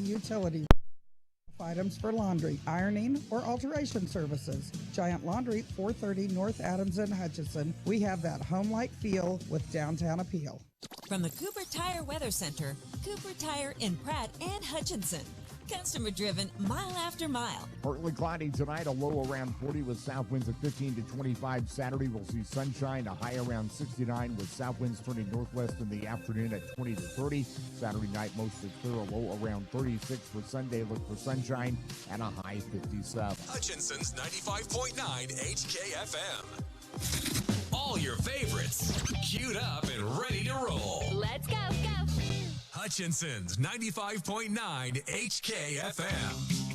utility items for laundry, ironing, or alteration services. Giant Laundry, 430 North Adams and Hutchinson. We have that home-like feel with downtown appeal. From the Cooper Tire Weather Center, Cooper Tire in Pratt and Hutchinson. Customer driven mile after mile. Partly cloudy tonight, a low around 40 with south winds at 15 to 25. Saturday we'll see sunshine, a high around 69 with south winds turning northwest in the afternoon at 20 to 30. Saturday night mostly clear, a low around 36. For Sunday, look for sunshine and a high 57. Hutchinson's 95.9 HKFM. All your favorites queued up and ready to roll. Let's go. Hutchinson's 95.9 HKFM.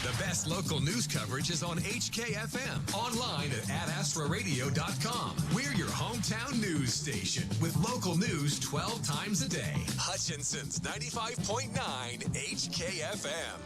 The best local news coverage is on HKFM. Online at astraradio.com. We're your hometown news station with local news 12 times a day. Hutchinson's 95.9 HKFM.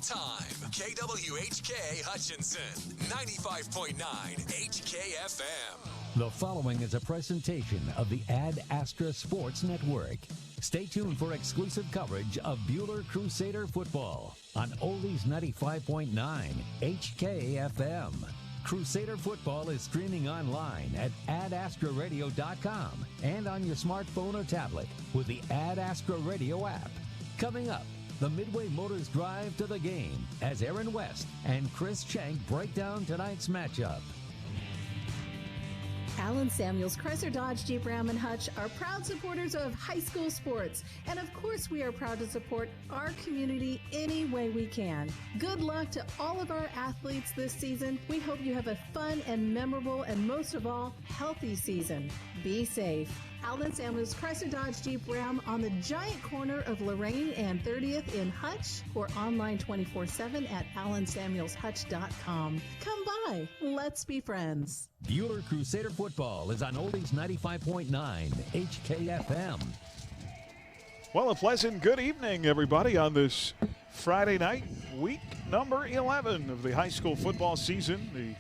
Time. KWHK Hutchinson, 95.9 HKFM. The following is a presentation of the Ad Astra Sports Network. Stay tuned for exclusive coverage of Bueller Crusader football on Oldies 95.9 HKFM. Crusader football is streaming online at adastraradio.com and on your smartphone or tablet with the Ad Astra Radio app. Coming up, the Midway Motors drive to the game as Aaron West and Chris Schenk break down tonight's matchup. Allen Samuels, Chrysler Dodge Jeep Ram and Hutch are proud supporters of high school sports. And of course, we are proud to support our community any way we can. Good luck to all of our athletes this season. We hope you have a fun and memorable and most of all, healthy season. Be safe. Allen Samuels, Chrysler Dodge Jeep Ram on the giant corner of Lorraine and 30th in Hutch or online 24/7 at allensamuelshutch.com. Come by. Let's be friends. Bueller Crusader football is on Oldies 95.9 HKFM. Well, a pleasant good evening, everybody, on this Friday night, week number 11 of the high school football season. The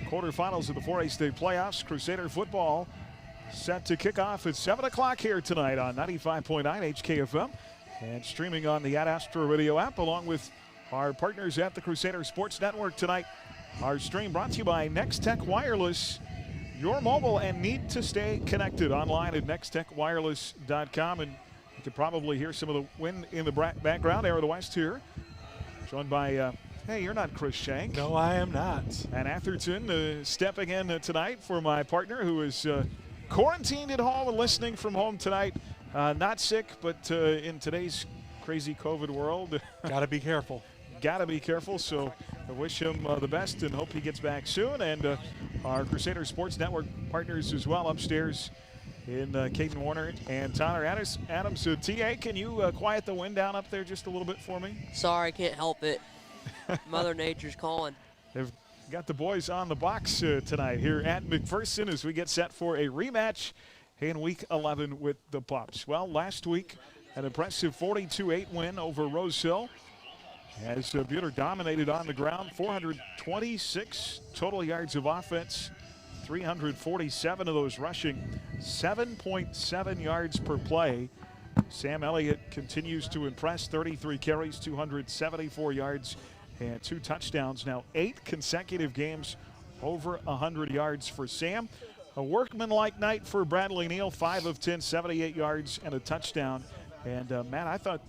quarterfinals of the 4A state playoffs. Crusader football set to kick off at 7 o'clock here tonight on 95.9 HKFM and streaming on the Ad Astra Radio app along with our partners at the Crusader Sports Network tonight. Our stream brought to you by Next Tech Wireless. Your mobile and need to stay connected online at nexttechwireless.com. And you can probably hear some of the wind in the background. Air of the West here. Joined by, hey, you're not Chris Schenk. No, I am not. And Atherton stepping in tonight for my partner who is quarantined at home and listening from home tonight. Not sick, but in today's crazy COVID world. Got to be careful. Got to be careful, so I wish him the best and hope he gets back soon. And our Crusader Sports Network partners as well upstairs in Caden Warner and Tyler Adams. TA, can you quiet the wind down up there just a little bit for me? Sorry, can't help it. Mother Nature's calling. They've got the boys on the box tonight here at McPherson as we get set for a rematch in Week 11 with the Pups. Well, last week, an impressive 42-8 win over Rose Hill. As Bueller dominated on the ground, 426 total yards of offense, 347 of those rushing, 7.7 yards per play. Sam Elliott continues to impress, 33 carries, 274 yards, and 2 touchdowns. Now 8 consecutive games over 100 yards for Sam. A workmanlike night for Bradley Neal, 5 of 10, 78 yards and a touchdown. And Matt, I thought,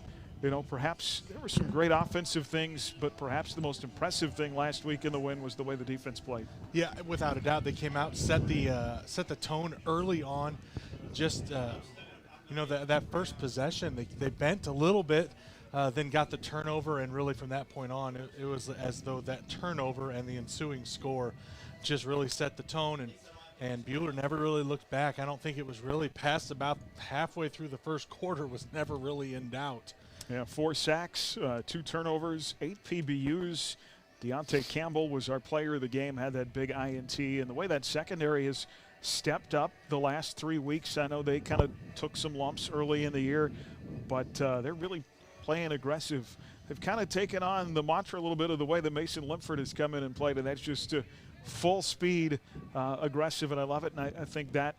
perhaps there were some great offensive things, but perhaps the most impressive thing last week in the win was the way the defense played. Yeah, without a doubt, they came out, set the tone early on. Just that first possession, they bent a little bit, then got the turnover, and really from that point on, it was as though that turnover and the ensuing score just really set the tone. And Bueller never really looked back. I don't think it was really past about halfway through the first quarter was never really in doubt. Yeah, 4 sacks, 2 turnovers, 8 PBUs. Deontay Campbell was our player of the game, had that big INT. And the way that secondary has stepped up the last 3 weeks, I know they kind of took some lumps early in the year, but they're really playing aggressive. They've kind of taken on the mantra a little bit of the way that Mason Limford has come in and played, and that's just full speed, aggressive, and I love it. And I think that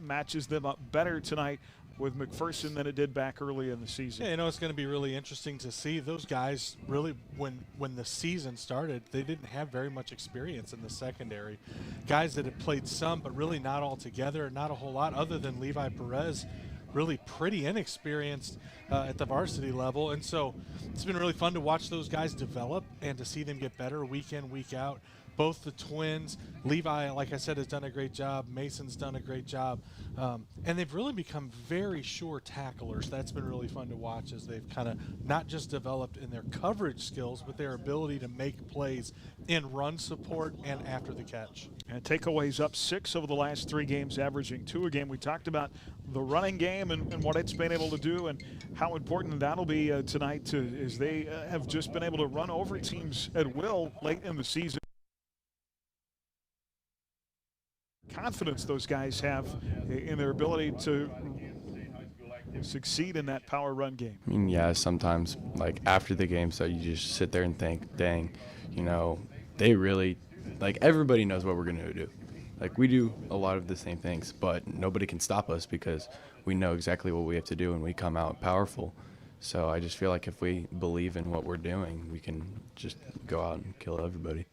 matches them up better tonight with McPherson than it did back early in the season. Yeah, it's going to be really interesting to see those guys really when the season started, they didn't have very much experience in the secondary. Guys that had played some, but really not all together, not a whole lot other than Levi Perez, really pretty inexperienced at the varsity level. And so it's been really fun to watch those guys develop and to see them get better week in, week out. Both the twins, Levi, like I said, has done a great job. Mason's done a great job. And they've really become very sure tacklers. That's been really fun to watch as they've kind of not just developed in their coverage skills, but their ability to make plays in run support and after the catch. And takeaways up 6 over the last 3 games, averaging 2 a game. We talked about the running game and what it's been able to do and how important that'll be tonight as they have just been able to run over teams at will late in the season. Confidence those guys have in their ability to succeed in that power run game? I mean, yeah, sometimes, like, after the game, so you just sit there and think, dang, you know, they really, like, everybody knows what we're going to do. Like, we do a lot of the same things, but nobody can stop us because we know exactly what we have to do and we come out powerful. So I just feel like if we believe in what we're doing, we can just go out and kill everybody.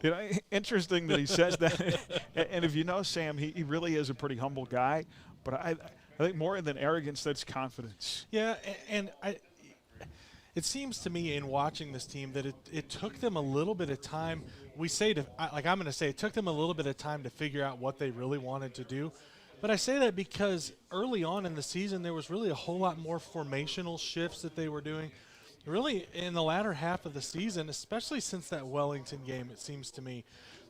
You know, interesting that he says that. And if you know Sam, he really is a pretty humble guy. But I think more than arrogance, that's confidence. Yeah, and it seems to me in watching this team that it took them a little bit of time. I'm going to say it took them a little bit of time to figure out what they really wanted to do. But I say that because early on in the season, there was really a whole lot more formational shifts that they were doing. Really, in the latter half of the season, especially since that Wellington game, it seems to me,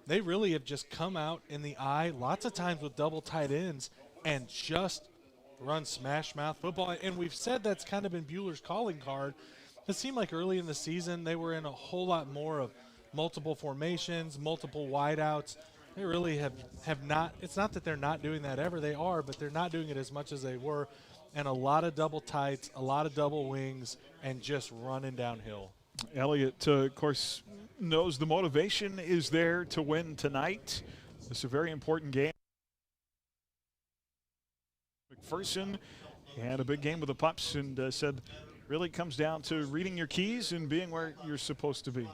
they really have just come out in the eye lots of times with double tight ends and just run smash mouth football. And we've said that's kind of been Bueller's calling card. It seemed like early in the season they were in a whole lot more of multiple formations, multiple wideouts. They really have not – it's not that they're not doing that ever. They are, but they're not doing it as much as they were. And a lot of double tights, a lot of double wings, and just running downhill. Elliott, of course, knows the motivation is there to win tonight. It's a very important game. McPherson had a big game with the Pups and said really comes down to reading your keys and being where you're supposed to be.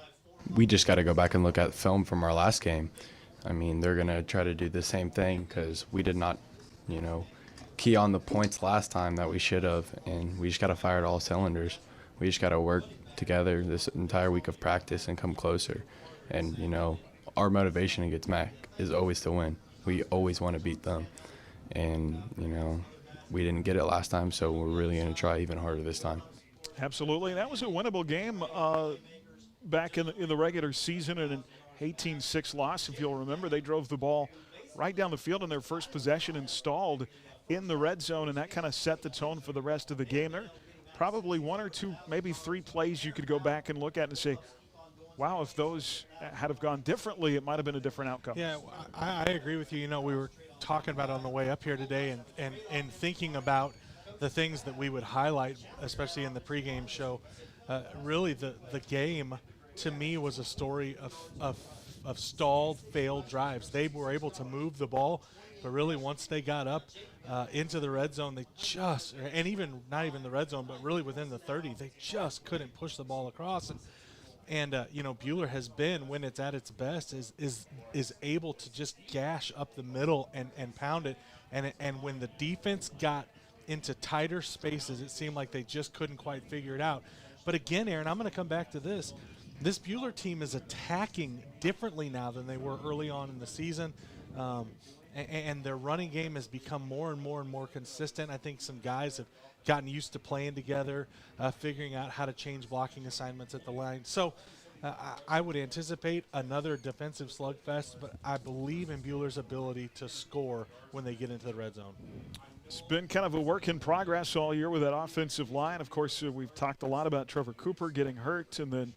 We just got to go back and look at film from our last game. I mean, they're going to try to do the same thing because we did not, you know, key on the points last time that we should have, and we just got to fire at all cylinders. We just got to work together this entire week of practice and come closer. And, you know, our motivation against Mac is always to win. We always want to beat them. And, you know, we didn't get it last time, so we're really going to try even harder this time. Absolutely. That was a winnable game back in the regular season and an 18-6 loss. If you'll remember, they drove the ball right down the field in their first possession and stalled in the red zone, and that kind of set the tone for the rest of the game. There probably one or two, maybe three plays you could go back and look at and say, wow, if those had have gone differently, it might have been a different outcome. Yeah, I agree with you. You know, we were talking about it on the way up here today and thinking about the things that we would highlight, especially in the pregame show. Really, the game, to me, was a story of stalled, failed drives. They were able to move the ball, but really once they got up into the red zone, they just, and even not even the red zone, but really within the 30, they just couldn't push the ball across. And you know, Bueller has been, when it's at its best, is able to just gash up the middle and pound it. And when the defense got into tighter spaces, it seemed like they just couldn't quite figure it out. But again, Aaron, I'm going to come back to this. This Bueller team is attacking differently now than they were early on in the season. And their running game has become more and more consistent. I think some guys have gotten used to playing together, figuring out how to change blocking assignments at the line. So I would anticipate another defensive slugfest, but I believe in Bueller's ability to score when they get into the red zone. It's been kind of a work in progress all year with that offensive line. Of course, we've talked a lot about Trevor Cooper getting hurt, and then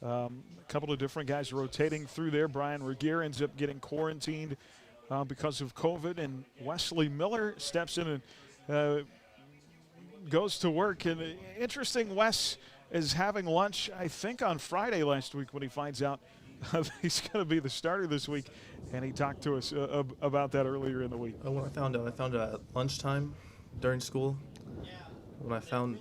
a couple of different guys rotating through there. Brian Regier ends up getting quarantined because of COVID, and Wesley Miller steps in and goes to work. And interesting, Wes is having lunch, I think, on Friday last week when he finds out he's going to be the starter this week, and he talked to us about that earlier in the week. When I found out at lunchtime during school. When I found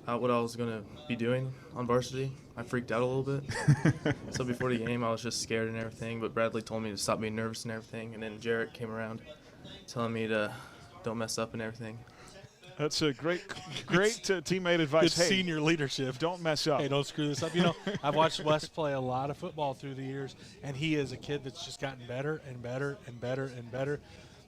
out what I was going to be doing on varsity, I freaked out a little bit. So before the game, I was just scared and everything, but Bradley told me to stop being nervous and everything, and then Jarrett came around telling me to don't mess up and everything. That's a great teammate advice. Good senior leadership. Don't mess up. Hey, don't screw this up. You know, I've watched Wes play a lot of football through the years, and he is a kid that's just gotten better and better and better and better.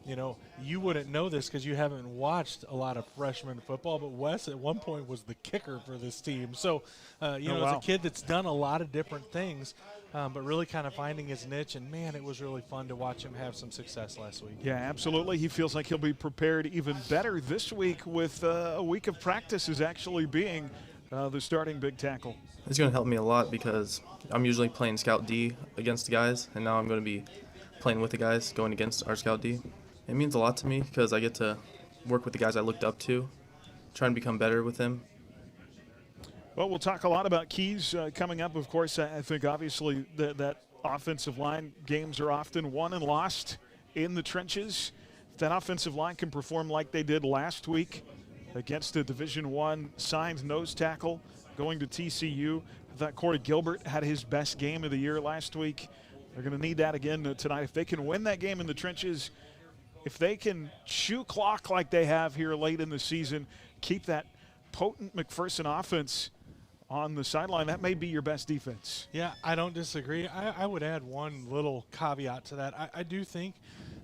You know, you wouldn't know this because you haven't watched a lot of freshman football, but Wes at one point was the kicker for this team. So, it's a kid that's done a lot of different things, but really kind of finding his niche. And, man, it was really fun to watch him have some success last week. Yeah, absolutely. He feels like he'll be prepared even better this week with a week of practice as actually being the starting big tackle. It's going to help me a lot because I'm usually playing Scout D against the guys, and now I'm going to be playing with the guys going against our Scout D. It means a lot to me because I get to work with the guys I looked up to, trying to become better with him. Well, we'll talk a lot about keys coming up. Of course, I think obviously that offensive line games are often won and lost in the trenches. If that offensive line can perform like they did last week against a Division I signed nose tackle going to TCU. I thought Corey Gilbert had his best game of the year last week. They're going to need that again tonight. If they can win that game in the trenches, if they can chew clock like they have here late in the season, keep that potent McPherson offense on the sideline, that may be your best defense. Yeah, I don't disagree. I would add one little caveat to that. I do think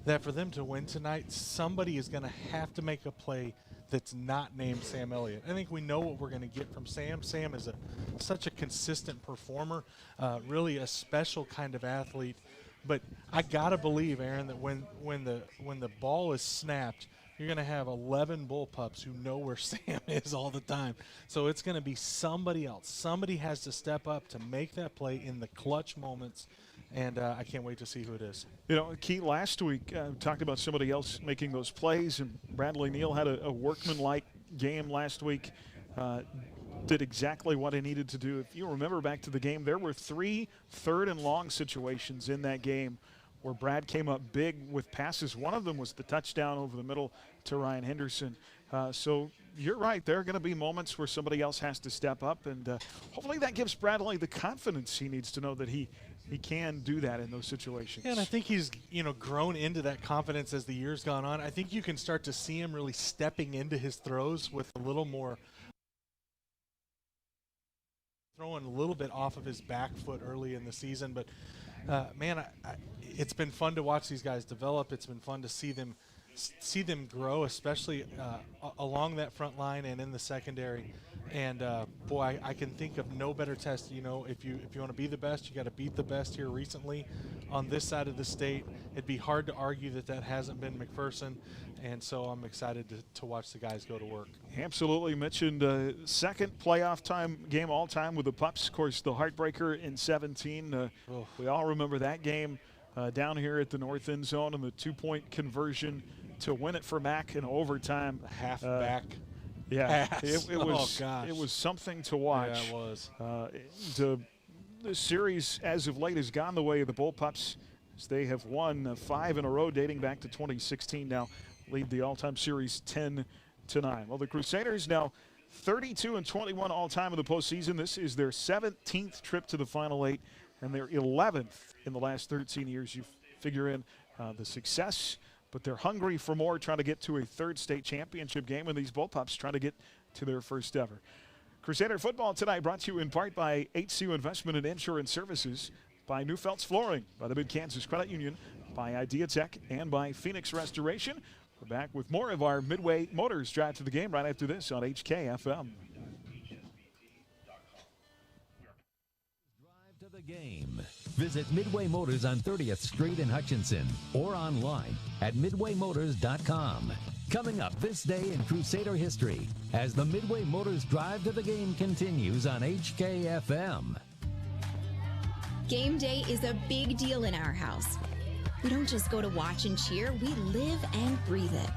that for them to win tonight, somebody is going to have to make a play that's not named Sam Elliott. I think we know what we're going to get from Sam. Sam is such a consistent performer, really a special kind of athlete. But I got to believe, Aaron, that when the ball is snapped, you're going to have 11 bullpups who know where Sam is all the time. So it's going to be somebody else. Somebody has to step up to make that play in the clutch moments, and I can't wait to see who it is. You know, Key, last week talked about somebody else making those plays, and Bradley Neal had a workman-like game last week, did exactly what he needed to do. If you remember back to the game, there were 3 third-and-long situations in that game where Brad came up big with passes. One of them was the touchdown over the middle to Ryan Henderson. So you're right. There are going to be moments where somebody else has to step up, and hopefully that gives Bradley the confidence he needs to know that he can do that in those situations. Yeah, and I think he's grown into that confidence as the year's gone on. I think you can start to see him really stepping into his throws with a little more, throwing a little bit off of his back foot early in the season. But man, it's been fun to watch these guys develop. It's been fun to see them grow, especially along that front line and in the secondary. And boy, I can think of no better test. If you want to be the best, you got to beat the best here recently on this side of the state. It'd be hard to argue that hasn't been McPherson. And so I'm excited to watch the guys go to work. Absolutely. Mentioned second playoff time game all time with the Pups. Of course, the heartbreaker in 17. We all remember that game down here at the north end zone and the 2-point conversion to win it for Mac in overtime. Halfback. Yeah, it was. It was something to watch. Yeah, it was. The series as of late has gone the way of the Bullpups, as they have won 5 in a row dating back to 2016 now. Lead the all-time series 10-9. Well, the Crusaders now 32-21 all-time in the postseason. This is their 17th trip to the Final 8 and their 11th in the last 13 years. You figure in the success, but they're hungry for more, trying to get to a third state championship game, and these Bullpups trying to get to their first ever. Crusader football tonight brought to you in part by HCU Investment and Insurance Services, by Newfelt's Flooring, by the Mid-Kansas Credit Union, by Idea Tech, and by Phoenix Restoration. We're back with more of our Midway Motors Drive to the Game right after this on HKFM. Drive to the game. Visit Midway Motors on 30th Street in Hutchinson or online at midwaymotors.com. Coming up this day in Crusader history as the Midway Motors Drive to the Game continues on HKFM. Game day is a big deal in our house. We don't just go to watch and cheer, we live and breathe it.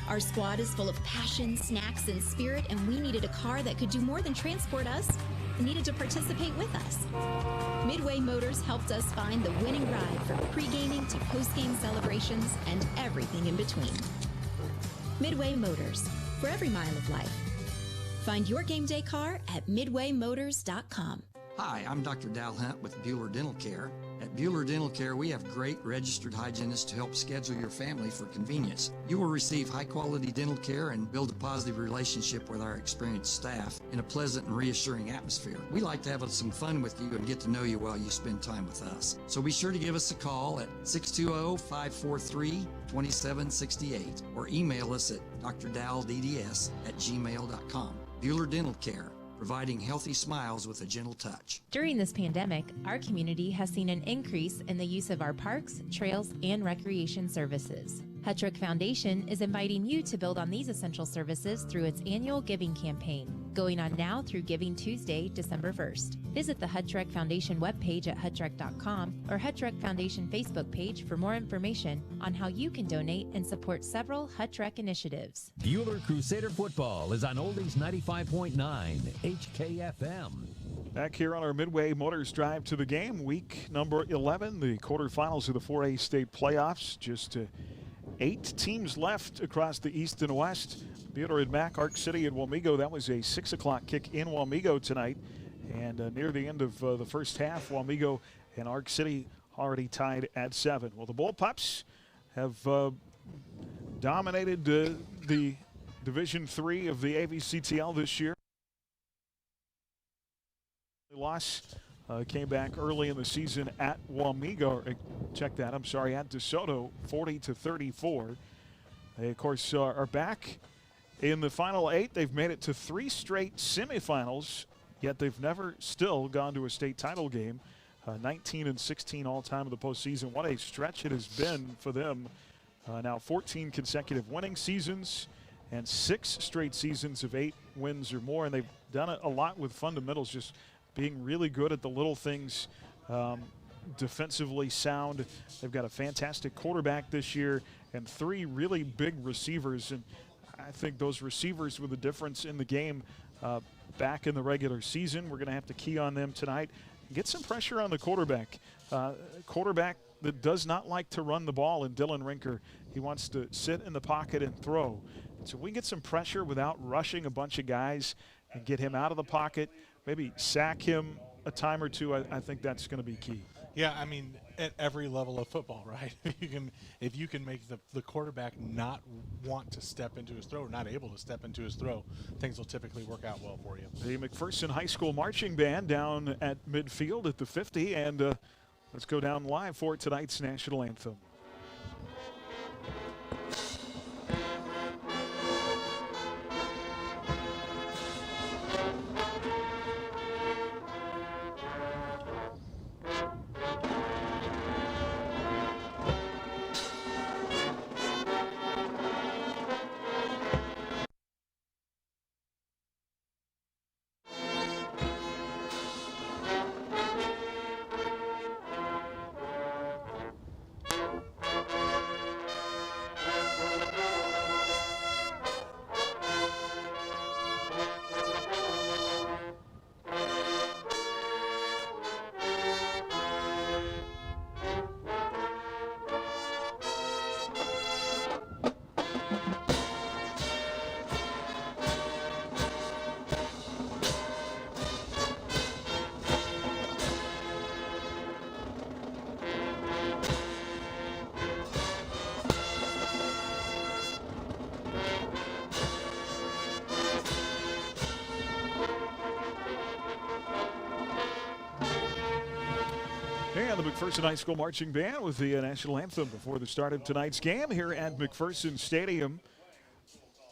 Our squad is full of passion, snacks, and spirit, and we needed a car that could do more than transport us. We needed to participate with us. Midway Motors helped us find the winning ride from pre-gaming to post-game celebrations and everything in between. Midway Motors, for every mile of life. Find your game day car at midwaymotors.com. Hi, I'm Dr. Dal Hunt with Bueller Dental Care. At Bueller Dental Care, we have great registered hygienists to help schedule your family for convenience. You will receive high-quality dental care and build a positive relationship with our experienced staff in a pleasant and reassuring atmosphere. We like to have some fun with you and get to know you while you spend time with us. So be sure to give us a call at 620-543-2768 or email us at drdalldds@gmail.com. Bueller Dental Care, providing healthy smiles with a gentle touch. During this pandemic, our community has seen an increase in the use of our parks, trails, and recreation services. Huttrick Foundation is inviting you to build on these essential services through its annual giving campaign. going on now through Giving Tuesday, December 1st. Visit the Hutchrek Foundation webpage at hutchrek.com or Hutchrek Foundation Facebook page for more information on how you can donate and support several Hutchrek initiatives. Bueller Crusader football is on Oldies 95.9 HKFM. Back here on our Midway Motors Drive to the game, week number 11, the quarterfinals of the 4A state playoffs. Just 8 teams left across the East and West. Bueller and Mac, Arc City and Wamego. That was a 6 o'clock kick in Wamego tonight. And near the end of the first half, Wamego and Arc City already tied at 7. Well, the Bullpups have dominated the Division III of the AVCTL this year. The loss came back early in the season at Wamego. At DeSoto, 40-34. They, of course, are back in the final 8. They've made it to 3 straight semifinals, yet they've never still gone to a state title game. 19-16 all-time in the postseason. What a stretch it has been for them. Now 14 consecutive winning seasons and 6 straight seasons of 8 wins or more. And they've done it a lot with fundamentals, just being really good at the little things, defensively sound. They've got a fantastic quarterback this year and 3 really big receivers. And I think those receivers were the difference in the game back in the regular season. We're going to have to key on them tonight. Get some pressure on the quarterback. Quarterback that does not like to run the ball in Dylan Rinker. He wants to sit in the pocket and throw. So we get some pressure without rushing a bunch of guys and get him out of the pocket, maybe sack him a time or two. I think that's going to be key. Yeah, I mean, at every level of football, right? If you can make the quarterback not want to step into his throw, or not able to step into his throw, things will typically work out well for you. The McPherson High School marching band down at midfield at the 50, and let's go down live for tonight's national anthem. And the McPherson High School marching band with the national anthem before the start of tonight's game here at McPherson Stadium.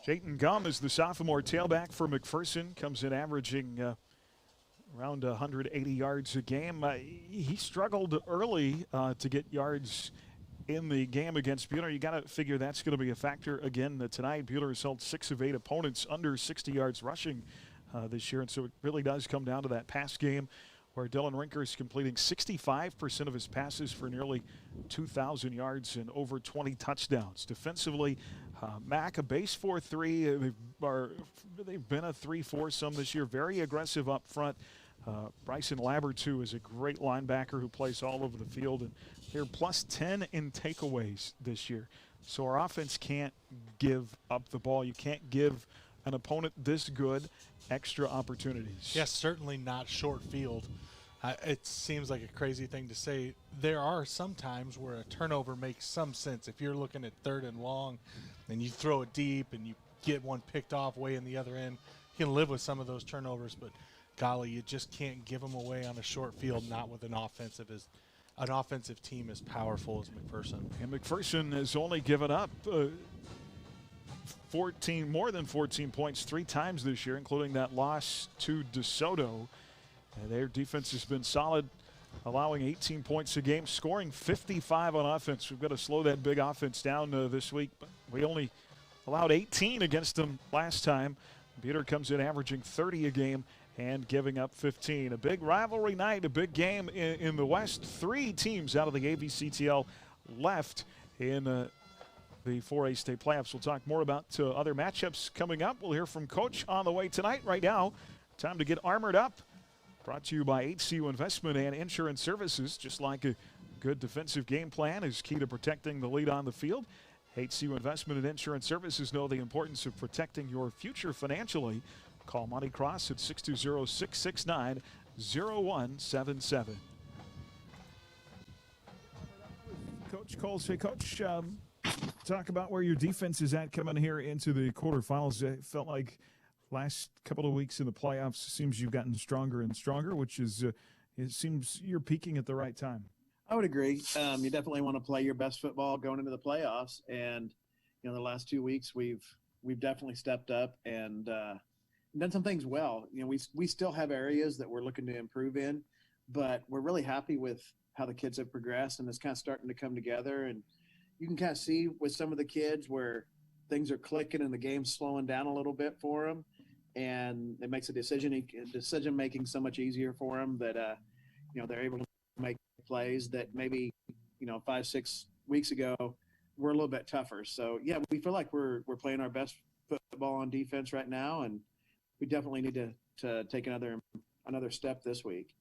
Jayton Gum is the sophomore tailback for McPherson, comes in averaging around 180 yards a game. He struggled early to get yards in the game against Bueller. You got to figure that's going to be a factor again tonight. Bueller has held 6 of 8 opponents under 60 yards rushing this year, and so it really does come down to that pass game, where Dylan Rinker is completing 65% of his passes for nearly 2,000 yards and over 20 touchdowns. Defensively, Mac, a base 4-3. They've been a 3-4 some this year. Very aggressive up front. Bryson Labber, too, is a great linebacker who plays all over the field. And they're plus 10 in takeaways this year. So our offense can't give up the ball. You can't give an opponent this good extra opportunities. Yes, certainly not short field. It seems like a crazy thing to say. There are some times where a turnover makes some sense. If you're looking at 3rd and long and you throw it deep and you get one picked off way in the other end, you can live with some of those turnovers, but golly, you just can't give them away on a short field, not with an offensive team as powerful as McPherson. And McPherson has only given up more than 14 points 3 times this year, including that loss to DeSoto. And their defense has been solid, allowing 18 points a game, scoring 55 on offense. We've got to slow that big offense down this week, but we only allowed 18 against them last time. Buter comes in averaging 30 a game and giving up 15. A big rivalry night, a big game in the West. 3 teams out of the AVCTL left in the 4A state playoffs. We'll talk more about other matchups coming up. We'll hear from Coach on the way tonight. Right now, time to get armored up. Brought to you by HCU Investment and Insurance Services. Just like a good defensive game plan is key to protecting the lead on the field, HCU Investment and Insurance Services know the importance of protecting your future financially. Call Monty Cross at 620-669-0177. Coach Coles. Hey, Coach, talk about where your defense is at coming here into the quarterfinals. It felt like last couple of weeks in the playoffs, seems you've gotten stronger and stronger, which is, it seems you're peaking at the right time. I would agree. You definitely want to play your best football going into the playoffs. And, the last 2 weeks we've definitely stepped up and done some things well. We still have areas that we're looking to improve in, but we're really happy with how the kids have progressed, and it's kind of starting to come together. And you can kind of see with some of the kids where things are clicking and the game's slowing down a little bit for them. And it makes decision making so much easier for them that, they're able to make plays that maybe, 5-6 weeks ago were a little bit tougher. So, yeah, we feel like we're playing our best football on defense right now, and we definitely need to take another step this week.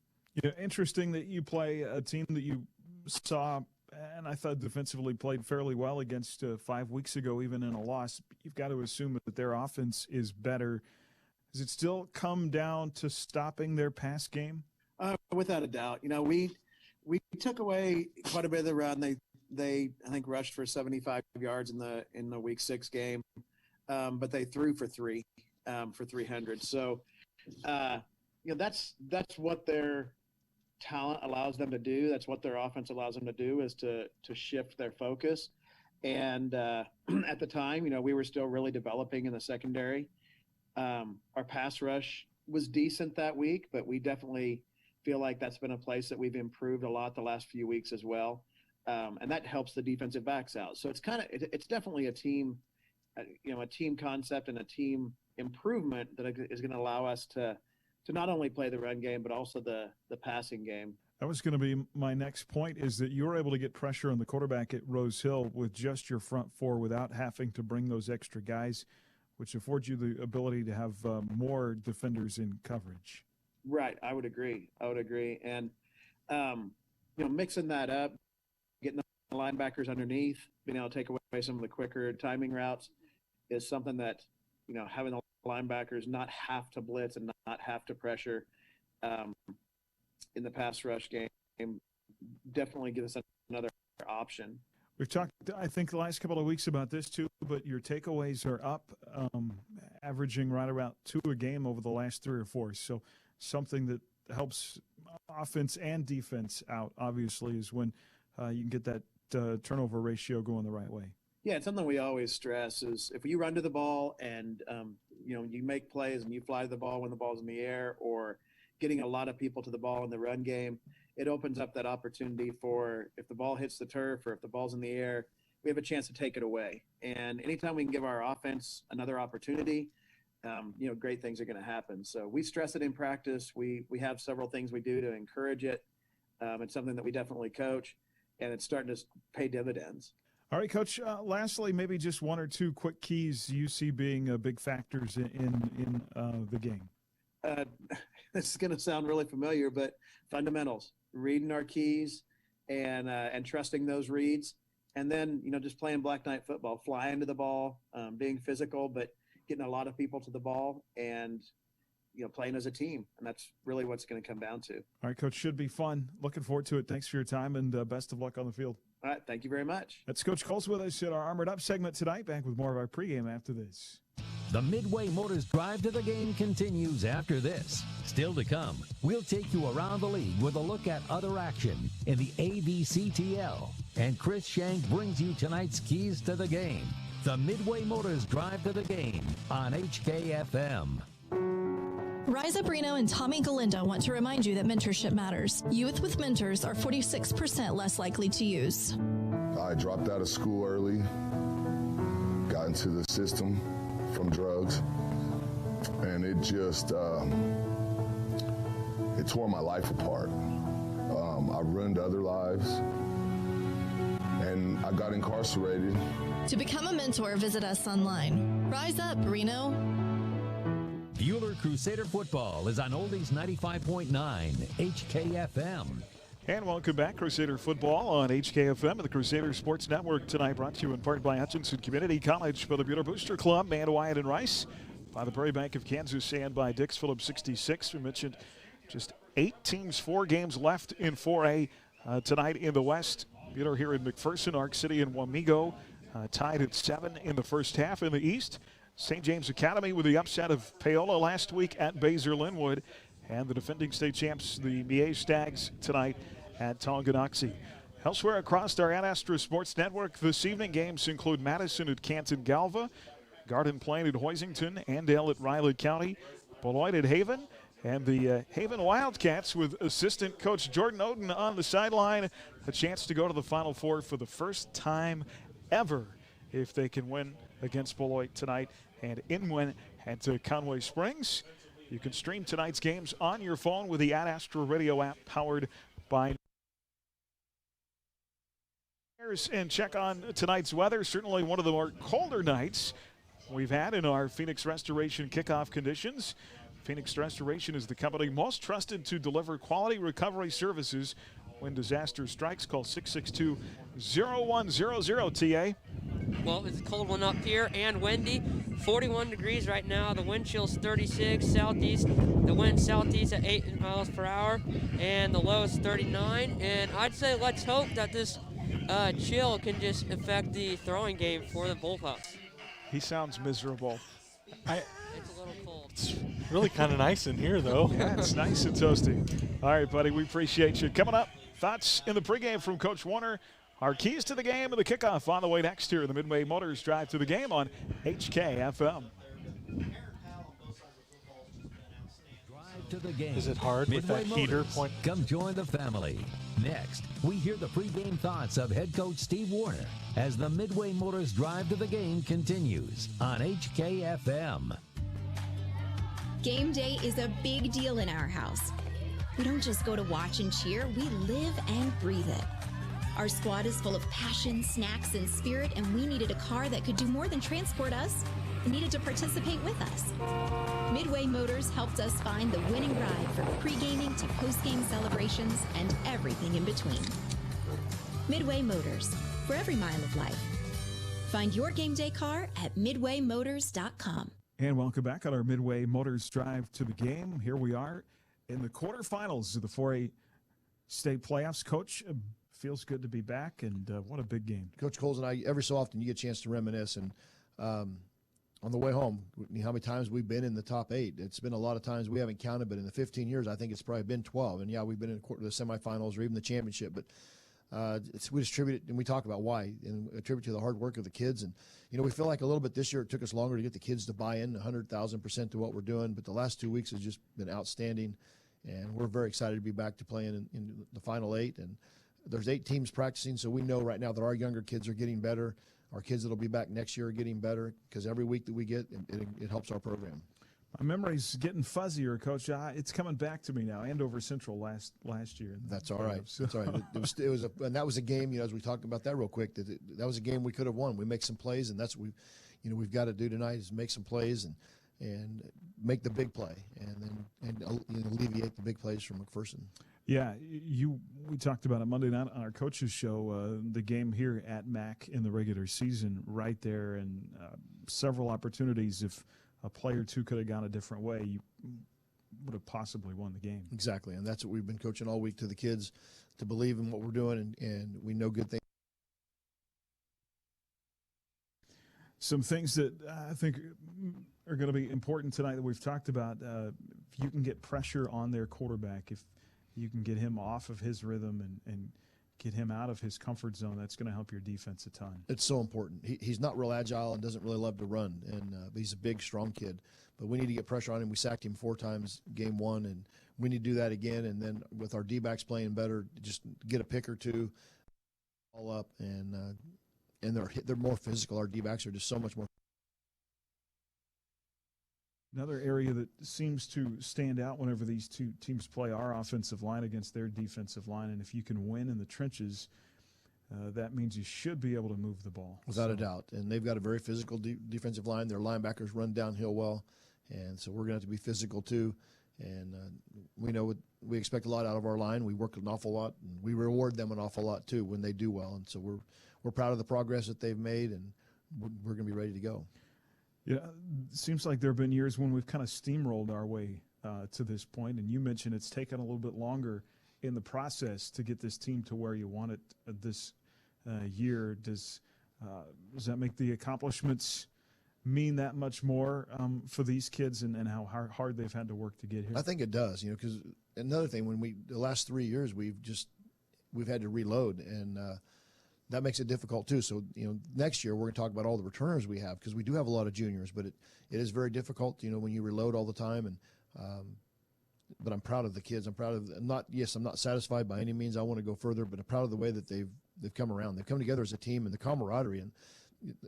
Interesting that you play a team that you saw, and I thought defensively played fairly well against 5 weeks ago, even in a loss. You've got to assume that their offense is better. Does it still come down to stopping their pass game? Without a doubt. We took away quite a bit of the run. They I think rushed for 75 yards in the week 6 game, but they threw for 300. So, that's what their talent allows them to do. That's what their offense allows them to do, is to shift their focus. And at the time, we were still really developing in the secondary. Our pass rush was decent that week, but we definitely feel like that's been a place that we've improved a lot the last few weeks as well. And that helps the defensive backs out. So it's definitely a team, a team concept and a team improvement that is going to allow us to not only play the run game, but also the passing game. That was going to be my next point, is that you were able to get pressure on the quarterback at Rose Hill with just your front four without having to bring those extra guys, which affords you the ability to have more defenders in coverage. Right. I would agree. And, mixing that up, getting the linebackers underneath, being able to take away some of the quicker timing routes is something that, having the linebackers not have to blitz and not have to pressure in the pass rush game definitely gives us another option. We've talked, I think, the last couple of weeks about this too, but your takeaways are up, averaging right around 2 a game over the last 3 or 4. So something that helps offense and defense out, obviously, is when you can get that turnover ratio going the right way. Yeah, it's something we always stress is if you run to the ball and, you make plays and you fly to the ball when the ball's in the air, or getting a lot of people to the ball in the run game, it opens up that opportunity for, if the ball hits the turf or if the ball's in the air, we have a chance to take it away. And anytime we can give our offense another opportunity, great things are going to happen. So we stress it in practice. We have several things we do to encourage it. It's something that we definitely coach, and it's starting to pay dividends. All right, Coach, lastly, maybe just 1 or 2 quick keys you see being big factors in the game. This is going to sound really familiar, but fundamentals, reading our keys and trusting those reads. And then, just playing black knight football, flying to the ball, being physical, but getting a lot of people to the ball and, playing as a team. And that's really what's going to come down to. All right, Coach, should be fun. Looking forward to it. Thanks for your time, and best of luck on the field. All right, thank you very much. That's Coach Coles with us at our Armored Up segment tonight. Back with more of our pregame after this. The Midway Motors Drive to the Game continues after this. Still to come, we'll take you around the league with a look at other action in the AVCTL. And Chris Shank brings you tonight's keys to the game. The Midway Motors Drive to the Game on HKFM. Rise Up Reno and Tommy Galindo want to remind you that mentorship matters. Youth with mentors are 46% less likely to use. I dropped out of school early, got into the system from drugs, and it just it tore my life apart. I ruined other lives, and I got incarcerated. To become a mentor, visit us online. Rise up, Reno. Bueller Crusader football is on Oldies 95.9 HKFM. And welcome back, Crusader football on HKFM and the Crusader Sports Network tonight, brought to you in part by Hutchinson Community College, by the Bueller Booster Club, and Wyatt and Rice, by the Prairie Bank of Kansas, and by Dix Phillips 66. We mentioned just 8 teams, 4 games left in 4A tonight in the West. Bueller here in McPherson, Arc City, and Wamego tied at 7 in the first half. In the East, St. James Academy with the upset of Paola last week at Baser Linwood, and the defending state champs, the Mier Stags, tonight at Tonganoxie. Elsewhere across our Ad Astra Sports Network this evening, games include Madison at Canton Galva, Garden Plain at Hoisington, Andale at Riley County, Beloit at Haven, and the Haven Wildcats with assistant coach Jordan Oden on the sideline. A chance to go to the Final Four for the first time ever if they can win against Beloit tonight and in win at Conway Springs. You can stream tonight's games on your phone with the Ad Astra Radio app powered by. And check on tonight's weather. Certainly one of the more colder nights we've had in our Phoenix Restoration kickoff conditions. Phoenix Restoration is the company most trusted to deliver quality recovery services when disaster strikes. Call 662-0100, TA. Well, it's a cold one up here and windy. 41 degrees right now. The wind chill's 36 southeast. The wind southeast at 8 miles per hour, and the low is 39. And I'd say let's hope that this chill can just affect the throwing game for the Bullpups. He sounds miserable. It's a little cold. It's really kind of nice in here, though. Yeah, it's nice and toasty. All right, buddy, we appreciate you. Coming up, thoughts in the pregame from Coach Warner. Our keys to the game and the kickoff on the way next here in the Midway Motors Drive to the Game on HKFM. To the game. Is it hard Midway with that heater Motors. point? Come join the family. Next, we hear the pregame thoughts of head coach Steve Warner as the Midway Motors Drive to the Game continues on HKFM. Game day is a big deal in our house. We don't just go to watch and cheer, we live and breathe it. Our squad is full of passion, snacks, and spirit, and we needed a car that could do more than transport us. It needed to participate with us. Midway Motors helped us find the winning ride from pre-gaming to post-game celebrations and everything in between. Midway Motors, for every mile of life. Find your game day car at midwaymotors.com. And welcome back on our Midway Motors Drive to the Game. Here we are in the quarterfinals of the 4A state playoffs. Coach, feels good to be back, and what a big game. Coach Coles and I, every so often you get a chance to reminisce, and on the way home, how many times we've been in the top 8. It's been a lot of times. We haven't counted, but in the 15 years, I think it's probably been 12. And, yeah, we've been in the semifinals or even the championship. But we distribute it, and we talk about why, and attribute to the hard work of the kids. And, we feel like a little bit this year it took us longer to get the kids to buy in 100,000% to what we're doing. But the last 2 weeks has just been outstanding, and we're very excited to be back to playing in the final 8. And there's 8 teams practicing, so we know right now that our younger kids are getting better. Our kids that will be back next year are getting better because every week that we get, it helps our program. My memory's getting fuzzier, Coach. It's coming back to me now. Andover Central last year. That's all right. That's all right. And that was a game. As we talked about that real quick, that was a game we could have won. We make some plays, and that's what we've got to do tonight is make some plays and make the big play, and alleviate the big plays from McPherson. Yeah, we talked about it Monday night on our coaches show, the game here at MAC in the regular season right there, and several opportunities. If a play or two could have gone a different way, you would have possibly won the game. Exactly, and that's what we've been coaching all week to the kids, to believe in what we're doing, and we know good things. Some things that I think are going to be important tonight that we've talked about, if you can get pressure on their quarterback, if you can get him off of his rhythm and get him out of his comfort zone, that's going to help your defense a ton. It's so important. He's not real agile and doesn't really love to run, and but he's a big, strong kid. But we need to get pressure on him. We sacked him 4 times game 1, and we need to do that again. And then with our D-backs playing better, just get a pick or two all up, and they're more physical. Our D-backs are just so much more. Another area that seems to stand out whenever these two teams play our offensive line against their defensive line, and if you can win in the trenches, that means you should be able to move the ball. Without a doubt. And they've got a very physical defensive line. Their linebackers run downhill well, and so we're going to have to be physical too. And we expect a lot out of our line. We work an awful lot, and we reward them an awful lot too when they do well. And so we're proud of the progress that they've made, and we're going to be ready to go. Yeah, it seems like there have been years when we've kind of steamrolled our way to this point, and you mentioned it's taken a little bit longer in the process to get this team to where you want it this year. Does that make the accomplishments mean that much more for these kids and how hard they've had to work to get here? I think it does, because another thing, the last 3 years we've had to reload, and that makes it difficult too. So, next year we're going to talk about all the returners we have, because we do have a lot of juniors, but it is very difficult, when you reload all the time. And but I'm proud of the kids. I'm proud of I'm not satisfied by any means. I want to go further, but I'm proud of the way that they've come around. They've come together as a team, and the camaraderie and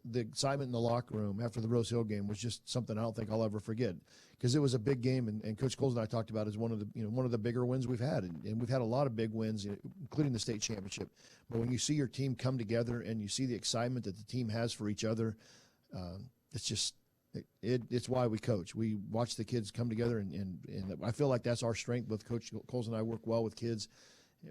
the excitement in the locker room after the Rose Hill game was just something I don't think I'll ever forget, because it was a big game, and Coach Coles and I talked about it as one of the bigger wins we've had, and we've had a lot of big wins, including the state championship. But when you see your team come together and you see the excitement that the team has for each other, it's why we coach. We watch the kids come together, and I feel like that's our strength. Both Coach Coles and I work well with kids,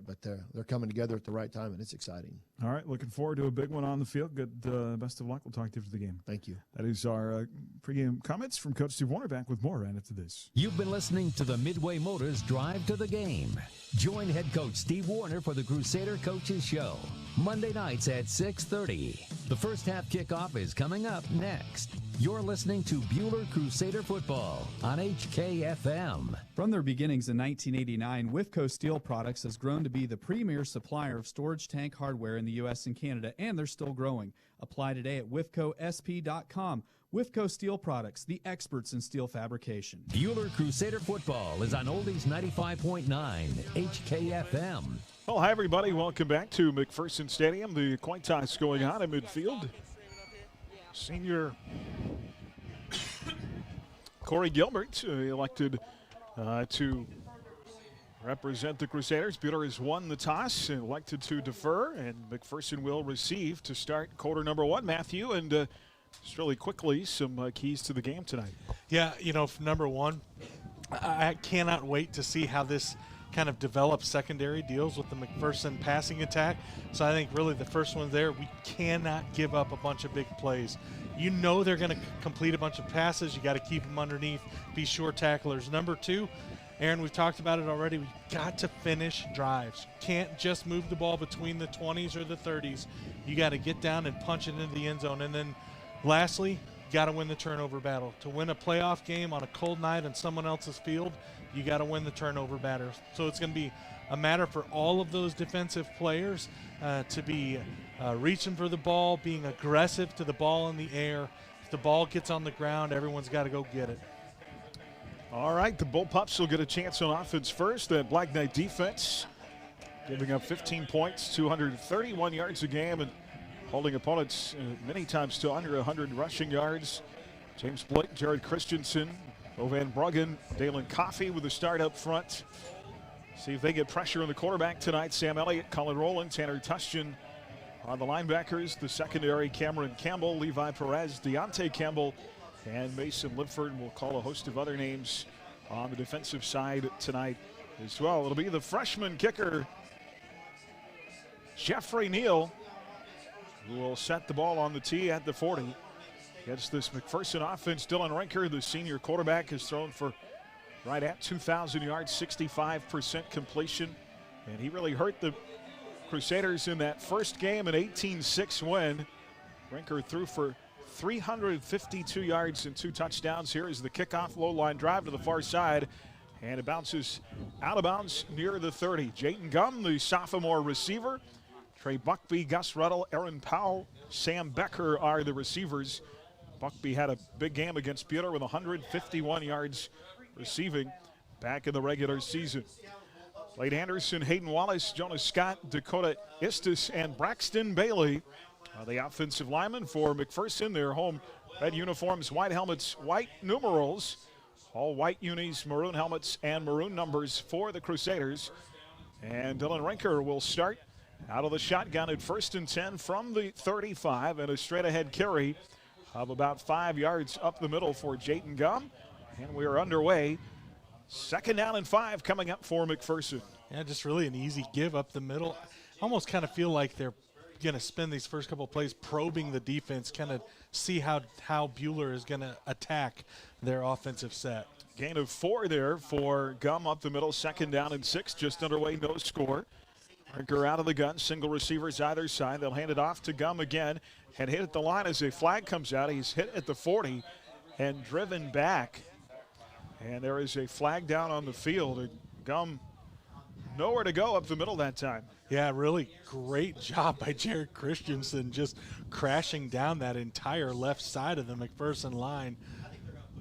but they're coming together at the right time, and it's exciting. All right, looking forward to a big one on the field. Good, best of luck. We'll talk to you after the game. Thank you. That is our pregame comments from Coach Steve Warner. Back with more right after this. You've been listening to the Midway Motors Drive to the Game. Join head coach Steve Warner for the Crusader Coaches Show, Monday nights at 6:30. The first half kickoff is coming up next. You're listening to Buhler Crusader Football on HKFM. From their beginnings in 1989, Wifco Steel Products has grown to be the premier supplier of storage tank hardware in the U.S. and Canada, and they're still growing. Apply today at wifcosp.com. Wifco Steel Products, the experts in steel fabrication. Buhler Crusader Football is on Oldies 95.9 HKFM. Well, hi, everybody. Welcome back to McPherson Stadium. The coin toss going on in midfield. Senior Corey Gilbert elected to represent the Crusaders. Buhler has won the toss and elected to defer, and McPherson will receive to start quarter number one. Matthew, and just really quickly, some keys to the game tonight. Yeah, for number one, I cannot wait to see how this kind of develops secondary deals with the McPherson passing attack. So I think really the first one there, we cannot give up a bunch of big plays. They're going to complete a bunch of passes. You got to keep them underneath, be short tacklers. Number two, Aaron, we've talked about it already. We've got to finish drives. Can't just move the ball between the 20s or the 30s. You got to get down and punch it into the end zone. And then lastly, you got to win the turnover battle. To win a playoff game on a cold night on someone else's field, you got to win the turnover battle. So it's going to be a matter for all of those defensive players to be reaching for the ball, being aggressive to the ball in the air. If the ball gets on the ground, everyone's got to go get it. All right, the Bullpups will get a chance on offense first. The Black Knight defense giving up 15 points, 231 yards a game, and holding opponents many times to under 100 rushing yards. James Blake, Jared Christensen, Bo Van Bruggen, Dalen Coffey with the start up front. See if they get pressure on the quarterback tonight. Sam Elliott, Colin Rowland, Tanner Tushton on the linebackers. The secondary, Cameron Campbell, Levi Perez, Deontay Campbell, and Mason Lifford. Will call a host of other names on the defensive side tonight as well. It'll be the freshman kicker, Jeffrey Neal, who will set the ball on the tee at the 40. Against this McPherson offense, Dylan Renker, the senior quarterback, has thrown for right at 2,000 yards, 65% completion. And he really hurt the Crusaders in that first game, an 18-6 win. Renker threw for 352 yards and 2 touchdowns. Here is the kickoff, low line drive to the far side, and it bounces out of bounds near the 30. Jayton Gum, the sophomore receiver. Trey Buckby, Gus Ruddle, Aaron Powell, Sam Becker are the receivers. Buckby had a big game against Buhler with 151 yards receiving back in the regular season. Blade Anderson, Hayden Wallace, Jonas Scott, Dakota Istis, and Braxton Bailey are the offensive linemen for McPherson. Their home red uniforms, white helmets, white numerals All white unis, maroon helmets, and maroon numbers for the Crusaders. And Dylan Rinker will start out of the shotgun at 1st and 10 from the 35, and a straight ahead carry of about 5 yards up the middle for Jayton Gum. And we are underway. 2nd down and 5 coming up for McPherson. Yeah, just really an easy give up the middle. Almost kind of feel like they're going to spend these first couple of plays probing the defense, kind of see how Buhler is going to attack their offensive set. Gain of 4 there for Gum up the middle. 2nd down and 6, just underway, no score. Rinker out of the gun, single receivers either side. They'll hand it off to Gum again and hit at the line as a flag comes out. He's hit at the 40 and driven back. And there is a flag down on the field. Gum nowhere to go up the middle that time. Yeah, really great job by Jared Christensen, just crashing down that entire left side of the McPherson line.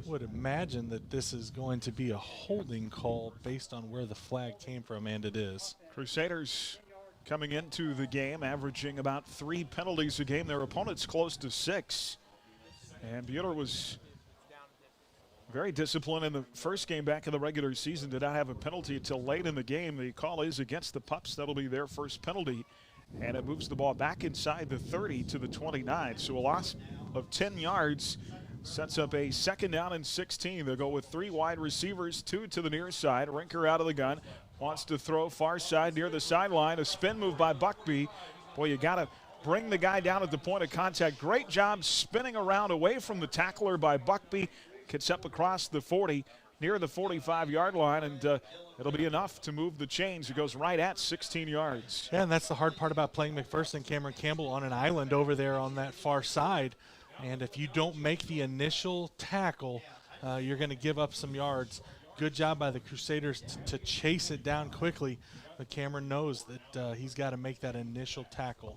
Would imagine that this is going to be a holding call based on where the flag came from, and it is. Crusaders coming into the game averaging about 3 penalties a game. Their opponents close to 6. And Buhler was very disciplined in the first game back in the regular season. Did not have a penalty until late in the game. The call is against the Pups. That'll be their first penalty. And it moves the ball back inside the 30 to the 29. So a loss of 10 yards sets up a 2nd down and 16. They'll go with 3 wide receivers, 2 to the near side. Rinker out of the gun. Wants to throw far side near the sideline. A spin move by Buckby. Boy, you got to bring the guy down at the point of contact. Great job spinning around away from the tackler by Buckby. Gets up across the 40, near the 45-yard line, and it'll be enough to move the chains. It goes right at 16 yards. Yeah, and that's the hard part about playing McPherson. Cameron Campbell on an island over there on that far side. And if you don't make the initial tackle, you're going to give up some yards. Good job by the Crusaders to chase it down quickly, but Cameron knows that he's got to make that initial tackle.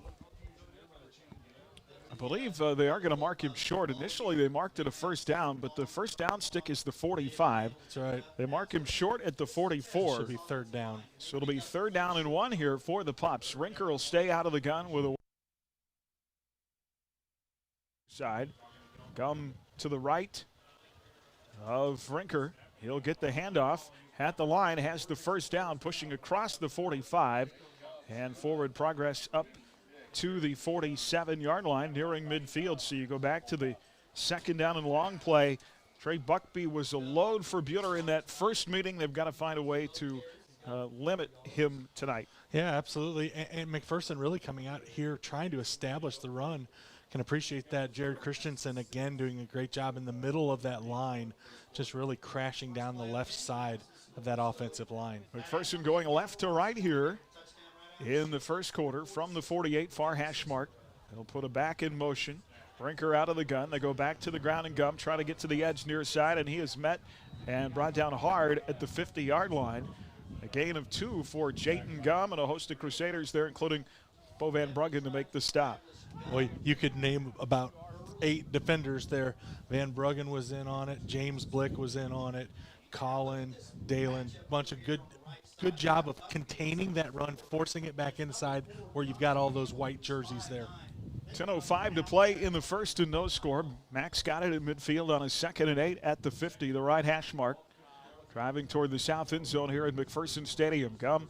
I believe they are going to mark him short. Initially, they marked it a 1st down, but the 1st down stick is the 45. That's right. They mark him short at the 44. It should be 3rd down. So it'll be 3rd down and 1 here for the Pups. Rinker will stay out of the gun with a side. Gum to the right of Rinker. He'll get the handoff at the line, has the 1st down, pushing across the 45, and forward progress up to the 47-yard line, nearing midfield. So you go back to the 2nd down and long play. Trey Buckby was a load for Buhler in that first meeting. They've got to find a way to limit him tonight. Yeah, absolutely. And McPherson really coming out here trying to establish the run. Can appreciate that. Jared Christensen, again, doing a great job in the middle of that line, just really crashing down the left side of that offensive line. McPherson going left to right here in the first quarter from the 48 far hash mark. They'll put a back in motion. Rinker out of the gun. They go back to the ground and Gum, try to get to the edge near side, and he is met and brought down hard at the 50-yard line. A gain of 2 for Jayton Gum and a host of Crusaders there, including Bo Van Bruggen, to make the stop. Well, you could name about 8 defenders there. Van Bruggen was in on it. James Blick was in on it. Colin, Dalen, bunch of good job of containing that run, forcing it back inside where you've got all those white jerseys there. 10:05 to play in the first and no score. Max got it at midfield on a 2nd and 8 at the 50, the right hash mark. Driving toward the south end zone here at McPherson Stadium. Gum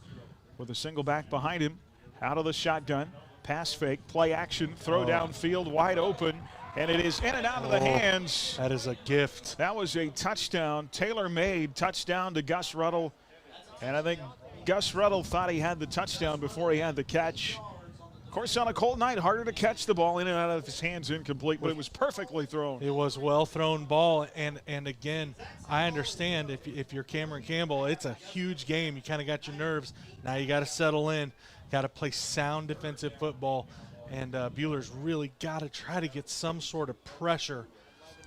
with a single back behind him. Out of the shotgun. Pass fake, play action, throw downfield, wide open, and it is in and out of the hands. That is a gift. That was a touchdown, tailor-made touchdown to Gus Ruddle. And I think Gus Ruddle thought he had the touchdown before he had the catch. Of course, on a cold night, harder to catch the ball in and out of his hands, incomplete, but it was perfectly thrown. It was well-thrown ball, and again, I understand if you're Cameron Campbell, it's a huge game. You kind of got your nerves. Now you got to settle in. Got to play sound defensive football, and Buhler's really got to try to get some sort of pressure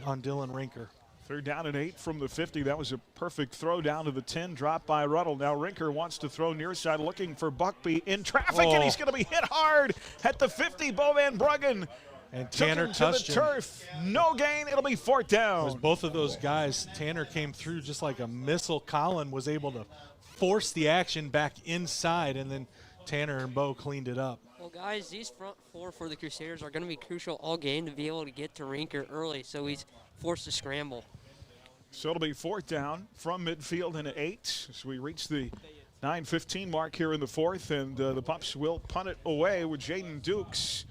on Dylan Rinker. 3rd down and 8 from the 50. That was a perfect throw down to the 10, dropped by Ruddle. Now Rinker wants to throw near side, looking for Buckby in traffic, and he's going to be hit hard at the 50. Bo Van Bruggen and Tanner touched to the turf. No gain. It'll be 4th down. It was both of those guys. Tanner came through just like a missile. Colin was able to force the action back inside, and then Tanner and Bo cleaned it up. Well, guys, these front 4 for the Crusaders are going to be crucial all game to be able to get to Rinker early, so he's forced to scramble. So it'll be 4th down from midfield and 8 as we reach the 9:15 mark here in the 4th, and the Pups will punt it away with Jaden Dukes.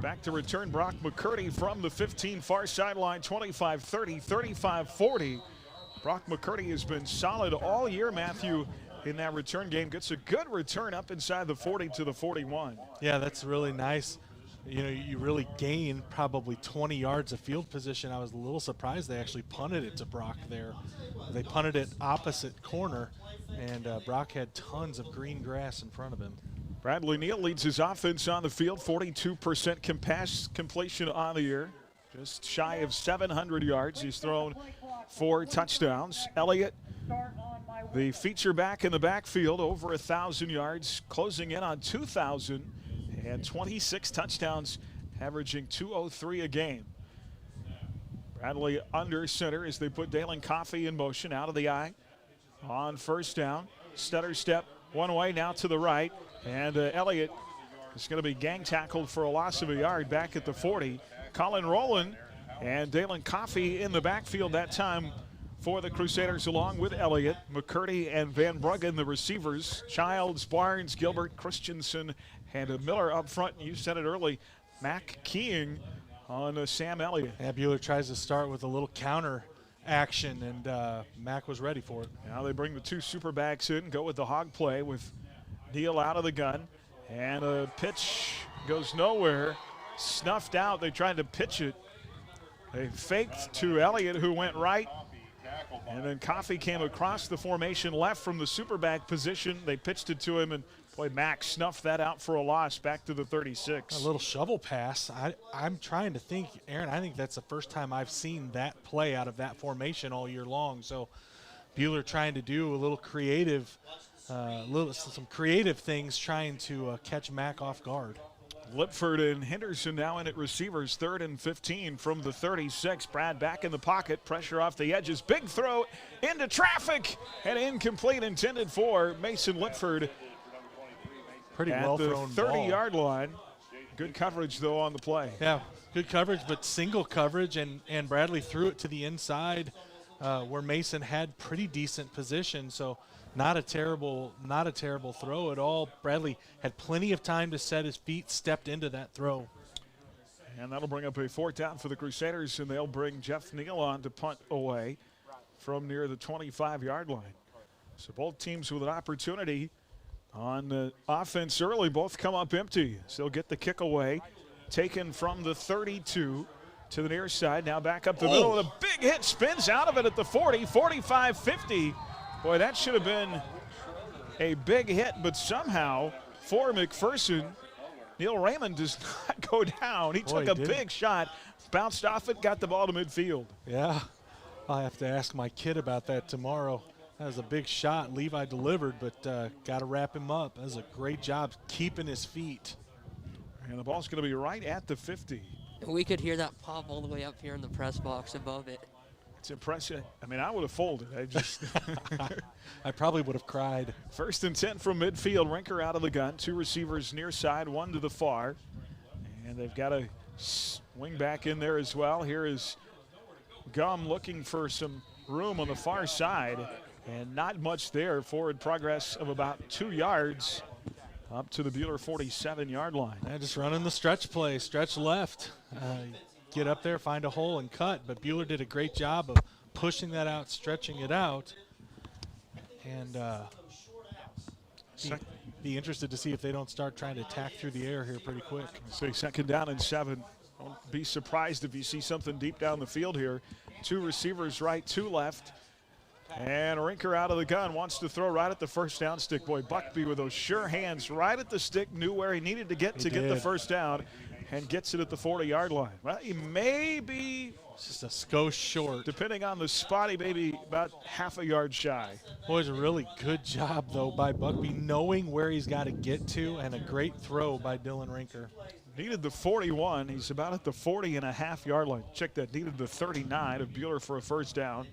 Back to return Brock McCurdy from the 15 far sideline, 25-30, 35-40. Brock McCurdy has been solid all year, Matthew, in that return game. Gets a good return up inside the 40 to the 41. Yeah, that's really nice. You know, you really gain probably 20 yards of field position. I was a little surprised they actually punted it to Brock there. They punted it opposite corner, and Brock had tons of green grass in front of him. Bradley Neal leads his offense on the field, 42% pass completion on the year, just shy of 700 yards. He's thrown 4 touchdowns. Elliott, the feature back in the backfield, over 1,000 yards, closing in on 2,000, and 26 touchdowns, averaging 203 a game. Bradley under center as they put Dalen Coffey in motion out of the eye on first down. Stutter step one way, now to the right. And Elliott is going to be gang tackled for a loss of a yard back at the 40. Colin Rowland and Dalen Coffey in the backfield that time for the Crusaders, along with Elliott, McCurdy, and Van Bruggen, the receivers. Childs, Barnes, Gilbert, Christensen, and Miller up front. You said it early, Mac keying on Sam Elliott. Yeah, Bueller tries to start with a little counter action, and Mac was ready for it. Now they bring the 2 super backs in, go with the hog play with Neal out of the gun, and a pitch goes nowhere, snuffed out. They tried to pitch it. They faked to Elliott, who went right, and then Coffey came across the formation left from the super back position. They pitched it to him, and boy, Max snuffed that out for a loss back to the 36. A little shovel pass. I'm trying to think, Aaron, I think that's the first time I've seen that play out of that formation all year long. So Bueller trying to do a little creative, some creative things, trying to catch Mac off guard. Lipford and Henderson now in at receivers, 3rd and 15 from the 36. Brad back in the pocket, pressure off the edges. Big throw into traffic, and incomplete, intended for Mason Lipford. Pretty at well the thrown 30-yard line. Good coverage, though, on the play. Yeah, good coverage, but single coverage, and Bradley threw it to the inside where Mason had pretty decent position. So not a terrible throw at all. Bradley had plenty of time to set his feet, stepped into that throw. And that'll bring up a 4th down for the Crusaders, and they'll bring Jeff Neal on to punt away from near the 25-yard line. So both teams with an opportunity on the offense early, both come up empty. So they'll get the kick away, taken from the 32 to the near side. Now back up the middle with a big hit, spins out of it at the 40, 45, 50. Boy, that should have been a big hit, but somehow for McPherson, Neil Raymond does not go down. He took a big shot, bounced off it, got the ball to midfield. Yeah, I'll have to ask my kid about that tomorrow. That was a big shot. Levi delivered, but got to wrap him up. That was a great job keeping his feet. And the ball's going to be right at the 50. We could hear that pop all the way up here in the press box above it. It's impressive. I mean, I would have folded. I probably would have cried. 1st and 10 from midfield. Rinker out of the gun. 2 receivers near side, 1 to the far. And they've got a wing back in there as well. Here is Gum looking for some room on the far side. And not much there. Forward progress of about 2 yards up to the Bueller 47-yard line. Yeah, just running the stretch play, stretch left. Get up there, find a hole, and cut. But Bueller did a great job of pushing that out, stretching it out. And be interested to see if they don't start trying to attack through the air here pretty quick. So 2nd down and 7. Don't be surprised if you see something deep down the field here. 2 receivers right, 2 left. And Rinker out of the gun, wants to throw right at the first down stick. Boy, Buckby with those sure hands right at the stick, knew where he needed to get the first down, and gets it at the 40-yard line. Well, he may be just a skosh short. Depending on the spot, he may be about half a yard shy. Boy, it's a really good job, though, by Buckby, knowing where he's got to get to, and a great throw by Dylan Rinker. Needed the 41. He's about at the 40.5-yard line. Check that. Needed the 39 of Bueller for a first down.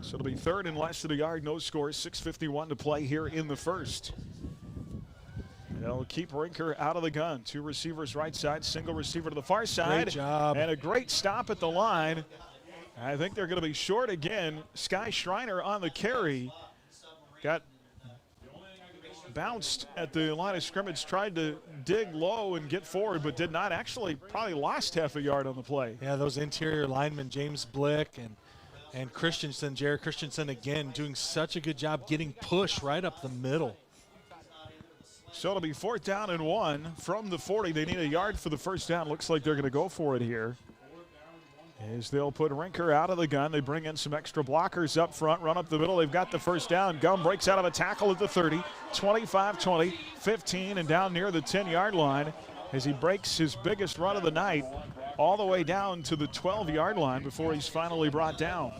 So it'll be 3rd and less than a yard. No score. 6:51 to play here in the first. They'll keep Rinker out of the gun. 2 receivers right side. Single receiver to the far side. Great job. And a great stop at the line I think they're going to be short again. Sky Schreiner on the carry. Got bounced at the line of scrimmage, tried to dig low and get forward, but did not. Actually probably lost half a yard on the play. Yeah, those interior linemen, James Blick and Christensen, Jared Christensen again, doing such a good job getting push right up the middle. So it'll be 4th down and 1 from the 40. They need a yard for the first down. Looks like they're going to go for it here. As they'll put Rinker out of the gun. They bring in some extra blockers up front, run up the middle. They've got the first down. Gum breaks out of a tackle at the 30, 25-20, 15, and down near the 10-yard line as he breaks his biggest run of the night all the way down to the 12-yard line before he's finally brought down.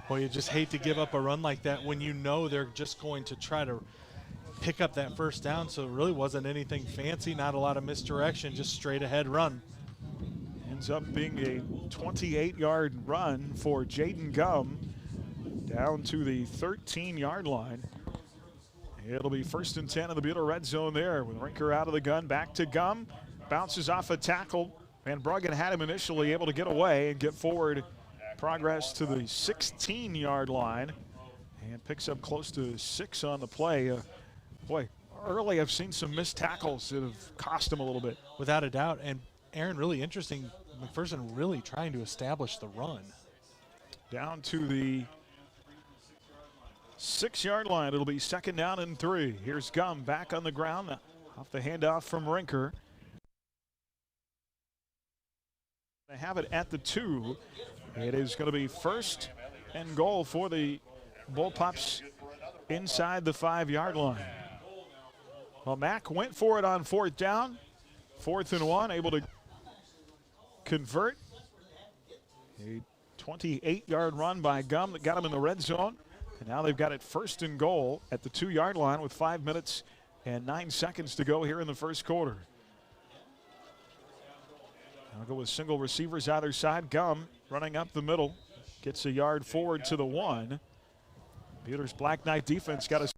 Well, you just hate to give up a run like that when you know they're just going to try to pick up that first down, so it really wasn't anything fancy, not a lot of misdirection, just straight ahead run. Ends up being a 28-yard run for Jaden Gum down to the 13-yard line. It'll be 1st and 10 in the Buhler red zone there with Rinker out of the gun. Back to Gum. Bounces off a tackle. Van Bruggen had him initially, able to get away and get forward progress to the 16-yard line and picks up close to 6 on the play. Boy, early I've seen some missed tackles that have cost him a little bit. Without a doubt. And Aaron, really interesting. McPherson really trying to establish the run. Down to the 6-yard line. It'll be 2nd down and 3. Here's Gum back on the ground off the handoff from Rinker. They have it at the 2. It is going to be 1st and goal for the Bullpups inside the 5-yard line. Well, Mack went for it on 4th down. 4th and 1, able to convert. A 28-yard run by Gum that got him in the red zone. And now they've got it 1st and goal at the 2-yard line with 5 minutes and 9 seconds to go here in the first quarter. I'll go with single receivers either side. Gum running up the middle. Gets a yard forward to the 1. Buhler's Black Knight defense got us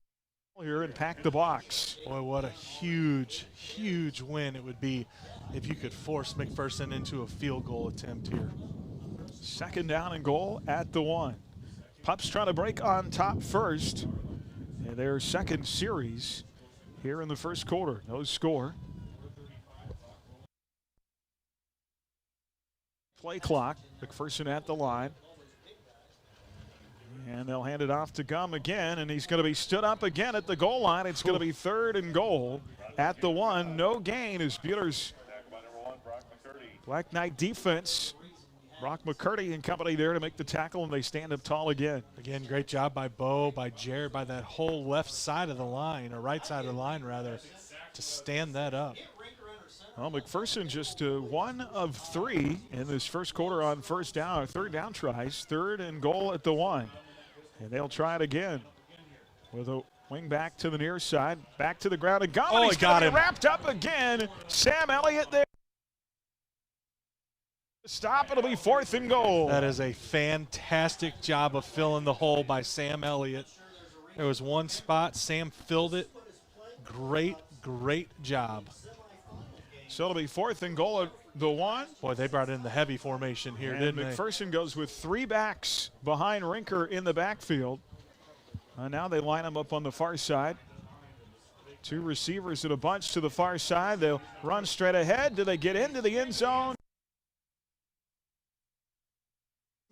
here and pack the box. Boy, what a huge, huge win it would be if you could force McPherson into a field goal attempt here. 2nd down and goal at the 1. Pups trying to break on top first. And their 2nd series here in the first quarter. No score. Play clock. McPherson at the line. And they'll hand it off to Gum again, and he's going to be stood up again at the goal line. It's going to be 3rd and goal at the 1. No gain as Buhler's Black Knight defense. Brock McCurdy and company there to make the tackle, and they stand up tall again. Again, great job by Bo, by Jared, by that whole left side of the line, or right side of the line, rather, to stand that up. Well, McPherson just 1 of 3 in this first quarter on 3rd down tries. 3rd and goal at the 1. And they'll try it again with a wing back to the near side. Back to the ground and Gum. Oh, he's got him. Wrapped up again. Sam Elliott there. Stop. It'll be 4th and goal. That is a fantastic job of filling the hole by Sam Elliott. There was one spot. Sam filled it. Great, great job. So it'll be 4th and goal at the 1. Boy, they brought in the heavy formation here, and didn't McPherson goes with 3 backs behind Rinker in the backfield. Now they line them up on the far side. 2 receivers in a bunch to the far side. They'll run straight ahead. Do they get into the end zone?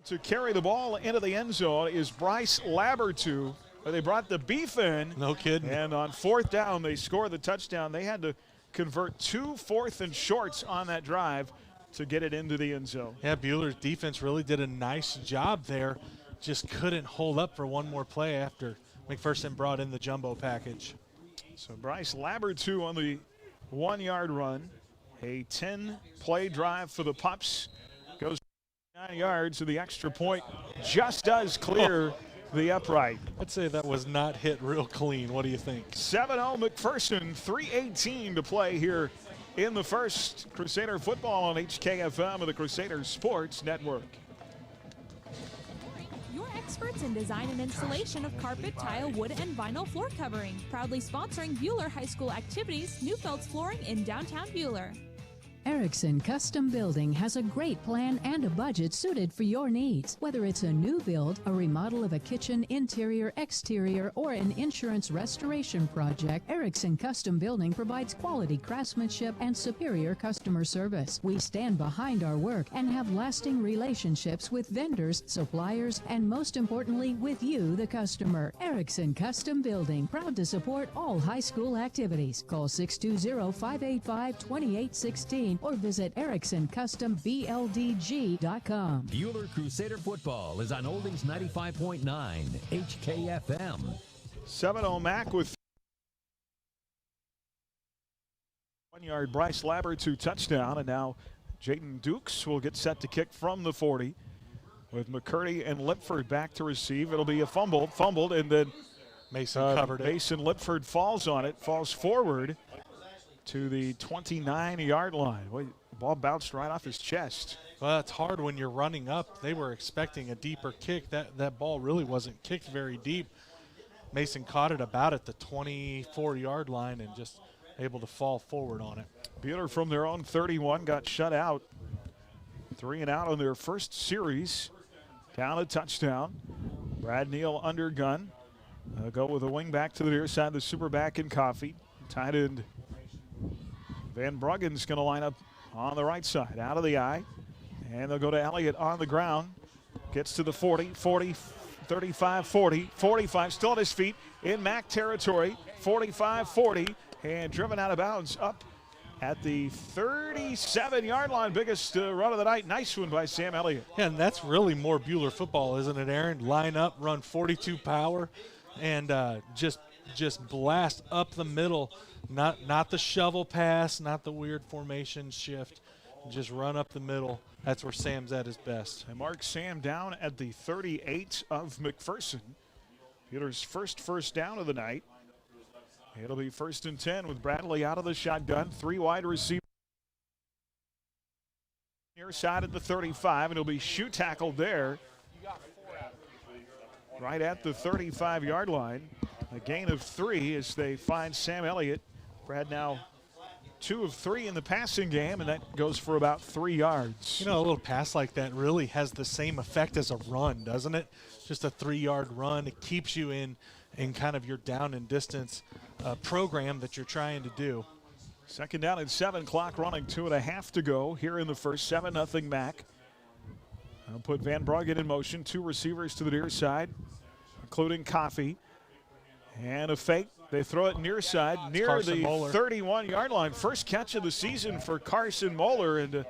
To carry the ball into the end zone is Bryce Labertu. They brought the beef in. No kidding. And on 4th down, they score the touchdown. They had to convert 2 4th and shorts on that drive to get it into the end zone. Yeah, Buhler's defense really did a nice job there. Just couldn't hold up for one more play after McPherson brought in the jumbo package. So Bryce Labertu on the 1-yard run. A 10-play drive for the Pups. Goes 9 yards, and the extra point just does clear the upright. I'd say that was not hit real clean. What do you think? 7-0 McPherson, 3:18 to play here in the first. Crusader football on HKFM of the Crusader Sports Network. Your experts in design and installation of carpet, tile, wood, and vinyl floor covering. Proudly sponsoring Buhler High School activities, Newfeld's Flooring in downtown Buhler. Erickson Custom Building has a great plan and a budget suited for your needs. Whether it's a new build, a remodel of a kitchen, interior, exterior, or an insurance restoration project, Erickson Custom Building provides quality craftsmanship and superior customer service. We stand behind our work and have lasting relationships with vendors, suppliers, and most importantly, with you, the customer. Erickson Custom Building, proud to support all high school activities. Call 620-585-2816 or visit EricksonCustomBLDG.com. Bueller Crusader football is on Oldies 95.9 HKFM. 7-0 Mac with 1 yard. Bryce Labber to touchdown, and now Jayden Dukes will get set to kick from the 40 with McCurdy and Lipford back to receive. It'll be a fumbled, and then Mason covered it. Mason Lipford falls on it, falls forward to the 29-yard line. Boy, the ball bounced right off his chest. Well, it's hard when you're running up. They were expecting a deeper kick. That ball really wasn't kicked very deep. Mason caught it about at the 24-yard line and just able to fall forward on it. Bueller from their own 31 got shut out. 3 and out on their first series. Down a touchdown. Brad Neal under gun. Go with a wing back to the near side, the super back in Coffee. Tight end Van Bruggen's going to line up on the right side, out of the eye. And they'll go to Elliott on the ground. Gets to the 40, 35, 40, 45, still on his feet in MAC territory. 45, 40, and driven out of bounds up at the 37-yard line. Biggest run of the night. Nice one by Sam Elliott. Yeah, and that's really more Bueller football, isn't it, Aaron? Line up, run 42 power, and just blast up the middle. Not the shovel pass, not the weird formation shift. Just run up the middle. That's where Sam's at his best. And mark Sam down at the 38 of McPherson. Bueller's first down of the night. It'll be 1st and 10 with Bradley out of the shotgun. 3 wide receivers. Near side at the 35, and it'll be shoe tackled there. Right at the 35-yard line. A gain of 3 as they find Sam Elliott. Brad now 2 of 3 in the passing game, and that goes for about 3 yards. You know, a little pass like that really has the same effect as a run, doesn't it? Just a 3-yard run. It keeps you in kind of your down and distance program that you're trying to do. 2nd down and 7, clock running, 2.5 to go here in the first. 7-0 Mac. I'll put Van Bruggen in motion. 2 receivers to the near side, including Coffee. And a fake. They throw it near side, near the 31-yard line. First catch of the season for Carson Moeller. And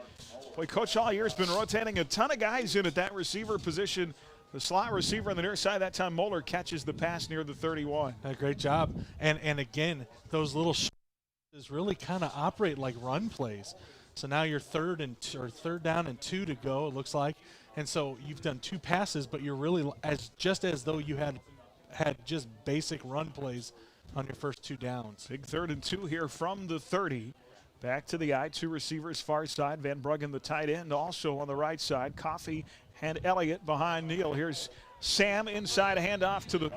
boy, Coach all year has been rotating a ton of guys in at that receiver position. The slot receiver on the near side, that time Moeller catches the pass near the 31. Great job. And again, those little really kind of operate like run plays. So now you're third down and 2 to go, it looks like. And so you've done 2 passes, but you're really just as though you had just basic run plays on your first 2 downs. Big 3rd and 2 here from the 30. Back to the eye, 2 receivers far side. Van Bruggen, the tight end, also on the right side. Coffee and Elliott behind Neal. Here's Sam inside, a handoff to the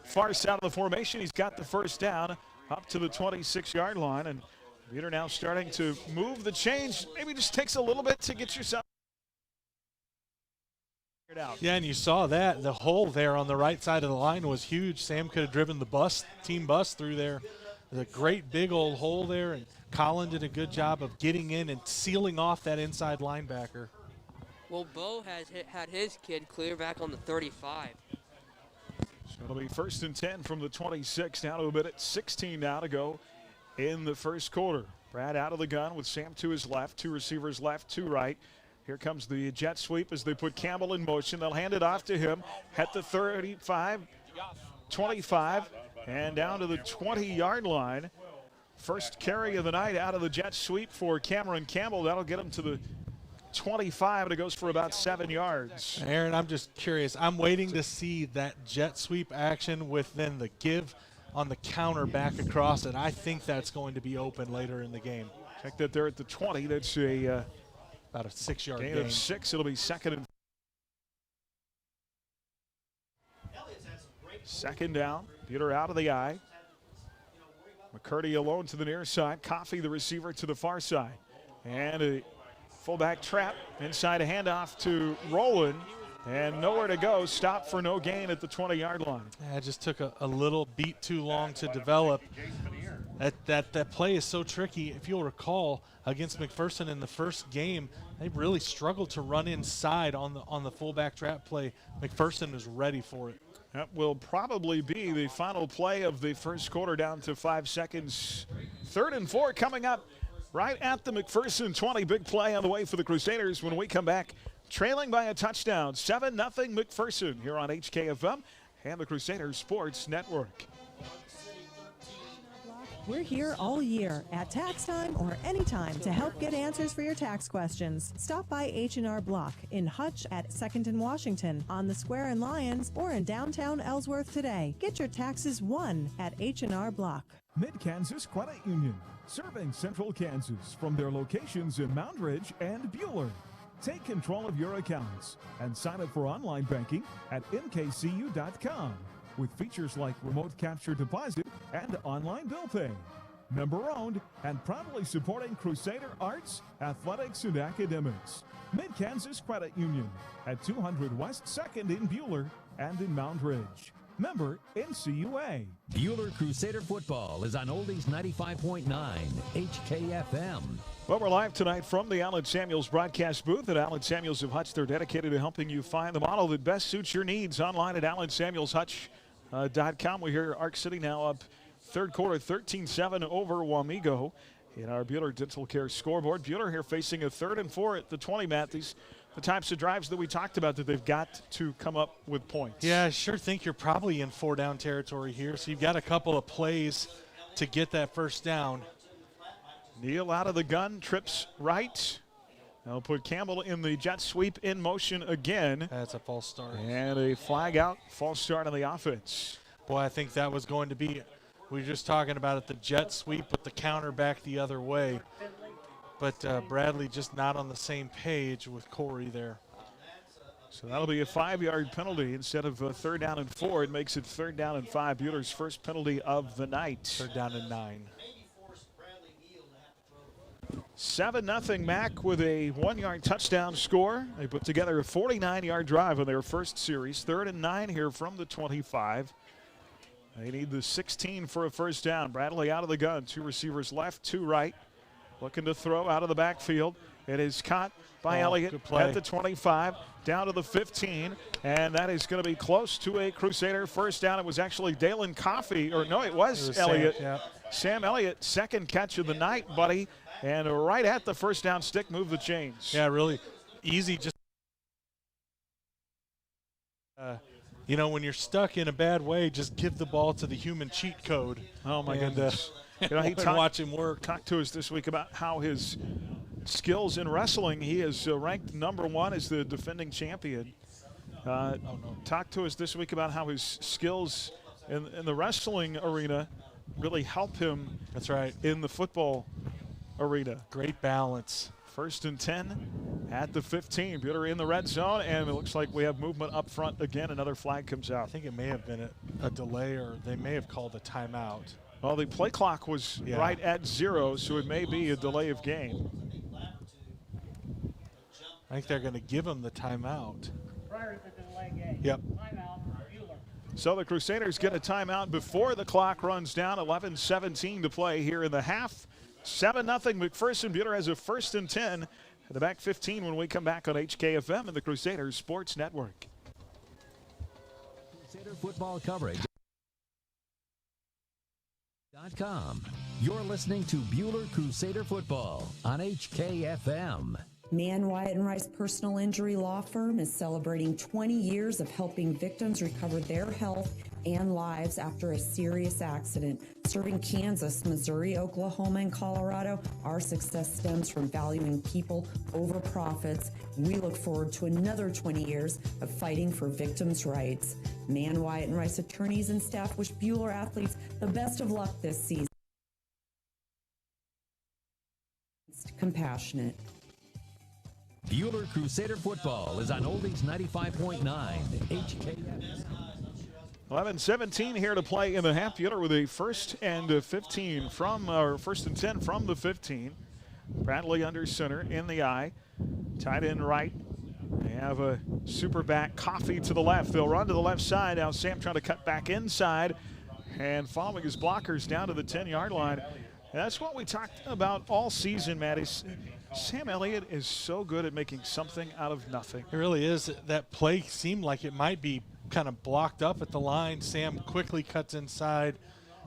far side of the formation. He's got the first down up to the 26-yard line. And Bueller now starting to move the chains. Maybe just takes a little bit to get yourself out. Yeah, and you saw that. The hole there on the right side of the line was huge. Sam could have driven the team bus through there. There's a great big old hole there, and Colin did a good job of getting in and sealing off that inside linebacker. Well, Bo has had his kid clear back on the 35. So it'll be 1st and 10 from the 26, down to a minute 16 now to go in the first quarter. Brad out of the gun with Sam to his left, 2 receivers left, 2 right. Here comes the jet sweep as they put Campbell in motion. They'll hand it off to him at the 35, 25, and down to the 20-yard line. First carry of the night out of the jet sweep for Cameron Campbell. That'll get him to the 25, and it goes for about 7 yards. Aaron, I'm just curious. I'm waiting to see that jet sweep action with then the give on the counter back across it. I think that's going to be open later in the game. Check that there at the 20. That's about a 6-yard gain gain. of 6. It'll be 2nd and 2nd down. Bueller out of the eye. McCurdy alone to the near side. Coffee, the receiver, to the far side. And a fullback trap, inside a handoff to Rowland, and nowhere to go. Stop for no gain at the 20-yard line. Yeah, it just took a little beat too long to develop. That play is so tricky. If you'll recall, against McPherson in the first game, they really struggled to run inside on the fullback trap play. McPherson was ready for it. That will probably be the final play of the first quarter, down to 5 seconds. 3rd and 4 coming up right at the McPherson 20. Big play on the way for the Crusaders when we come back, trailing by a touchdown, 7-0 McPherson, here on HKFM and the Crusaders Sports Network. We're here all year at tax time or anytime to help get answers for your tax questions. Stop by H&R Block in Hutch at 2nd and Washington, on the Square in Lyons, or in downtown Ellsworth today. Get your taxes won at H&R Block. Mid-Kansas Credit Union, serving Central Kansas from their locations in Moundridge and Buhler. Take control of your accounts and sign up for online banking at mkcu.com. with features like remote capture deposit and online bill pay. Member-owned and proudly supporting Crusader arts, athletics, and academics. Mid-Kansas Credit Union at 200 West 2nd in Buhler and in Moundridge. Member NCUA. Buhler Crusader football is on Oldies 95.9 HKFM. Well, we're live tonight from the Allen Samuels broadcast booth at Allen Samuels of Hutch. They're dedicated to helping you find the model that best suits your needs. Online at AllenSamuelsHutch.com. We hear Arc City now up third quarter 13-7 over Wamego in our Buhler Dental Care scoreboard. Buhler here facing a 3rd and 4 at the 20, Matt. These the types of drives that we talked about that they've got to come up with points. Yeah, I sure think you're probably in 4-down territory here. So you've got a couple of plays to get that first down. Neal out of the gun, trips right. They'll put Campbell in the jet sweep in motion again. That's a false start. And a flag out, false start on the offense. Boy, I think that was going to be, we were just talking about it, the jet sweep with the counter back the other way. But Bradley just not on the same page with Corey there. So that'll be a 5-yard penalty instead of 3rd down and 4. It makes it 3rd down and 5. Buhler's first penalty of the night. 3rd down and 9. 7-0 Mac with a 1-yard touchdown score. They put together a 49-yard drive on their first series. 3rd and 9 here from the 25. They need the 16 for a first down. Bradley out of the gun. 2 receivers left, 2 right. Looking to throw out of the backfield. It is caught by Elliott at the 25, down to the 15, and that is going to be close to a Crusader first down. It was actually Dalen Coffey, or no, it was Elliott. Sam Elliott, second catch of the night, buddy, and right at the first down stick, move the chains. Yeah, really easy. Just you know, when you're stuck in a bad way, just give the ball to the human cheat code. Oh my goodness! You know, he watch him work. Talked to us this week about how his skills in wrestling. He is ranked #1 as the defending champion. Talked to us this week about how his skills in the wrestling arena really help him. That's right. In the football arena. Great balance. 1st and 10 at the 15. Buhler in the red zone, and it looks like we have movement up front again. Another flag comes out. I think it may have been a delay, or they may have called a timeout. Well, the play clock was right at 0, so it may be a delay of game. I think they're going to give him the timeout. Prior to the delay game. Yep. Timeout, Buhler. So the Crusaders get a timeout before the clock runs down. 11:17 to play here in the half. 7-0 McPherson. Buhler has a 1st and 10 at the back 15 when we come back on HKFM and the Crusaders Sports Network. Crusader football coverage. .com. You're listening to Buhler Crusader football on HKFM. Mann, Wyatt & Rice Personal Injury Law Firm is celebrating 20 years of helping victims recover their health and lives after a serious accident. Serving Kansas, Missouri, Oklahoma, and Colorado, our success stems from valuing people over profits. We look forward to another 20 years of fighting for victims' rights. Mann, Wyatt & Rice attorneys and staff wish Buhler athletes the best of luck this season. Compassionate. Buhler Crusader football is on Oldies 95.9 HKFM. 11:17 here to play in the half. Buhler with a 1st and 15 from, or 1st and 10 from the 15. Bradley under center in the eye. Tight end right. They have a super back Coffee to the left. They'll run to the left side. Now Sam trying to cut back inside and following his blockers down to the 10-yard line. And that's what we talked about all season, Matty. Sam Elliott is so good at making something out of nothing. It really is. That play seemed like it might be kind of blocked up at the line. Sam quickly cuts inside,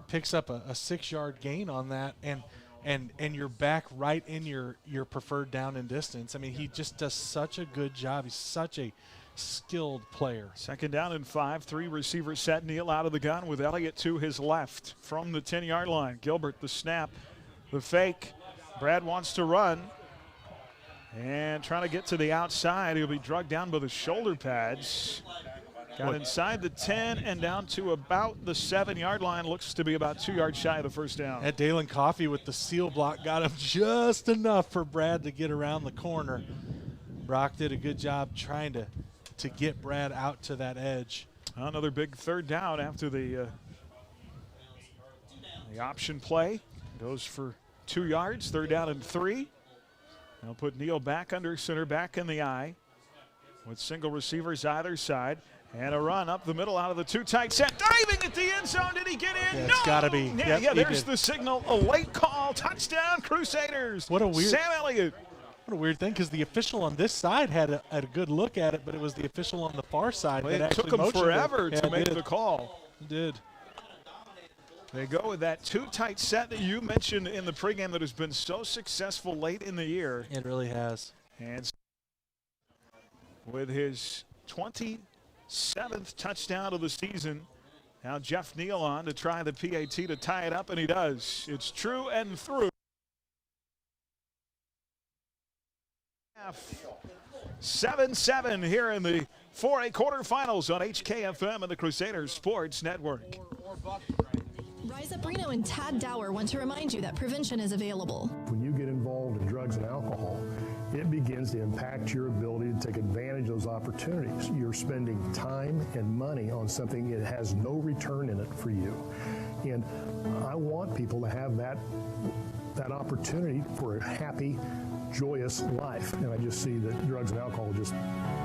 picks up a 6-yard gain on that, and you're back right in your preferred down and distance. I mean, he just does such a good job. He's such a skilled player. 2nd down and 5, 3 receivers set. Neal out of the gun with Elliott to his left from the 10-yard line. Gilbert the snap, the fake. Brad wants to run and trying to get to the outside. He'll be drugged down by the shoulder pads. Got inside the 10 and down to about the 7-yard line. Looks to be about 2 yards shy of the first down. That Dalen Coffee with the seal block got him just enough for Brad to get around the corner. Brock did a good job trying to get Brad out to that edge. Another big 3rd down after the option play. Goes for 2 yards, 3rd down and 3. They'll put Neal back under center, back in the eye with single receivers either side. And a run up the middle out of the 2 tight set. Diving at the end zone. Did he get in? Yeah, no! It's got to be. Yeah, there's the signal. A late call. Touchdown, Crusaders. What a weird. Sam Elliott. What a weird thing, because the official on this side had a good look at it, but it was the official on the far side that actually took him forever it. to make the call. It did. They go with that 2 tight set that you mentioned in the pregame that has been so successful late in the year. It really has. And with his 27th touchdown of the season, now Jeff Neal on to try the PAT to tie it up, and he does. It's true and through. 7-7 here in the 4A quarterfinals on HKFM and the Crusaders Sports Network. Rise Up Reno and Tad Dower want to remind you that prevention is available. When you get involved in drugs and alcohol, it begins to impact your ability to take advantage of those opportunities. You're spending time and money on something that has no return in it for you. And I want people to have that opportunity for a happy, joyous life. And I just see that drugs and alcohol just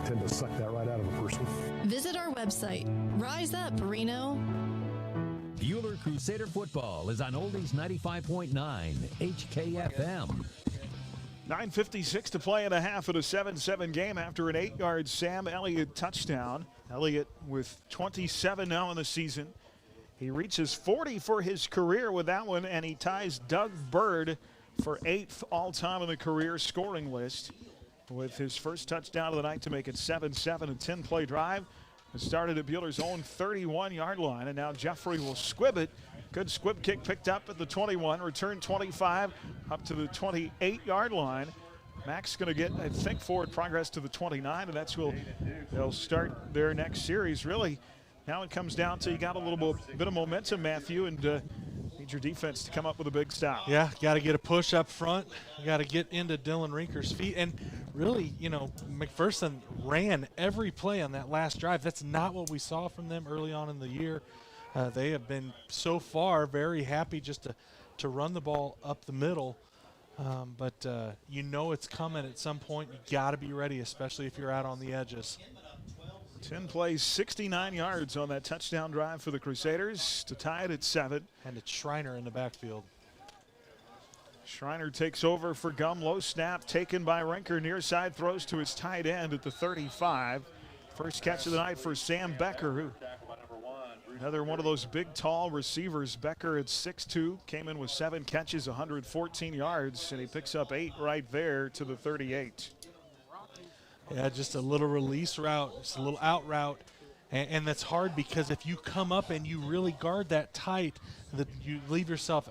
tend to suck that right out of a person. Visit our website, Rise Up Reno. Bueller Crusader football is on Oldies 95.9 HKFM. 9:56 to play in a half of a 7-7 game after an 8-yard Sam Elliott touchdown. Elliott with 27 now in the season. He reaches 40 for his career with that one, and he ties Doug Bird for 8th all-time in the career scoring list with his first touchdown of the night to make it 7-7, a 10-play drive. It started at Bueller's own 31-yard line, and now Jeffrey will squib it. Good squib kick picked up at the 21, return 25 up to the 28-yard line. Mac's going to get, I think, forward progress to the 29, and that's where they'll start their next series. Really, now it comes down to you got a little bit of momentum, Matthew, and need your defense to come up with a big stop. Yeah, got to get a push up front. Got to get into Dylan Rinker's feet. And really, McPherson ran every play on that last drive. That's not what we saw from them early on in the year. They have been so far very happy just to run the ball up the middle. But it's coming at some point. You got to be ready, especially if you're out on the edges. 10 plays, 69 yards on that touchdown drive for the Crusaders to tie it at 7. And it's Schreiner in the backfield. Schreiner takes over for Gum. Low snap taken by Rinker. Near side throws to his tight end at the 35. First catch of the night for Sam Becker, who another one of those big, tall receivers. Becker at 6'2", came in with 7 catches, 114 yards, and he picks up 8 right there to the 38. Yeah, just a little release route, just a little out route. And that's hard because if you come up and you really guard that tight, that you leave yourself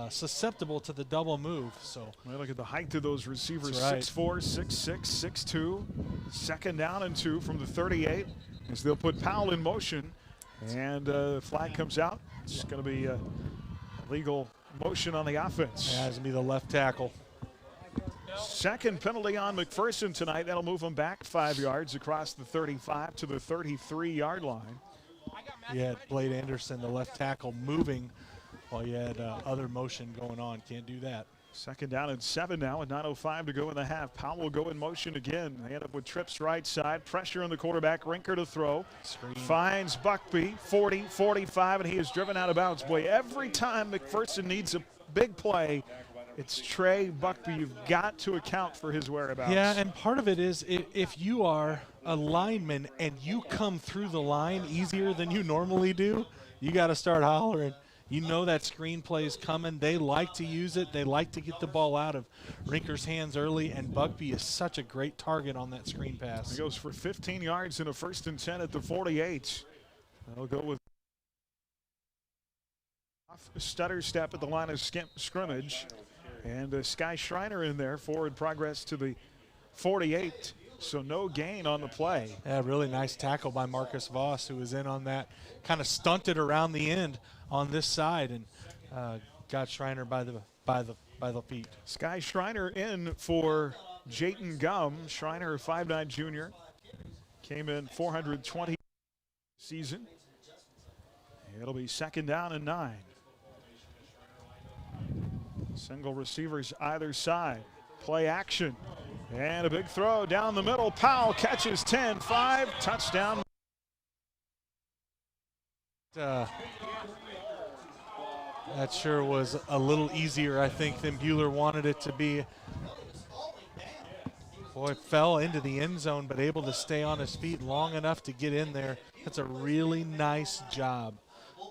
susceptible to the double move. So look at the height of those receivers, right. 6'4", 6'6", 6'2". Second down and 2 from the 38 as they'll put Powell in motion. And flag comes out. It's going to be legal motion on the offense. Yeah, it's going to be the left tackle. Second penalty on McPherson tonight. That'll move him back 5 yards across the 35 to the 33-yard line. You had Blade Anderson, the left tackle, moving while you had other motion going on. Can't do that. Second down and 7 now with 9:05 to go in the half. Powell will go in motion again. They end up with trips right side. Pressure on the quarterback. Rinker to throw. Screen. Finds Buckby, 40, 45, and he is driven out of bounds. Boy, every time McPherson needs a big play, it's Trey Buckby. You've got to account for his whereabouts. Yeah, and part of it is if you are a lineman and you come through the line easier than you normally do, you got to start hollering. You know that screen play is coming. They like to use it. They like to get the ball out of Rinker's hands early, and Buckby is such a great target on that screen pass. He goes for 15 yards and a 1st and 10 at the 48. They'll go with stutter step at the line of scrimmage. And Sky Schreiner in there, forward progress to the 48. So no gain on the play. Yeah, really nice tackle by Marcus Voss, who was in on that, kind of stunted around the end on this side, and got Schreiner by the feet. Sky Schreiner in for Jayton Gum. Schreiner, a 5'9" junior, came in 420 season. It'll be 2nd down and 9. Single receivers either side. Play action. And a big throw down the middle. Powell catches 10, 5, touchdown. That sure was a little easier, I think, than Bueller wanted it to be. Boy, fell into the end zone, but able to stay on his feet long enough to get in there. That's a really nice job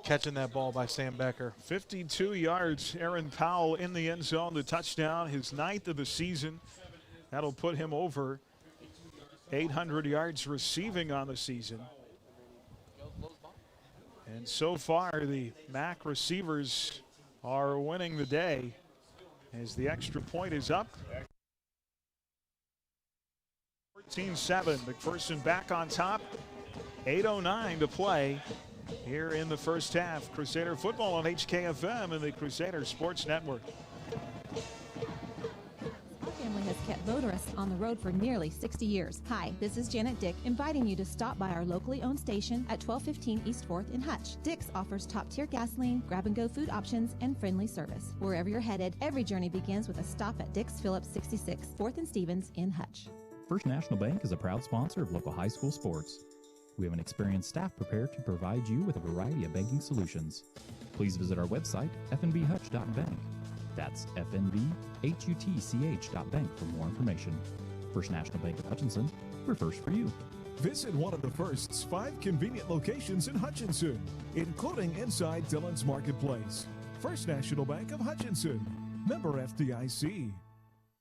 catching that ball by Sam Becker. 52 yards, Aaron Powell in the end zone, the touchdown, his 9th of the season. That'll put him over 800 yards receiving on the season. And so far, the MAC receivers are winning the day as the extra point is up. 14-7, McPherson back on top. 8:09 to play here in the first half. Crusader football on HKFM and the Crusader Sports Network. Our family has kept motorists on the road for nearly 60 years. Hi, this is Janet Dick, inviting you to stop by our locally owned station at 1215 East 4th in Hutch. Dick's offers top-tier gasoline, grab-and-go food options, and friendly service. Wherever you're headed, every journey begins with a stop at Dick's Phillips 66, 4th and Stevens in Hutch. First National Bank is a proud sponsor of local high school sports. We have an experienced staff prepared to provide you with a variety of banking solutions. Please visit our website, fnbhutch.bank. That's fnbhutch.bank for more information. First National Bank of Hutchinson, we're first for you. Visit one of the First's 5 convenient locations in Hutchinson, including inside Dillon's Marketplace. First National Bank of Hutchinson, member FDIC.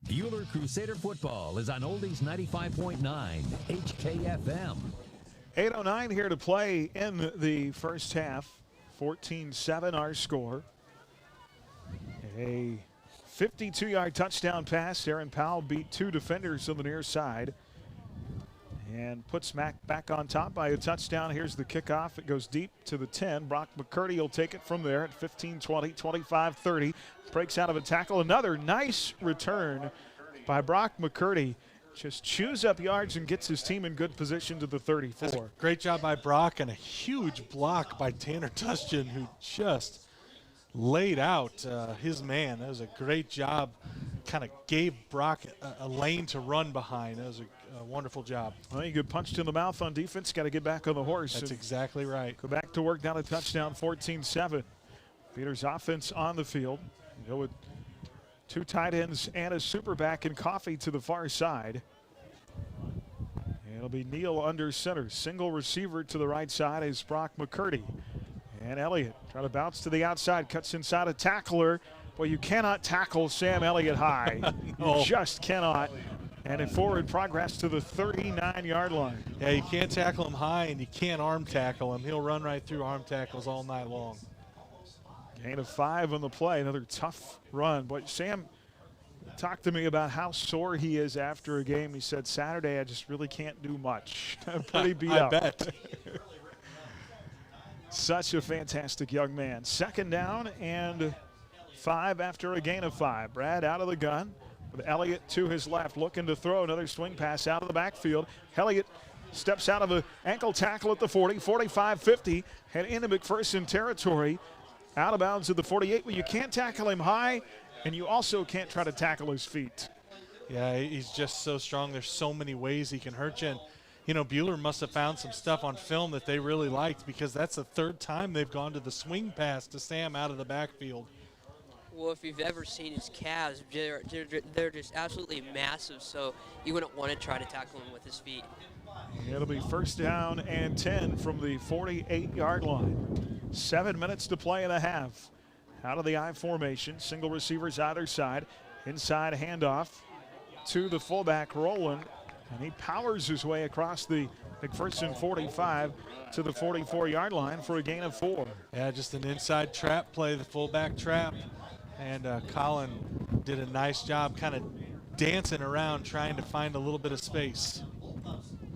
Bueller Crusader football is on Oldies 95.9 HKFM. 8:09 here to play in the first half. 14-7 our score. A 52-yard touchdown pass. Aaron Powell beat 2 defenders on the near side and puts Mac back on top by a touchdown. Here's the kickoff. It goes deep to the 10. Brock McCurdy will take it from there at 15-20, 25-30. Breaks out of a tackle. Another nice return by Brock McCurdy. Just chews up yards and gets his team in good position to the 34. That's a great job by Brock and a huge block by Tanner Tustin, who just laid out his man. That was a great job. Kind of gave Brock a lane to run behind. That was a wonderful job. Well, you get punched in the mouth on defense. Got to get back on the horse. That's exactly right. Go back to work down a touchdown, 14-7. Peters offense on the field. Go with 2 tight ends and a super back in Coffee to the far side. It'll be Neal under center. Single receiver to the right side is Brock McCurdy. And Elliott trying to bounce to the outside, cuts inside a tackler. Well, you cannot tackle Sam Elliott high. No. You just cannot. And in forward progress to the 39-yard line. Yeah, you can't tackle him high and you can't arm tackle him. He'll run right through arm tackles all night long. Gain of 5 on the play. Another tough run. But Sam talked to me about how sore he is after a game. He said, Saturday, I just really can't do much. I'm pretty beat up. I bet. Such a fantastic young man. 2nd down and 5 after a gain of 5. Brad out of the gun with Elliott to his left, looking to throw another swing pass out of the backfield. Elliott steps out of an ankle tackle at the 40, 45, 50, and into McPherson territory. Out of bounds at the 48. Well, you can't tackle him high. And you also can't try to tackle his feet. Yeah, he's just so strong. There's so many ways he can hurt you. And, you know, Bueller must have found some stuff on film that they really liked, because that's the third time they've gone to the swing pass to Sam out of the backfield. Well, if you've ever seen his calves, they're just absolutely massive, so you wouldn't want to try to tackle him with his feet. It'll be first down and 10 from the 48-yard line. 7 minutes to play in a half. Out of the I formation, single receivers either side. Inside handoff to the fullback, Roland, and he powers his way across the McPherson 45 to the 44-yard line for a gain of 4. Yeah, just an inside trap play, the fullback trap. And Colin did a nice job kind of dancing around trying to find a little bit of space.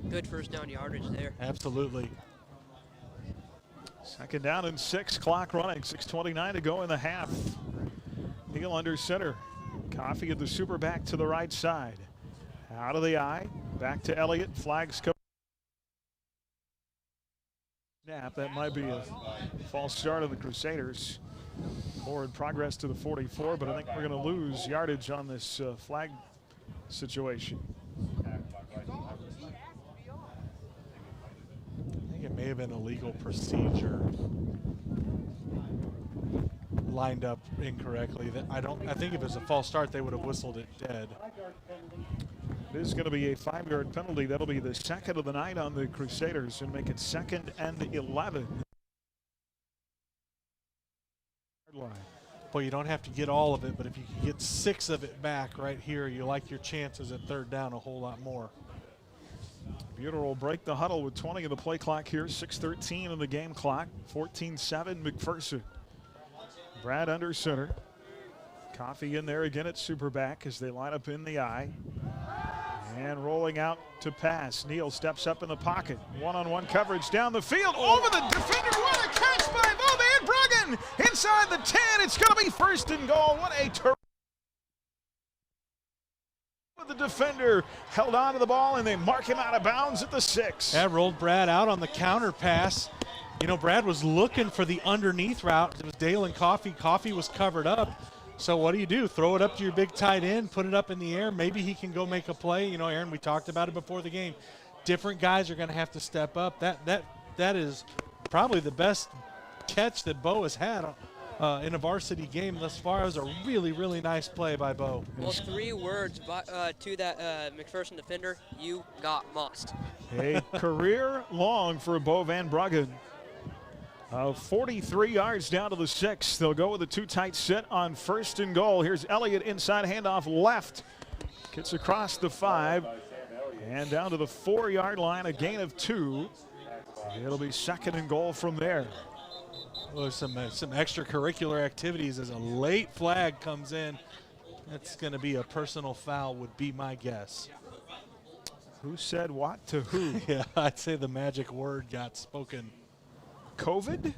Good first down yardage there. Absolutely. Second down and 6, clock running, 6:29 to go in the half. Neal under center. Coffee at the super back to the right side. Out of the I, back to Elliott, flags come. Snap, that might be a false start of the Crusaders. Forward progress to the 44, but I think we're going to lose yardage on this flag situation. I think it may have been a legal procedure lined up incorrectly. I think if it was a false start, they would have whistled it dead. It is going to be a 5-yard penalty. That'll be the second of the night on the Crusaders and make it 2nd and 11. Well, you don't have to get all of it, but if you can get 6 of it back right here, you like your chances at third down a whole lot more. Bueller will break the huddle with 20 of the play clock here, 6:13 in the game clock, 14-7 McPherson. Brad under center. Coffee in there again at super back as they line up in the I. And rolling out to pass. Neal steps up in the pocket. One-on-one coverage down the field. Over the defender. What a catch by Bo Van Bruggen. Inside the 10. It's going to be first and goal. What a turn. The defender held on to the ball, and they mark him out of bounds at the 6. That rolled Brad out on the counter pass. You know, Brad was looking for the underneath route. It was Dale and Coffee. Coffee was covered up. So what do? Throw it up to your big tight end, put it up in the air. Maybe he can go make a play. You know, Aaron, we talked about it before the game. Different guys are going to have to step up. That is probably the best catch that Bo has had in a varsity game thus far. It was a really, really nice play by Bo. Well, 3 words to that McPherson defender: you got mossed. A career long for Bo Van Bruggen. 43 yards down to the 6. They'll go with a 2 tight sit on first and goal. Here's Elliott inside handoff left. Gets across the 5 and down to the 4-yard line, a gain of 2. It'll be 2nd and goal from there. Well, some extracurricular activities as a late flag comes in. That's going to be a personal foul would be my guess. Who said what to who? Yeah, I'd say the magic word got spoken. COVID?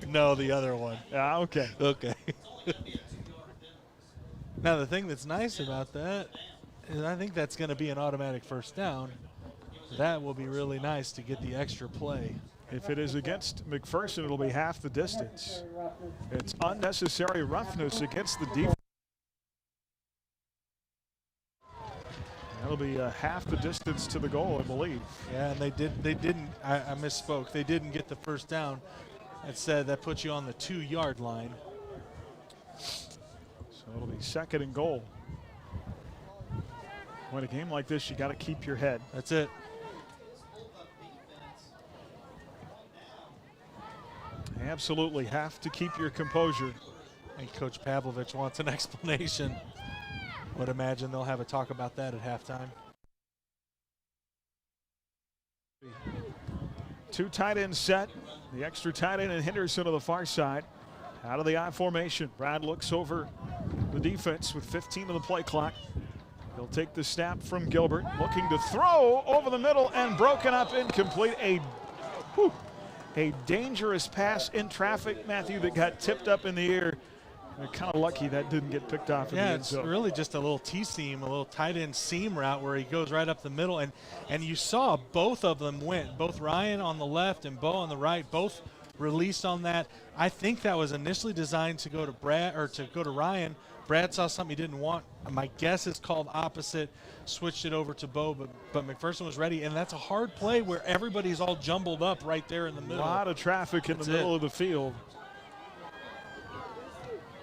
No, the other one. Ah, okay. Okay. Now, the thing that's nice about that is I think that's going to be an automatic first down. That will be really nice to get the extra play. If it is against McPherson, it'll be half the distance. It's unnecessary roughness against the defense. That'll be half the distance to the goal, I believe. Yeah, and they didn't. I misspoke. They didn't get the first down. Instead, that puts you on the 2-yard line. So it'll be 2nd and goal. When a game like this, you got to keep your head. That's it. Absolutely have to keep your composure. And Coach Pavlovich wants an explanation. Would imagine they'll have a talk about that at halftime. 2 tight ends set. The extra tight end and Henderson to the far side. Out of the I formation. Brad looks over the defense with 15 of the play clock. He'll take the snap from Gilbert. Looking to throw over the middle and broken up, incomplete. A dangerous pass in traffic, Matthew, that got tipped up in the air. They're kind of lucky that didn't get picked off in the end zone. It's really just a little T-seam, a little tight end seam route where he goes right up the middle. And you saw both of them went, both Ryan on the left and Bo on the right, both released on that. I think that was initially designed to go to Ryan. Brad saw something he didn't want. My guess is called opposite, switched it over to Bo, but McPherson was ready, and that's a hard play where everybody's all jumbled up right there in the middle. A lot of traffic in the middle of the field.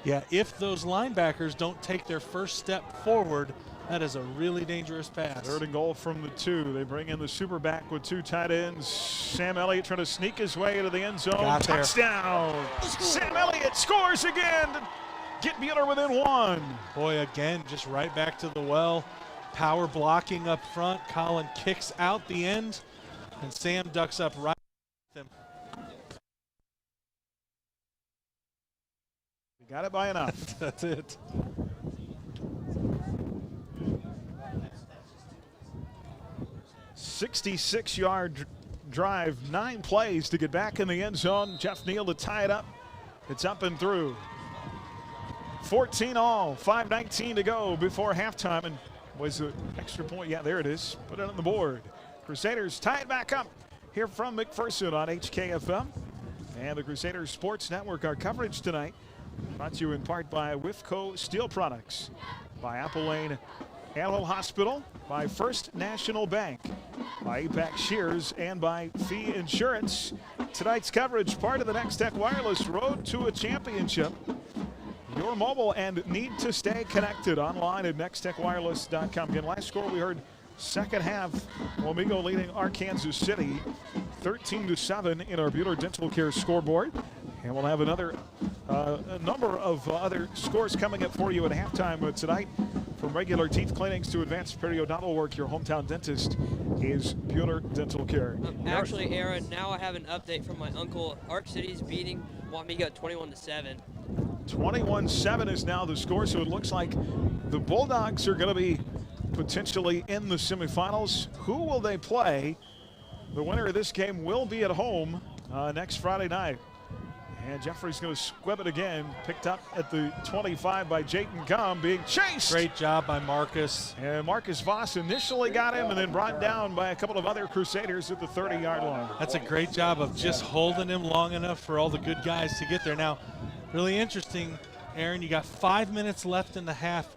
Yeah, if those linebackers don't take their first step forward, that is a really dangerous pass. 3rd and goal from the 2. They bring in the super back with 2 tight ends. Sam Elliott trying to sneak his way into the end zone. Got there. Touchdown! Sam Elliott scores again to get Bueller within 1. Boy, again, just right back to the well. Power blocking up front. Colin kicks out the end, and Sam ducks up right with him. You got it by enough. That's it. $66-yard drive, 9 plays to get back in the end zone. Jeff Neal to tie it up. It's up and through. 14 all, 5:19 to go before halftime, and was an extra point. Yeah, there it is. Put it on the board. Crusaders tie it back up here from McPherson on HKFM and the Crusaders Sports Network. Our coverage tonight brought to you in part by Wifco Steel Products, by Apple Lane Animal Hospital, by First National Bank, by APAC Shears, and by Fee Insurance. Tonight's coverage, part of the Next Tech Wireless Road to a Championship. Your mobile and need to stay connected online at nextechwireless.com. Again, last score we heard second half, Wamego leading Arkansas City 13-7 in our Bueller Dental Care scoreboard. And we'll have another a number of other scores coming up for you at halftime tonight. From regular teeth cleanings to advanced periodontal work, your hometown dentist is Bueller Dental Care. Actually, Aaron, now I have an update from my uncle. Ark City's beating Wamego 21-7. 21-7 is now the score, so it looks like the Bulldogs are going to be potentially in the semifinals. Who will they play? The winner of this game will be at home next Friday night. And Jeffrey's going to squib it again. Picked up at the 25 by Jayton Gum, being chased. Great job by Marcus. And Marcus Voss initially got him and then brought down by a couple of other Crusaders at the 30-yard line. That's a great job of just holding him long enough for all the good guys to get there. Now, really interesting, Aaron, you got 5 minutes left in the half.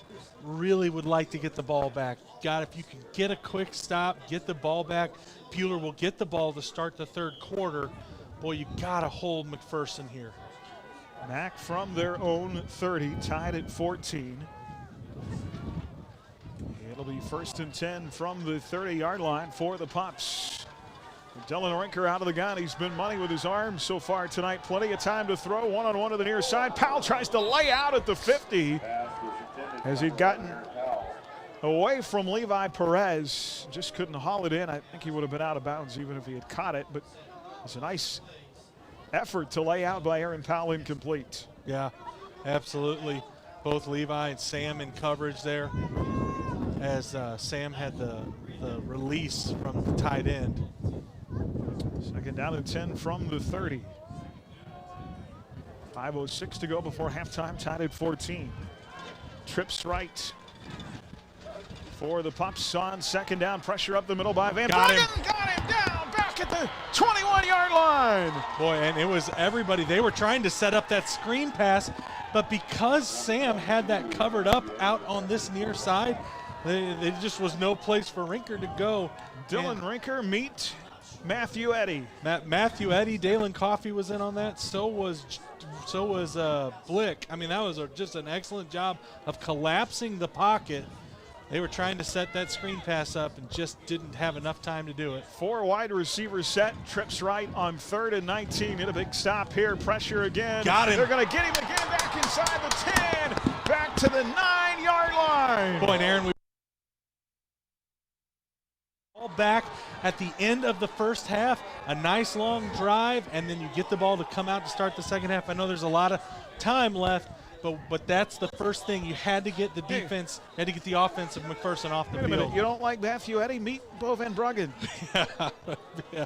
Really would like to get the ball back. God, if you can get a quick stop, get the ball back, Bueller will get the ball to start the third quarter. Boy, you gotta hold McPherson here. Back from their own 30, tied at 14. It'll be 1st and 10 from the 30-yard line for the Pups. Dylan Rinker out of the gun. He's been money with his arms so far tonight. Plenty of time to throw. One-on-one to the near side. Powell tries to lay out at the 50 as he'd gotten away from Levi Perez. Just couldn't haul it in. I think he would have been out of bounds even if he had caught it, but it's a nice effort to lay out by Aaron Powell, incomplete. Yeah, absolutely. Both Levi and Sam in coverage there as Sam had the release from the tight end. 2nd down and 10 from the 30. 5:06 to go before halftime, tied at 14. Trips right for the Pups on 2nd down. Pressure up the middle by Van Bruggen. Got him down back at the 21-yard line. Boy, and it was everybody. They were trying to set up that screen pass, but because Sam had that covered up out on this near side, there just was no place for Rinker to go. Dylan Rinker meet Matthew Eddy. Matthew Eddy, Dalen Coffey was in on that. So was Blick. I mean, that was just an excellent job of collapsing the pocket. They were trying to set that screen pass up and just didn't have enough time to do it. 4 wide receivers set. Trips right on 3rd and 19. Hit a big stop here. Pressure again. Got him. They're going to get him again back inside the 10. Back to the 9-yard line. Boy, and Aaron, all back at the end of the first half. A nice long drive, and then you get the ball to come out to start the second half. I know there's a lot of time left. But that's the first thing. You had to get the defense, had to get the offense of McPherson off the Wait a field. minute, you don't like Matthew Eddy? Meet Bo Van Bruggen. Yeah.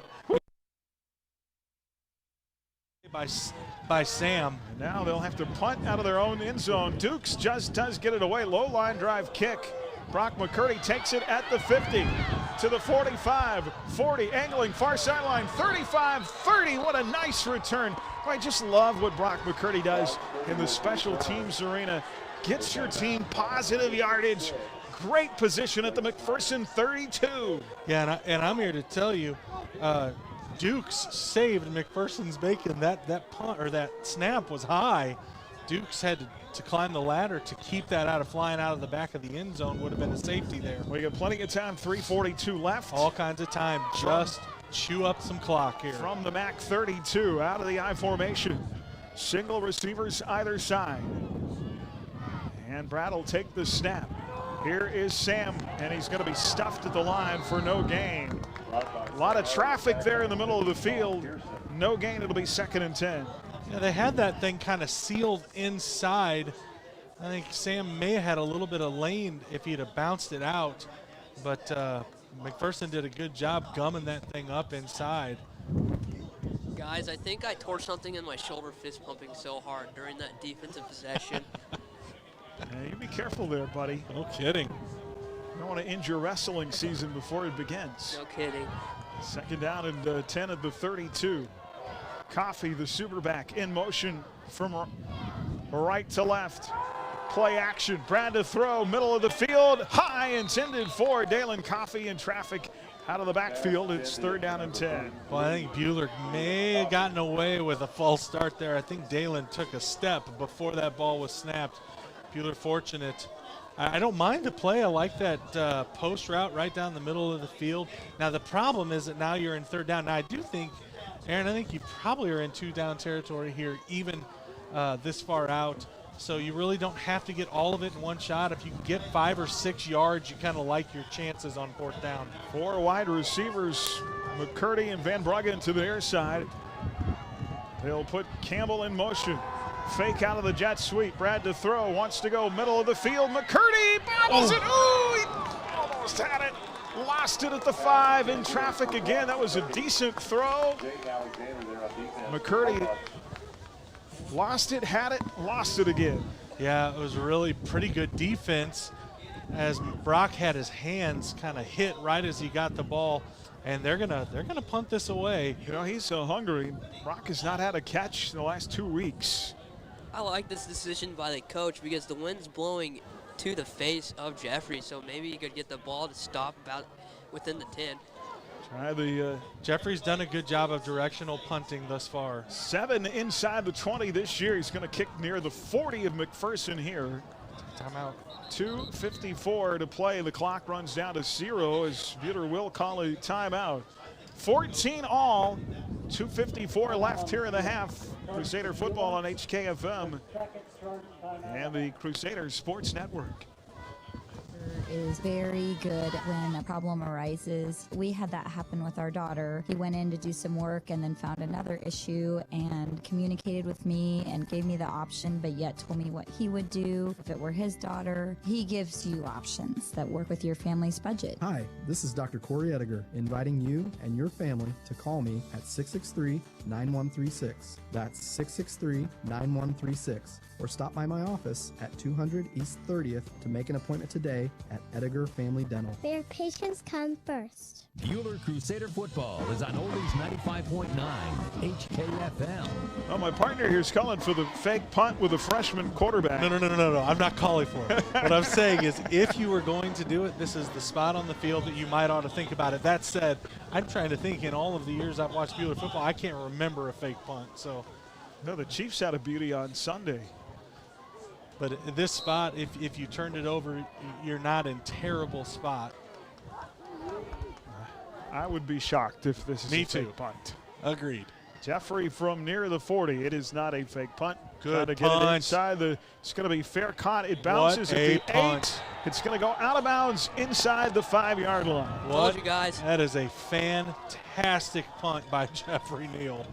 By Sam. And now they'll have to punt out of their own end zone. Dukes just does get it away. Low line drive kick. Brock McCurdy takes it at the 50. to the 45, 40, angling far sideline, 35, 30. What a nice return. I just love what Brock McCurdy does in the special teams arena. Gets your team positive yardage. Great position at the McPherson 32. Yeah, and I'm here to tell you, Dukes saved McPherson's bacon. That punt or that snap was high. Dukes had to climb the ladder to keep that out of flying out of the back of the end zone. Would have been a safety there. We got plenty of time, 3:42 left. All kinds of time. Just chew up some clock here. From the MAC 32, out of the I formation. Single receivers either side. And Brad will take the snap. Here is Sam, and he's going to be stuffed at the line for no gain. A lot of traffic there in the middle of the field. No gain, it'll be 2nd and 10. Yeah, they had that thing kind of sealed inside. I think Sam may have had a little bit of lane if he'd have bounced it out, but McPherson did a good job gumming that thing up inside. Guys, I think I tore something in my shoulder fist pumping so hard during that defensive possession. Yeah, you be careful there, buddy. No kidding. You don't want to injure wrestling season before it begins. No kidding. 2nd down and 10 at the 32. Coffee, the superback, in motion from right to left. Play action, Brad to throw, middle of the field, high, intended for Dalen Coffee in traffic out of the backfield. It's 3rd down and 10. Well, I think Bueller may have gotten away with a false start there. I think Dalen took a step before that ball was snapped. Bueller fortunate. I don't mind the play. I like that post route right down the middle of the field. Now, the problem is that now you're in 3rd down. Now, I do think, Aaron, I think you probably are in 2-down territory here, even this far out. So you really don't have to get all of it in one shot. If you can get 5 or 6 yards, you kind of like your chances on 4th down. 4 wide receivers, McCurdy and Van Bruggen to their side. They'll put Campbell in motion. Fake out of the jet sweep. Brad to throw, wants to go middle of the field. McCurdy bobbles it. Ooh, he almost had it. Lost it at the 5 in traffic again. That was a decent throw. McCurdy lost it, had it, lost it again. Yeah, it was a really pretty good defense as Brock had his hands kind of hit right as he got the ball, and they're gonna punt this away. You know, he's so hungry. Brock has not had a catch in the last 2 weeks. I like this decision by the coach because the wind's blowing to the face of Jeffrey, so maybe he could get the ball to stop about within the 10. Try the Jeffrey's done a good job of directional punting thus far. 7 inside the 20 this year. He's going to kick near the 40 of McPherson here. Timeout. 2:54 to play. The clock runs down to 0 as Bueller will call a timeout. 14 all. 2:54 left here in the half. Crusader football on HKFM and the Crusader Sports Network. Is very good when a problem arises. We had that happen with our daughter. He went in to do some work and then found another issue and communicated with me and gave me the option, but yet told me what he would do if it were his daughter. He gives you options that work with your family's budget. Hi, this is Dr. Corey Ediger, inviting you and your family to call me at 663-9136. That's 663-9136. Or stop by my office at 200 East 30th to make an appointment today at Ediger Family Dental. Their patients come first. Bueller Crusader football is on Oldies 95.9 HKFM. Well, my partner here is calling for the fake punt with a freshman quarterback. No. I'm not calling for it. What I'm saying is if you were going to do it, this is the spot on the field that you might ought to think about it. That said, I'm trying to think in all of the years I've watched Bueller football, I can't remember a fake punt. So, no, the Chiefs had a beauty on Sunday. But at this spot, if you turned it over, you're not in terrible spot. I would be shocked if this is Me a too. fake punt. Agreed. Jeffrey from near the 40. It is not a fake punt. Good to get it punt. inside the. It's going to be fair caught. It bounces What at a the punt. 8. It's going to go out of bounds inside the 5-yard line. Told you guys. That is a fantastic punt by Jeffrey Neal.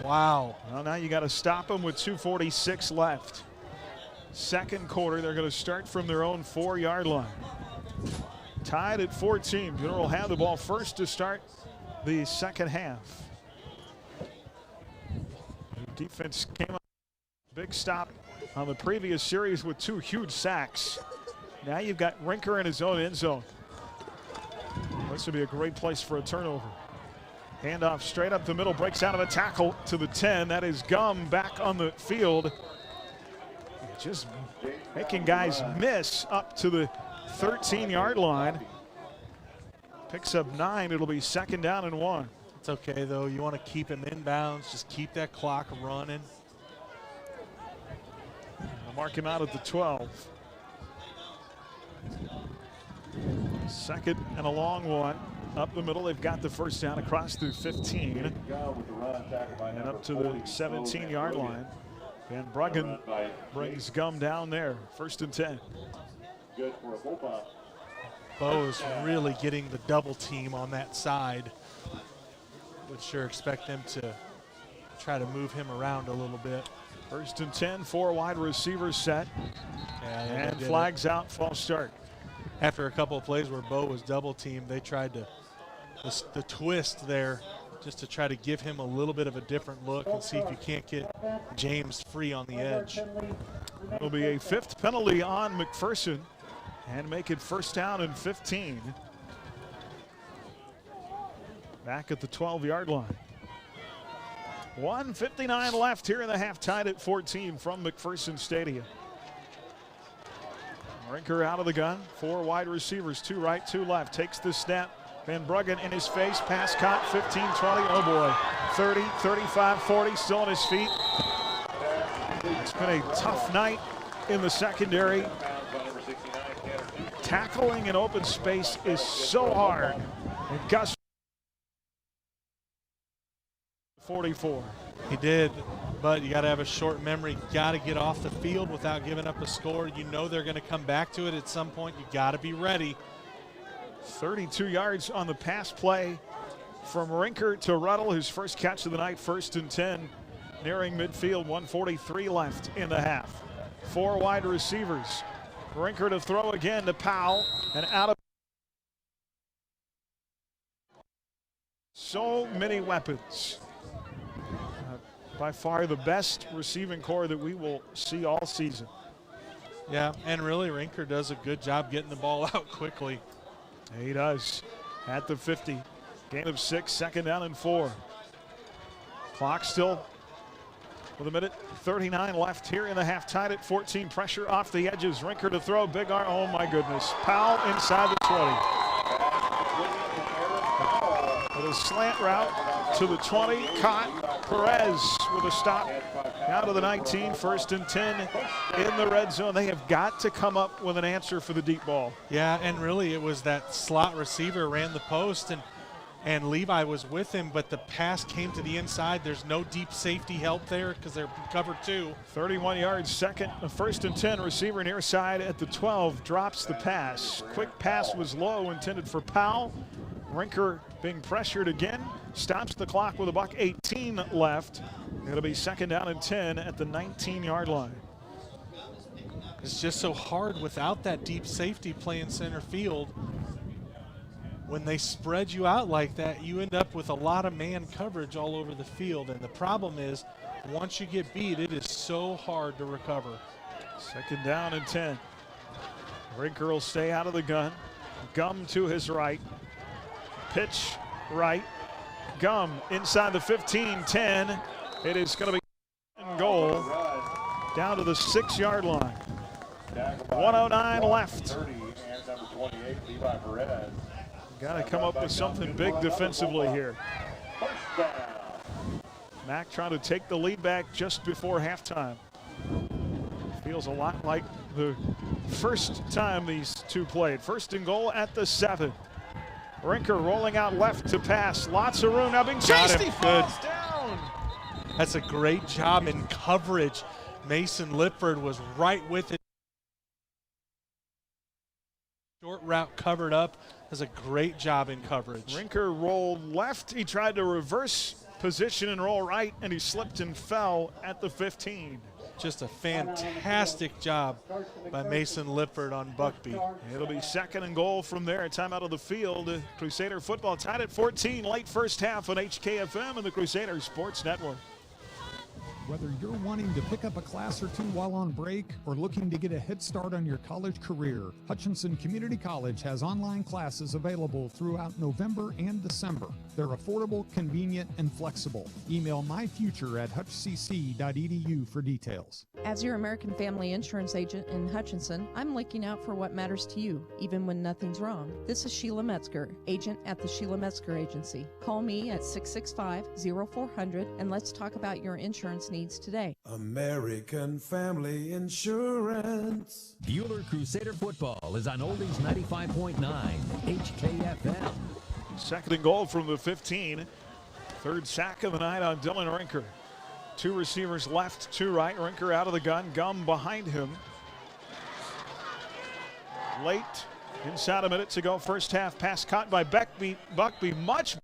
Wow. Well, now you got to stop them with 2:46 left. Second quarter, they're going to start from their own 4-yard line. Tied at 14. Bueller will have the ball first to start the second half. Defense came up, big stop on the previous series with 2 huge sacks. Now you've got Rinker in his own end zone. This would be a great place for a turnover. Handoff straight up the middle, breaks out of a tackle to the 10. That is Gum back on the field. Just making guys miss up to the 13-yard line. Picks up 9. It'll be 2nd down and 1. It's okay, though. You want to keep him inbounds. Just keep that clock running. They'll mark him out at the 12. 2nd and a long one. Up the middle, they've got the first down across the 15. And up to the 17-yard line. Van Bruggen brings Gum down there. 1st and 10. Good for a full pop. Bo is really getting the double team on that side. Would sure expect them to try to move him around a little bit. 1st and 10, 4 wide receivers set. Yeah, and flags out, false start. After a couple of plays where Bo was double teamed, they tried to the twist there just to try to give him a little bit of a different look and see if you can't get James free on the edge. It'll be a 5th penalty on McPherson and make it 1st down and 15. Back at the 12-yard line. 1:59 left here in the half, tied at 14 from McPherson Stadium. Rinker out of the gun. 4 wide receivers, 2 right, 2 left. Takes the snap. Van Bruggen in his face. Pass caught. 15, 20. Oh boy. 30, 35, 40. Still on his feet. It's been a tough night in the secondary. Tackling in open space is so hard. And Gus 44. He did, but you got to have a short memory. Got to get off the field without giving up a score. You know they're going to come back to it at some point. You got to be ready. 32 yards on the pass play from Rinker to Ruddle, his first catch of the night. 1st and 10, nearing midfield. 1:43 left in the half. 4 wide receivers. Rinker to throw again to Powell, and out of so many weapons. By far the best receiving core that we will see all season. Yeah, and really Rinker does a good job getting the ball out quickly. He does. At the 50, gain of 6, 2nd down and 4. Clock still with 1:39 left here in the half, tied at 14. Pressure off the edges. Rinker to throw, big arm. Oh my goodness. Powell inside the 20. With a slant route to the 20, caught. Perez with a stop out of the 19, 1st and 10 in the red zone. They have got to come up with an answer for the deep ball. Yeah, and really it was that slot receiver ran the post, and Levi was with him, but the pass came to the inside. There's no deep safety help there because they're covered 2. 31 yards, 1st and 10, receiver near side at the 12, drops the pass. Quick pass was low, intended for Powell. Rinker being pressured again, stops the clock with $1:18 left. It'll be 2nd down and 10 at the 19-yard line. It's just so hard without that deep safety playing center field. When they spread you out like that, you end up with a lot of man coverage all over the field. And the problem is, once you get beat, it is so hard to recover. 2nd down and 10. Rinker will stay out of the gun. Gum to his right. Pitch right. Gum inside the 15, 10. It is going to be goal down to the 6-yard line. 1:09 left. Got to come up with something big defensively here. Mac trying to take the lead back just before halftime. Feels a lot like the first time these two played. 1st and goal at the 7. Rinker rolling out left to pass. Lots of room now being chased. He falls down. That's a great job in coverage. Mason Lipford was right with it. Short route covered up. Does a great job in coverage. Rinker rolled left. He tried to reverse position and roll right, and he slipped and fell at the 15. Just a fantastic job by Mason Lipford on Buckby. It'll be 2nd and goal from there. Time out of the field. Crusader football tied at 14, late first half on HKFM and the Crusader Sports Network. Whether you're wanting to pick up a class or two while on break or looking to get a head start on your college career, Hutchinson Community College has online classes available throughout November and December. They're affordable, convenient, and flexible. Email myfuture@hutchcc.edu for details. As your American Family Insurance agent in Hutchinson, I'm looking out for what matters to you, even when nothing's wrong. This is Sheila Metzger, agent at the Sheila Metzger Agency. Call me at 665-0400 and let's talk about your insurance needs today. American Family Insurance. Bueller Crusader football is on Oldies 95.9 HKFM. Second and goal from the 15. Third sack of the night on Dylan Rinker. Two receivers left, two right. Rinker out of the gun, Gum behind him. Late, inside a minute to go. First half pass caught by Buckby much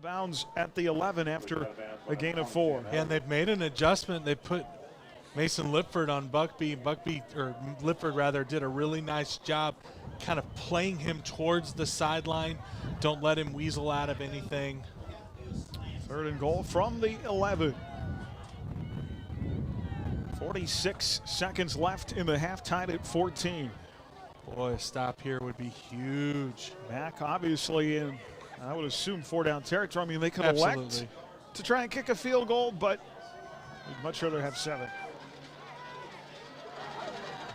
bounds at the 11 after a gain of 4. Yeah, and they've made an adjustment. They put Mason Lipford on Buckby. Lipford rather, did a really nice job kind of playing him towards the sideline. Don't let him weasel out of anything. Third and goal from the 11. 46 seconds left in the half, tied at 14. Boy, a stop here would be huge. Mac obviously in, I would assume, 4-down territory. I mean, they could elect to try and kick a field goal, but we'd much rather have 7.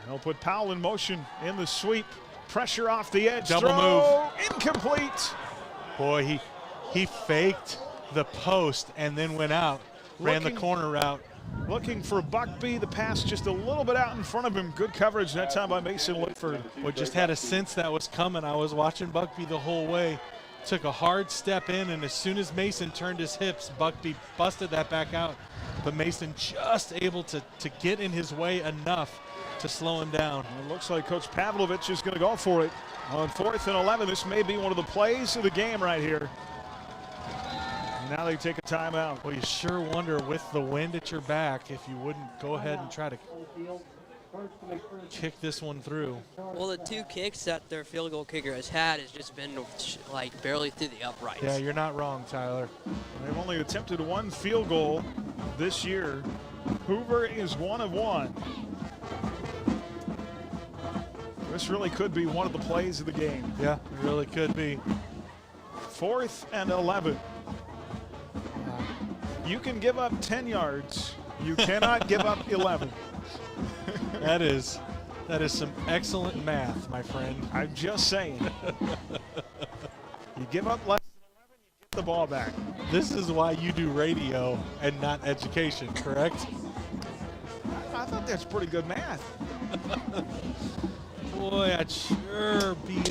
They'll put Powell in motion in the sweep. Pressure off the edge. Double throw, move. Incomplete. Boy, he faked the post and then went out, ran the corner route. Looking for Buckby. The pass just a little bit out in front of him. Good coverage that time by Mason Lipford. Well, just had a sense that was coming. I was watching Buckby the whole way. Took a hard step in, and as soon as Mason turned his hips, Buckby busted that back out. But Mason just able to get in his way enough to slow him down. It looks like Coach Pavlovich is going to go for it on 4th and 11. This may be one of the plays of the game right here. Now they take a timeout. Well, you sure wonder with the wind at your back if you wouldn't go ahead and try to kick this one through. Well, the 2 kicks that their field goal kicker has had has just been like barely through the uprights. Yeah, you're not wrong, Tyler. They've only attempted 1 field goal this year. Hoover is 1 of 1. This really could be one of the plays of the game. Yeah, it really could be. 4th and 11. You can give up 10 yards. You cannot give up 11. That is some excellent math, my friend. I'm just saying. You give up less than 11, you get the ball back. This is why you do radio and not education, correct? I thought that's pretty good math. Boy, I'd sure be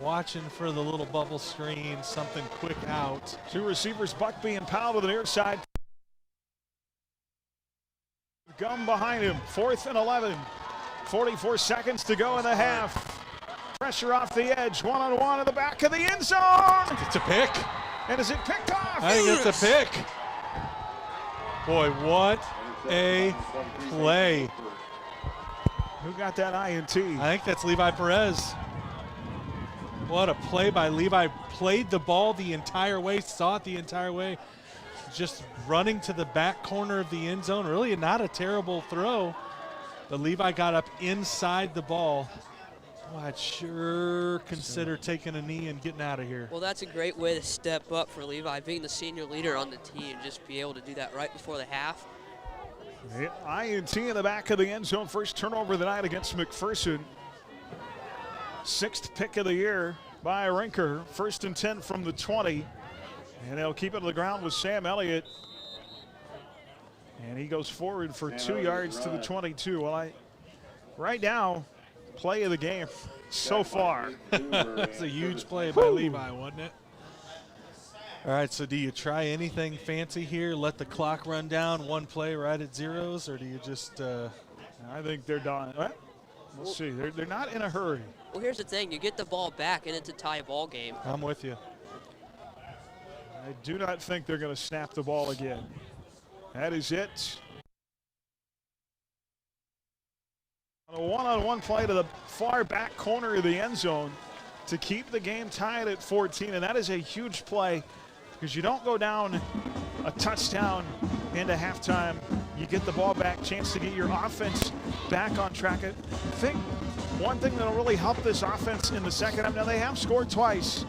watching for the little bubble screen, something quick out. 2 receivers, Buckby and Powell to the near side. Gum behind him, 4th and 11. 44 seconds to go in the half. Pressure off the edge, one-on-one in the back of the end zone. It's a pick. And is it picked off? I think it's a pick. Boy, what a play. Who got that INT? I think that's Levi Perez. What a play by Levi. Played the ball the entire way, saw it the entire way. Just running to the back corner of the end zone. Really not a terrible throw. But Levi got up inside the ball. Well, I'd sure consider taking a knee and getting out of here. Well, that's a great way to step up for Levi, being the senior leader on the team, just be able to do that right before the half. INT in the back of the end zone. First turnover of the night against McPherson. 6th pick of the year by Rinker. 1st and 10 from the 20. And they'll keep it to the ground with Sam Elliott. And he goes forward for 2 yards to the 22. Well, right now, play of the game so far. That's a huge play by Levi, wasn't it? All right, so do you try anything fancy here? Let the clock run down, 1 play right at zeros, or do you just I think they're done. We'll see. They're not in a hurry. Well, here's the thing. You get the ball back, and it's a tie ball game. I'm with you. I do not think they're going to snap the ball again. That is it. On a one-on-one play to the far back corner of the end zone to keep the game tied at 14, and that is a huge play because you don't go down a touchdown into halftime. You get the ball back, chance to get your offense back on track. I think one thing that'll really help this offense in the second half, now they have scored twice.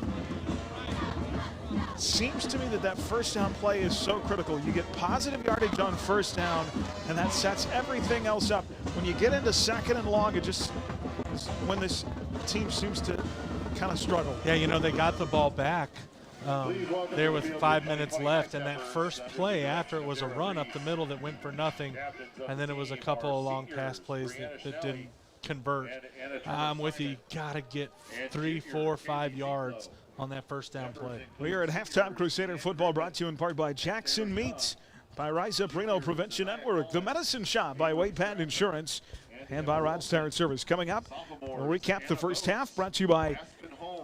Seems to me that first down play is so critical. You get positive yardage on first down, and that sets everything else up. When you get into second and long, it just is when this team seems to kind of struggle. Yeah, they got the ball back there with 5 minutes left, and that first play after it was a run up the middle that went for nothing, and then it was a couple of long pass plays that didn't convert. I'm with you. Got to get 3, 4, 5 yards on that first down play. We are at halftime. Crusader football brought to you in part by Jackson Meats, by Rise Up Reno Prevention Network, The Medicine Shop by Wade Patton Insurance, and by Rod's Tire Service. Coming up, we'll recap the first half, brought to you by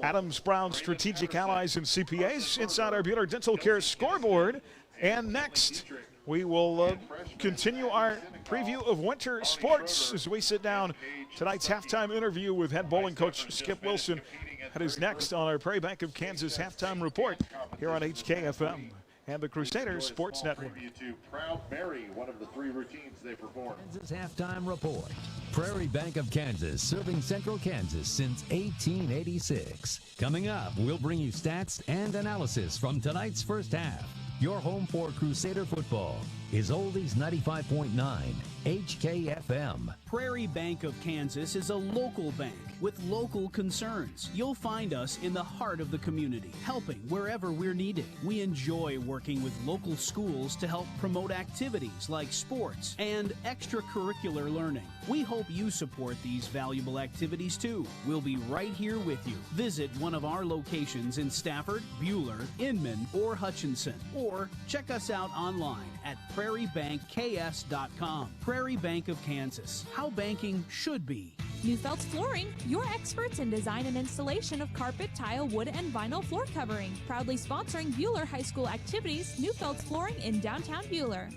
Adams Brown Strategic Allies and CPAs inside our Bueller Dental Care scoreboard. And next, we will continue our preview of winter sports as we sit down tonight's halftime interview with head bowling coach Skip Wilson. That is next on our Prairie Bank of Kansas halftime report here on HKFM and the Crusaders Sports Network. Proud Mary, one of the 3 routines they perform. Kansas halftime report. Prairie Bank of Kansas, serving Central Kansas since 1886. Coming up, we'll bring you stats and analysis from tonight's first half. Your home for Crusader football is Oldies 95.9 HKFM. Prairie Bank of Kansas is a local bank with local concerns. You'll find us in the heart of the community, helping wherever we're needed. We enjoy working with local schools to help promote activities like sports and extracurricular learning. We hope you support these valuable activities too. We'll be right here with you. Visit one of our locations in Stafford, Bueller, Inman, or Hutchinson, or check us out online at prairiebankks.com. Prairie Bank of Kansas, how banking should be. Neufeld's Flooring, your experts in design and installation of carpet, tile, wood, and vinyl floor covering. Proudly sponsoring Bueller High School activities, Neufeld's Flooring in downtown Bueller.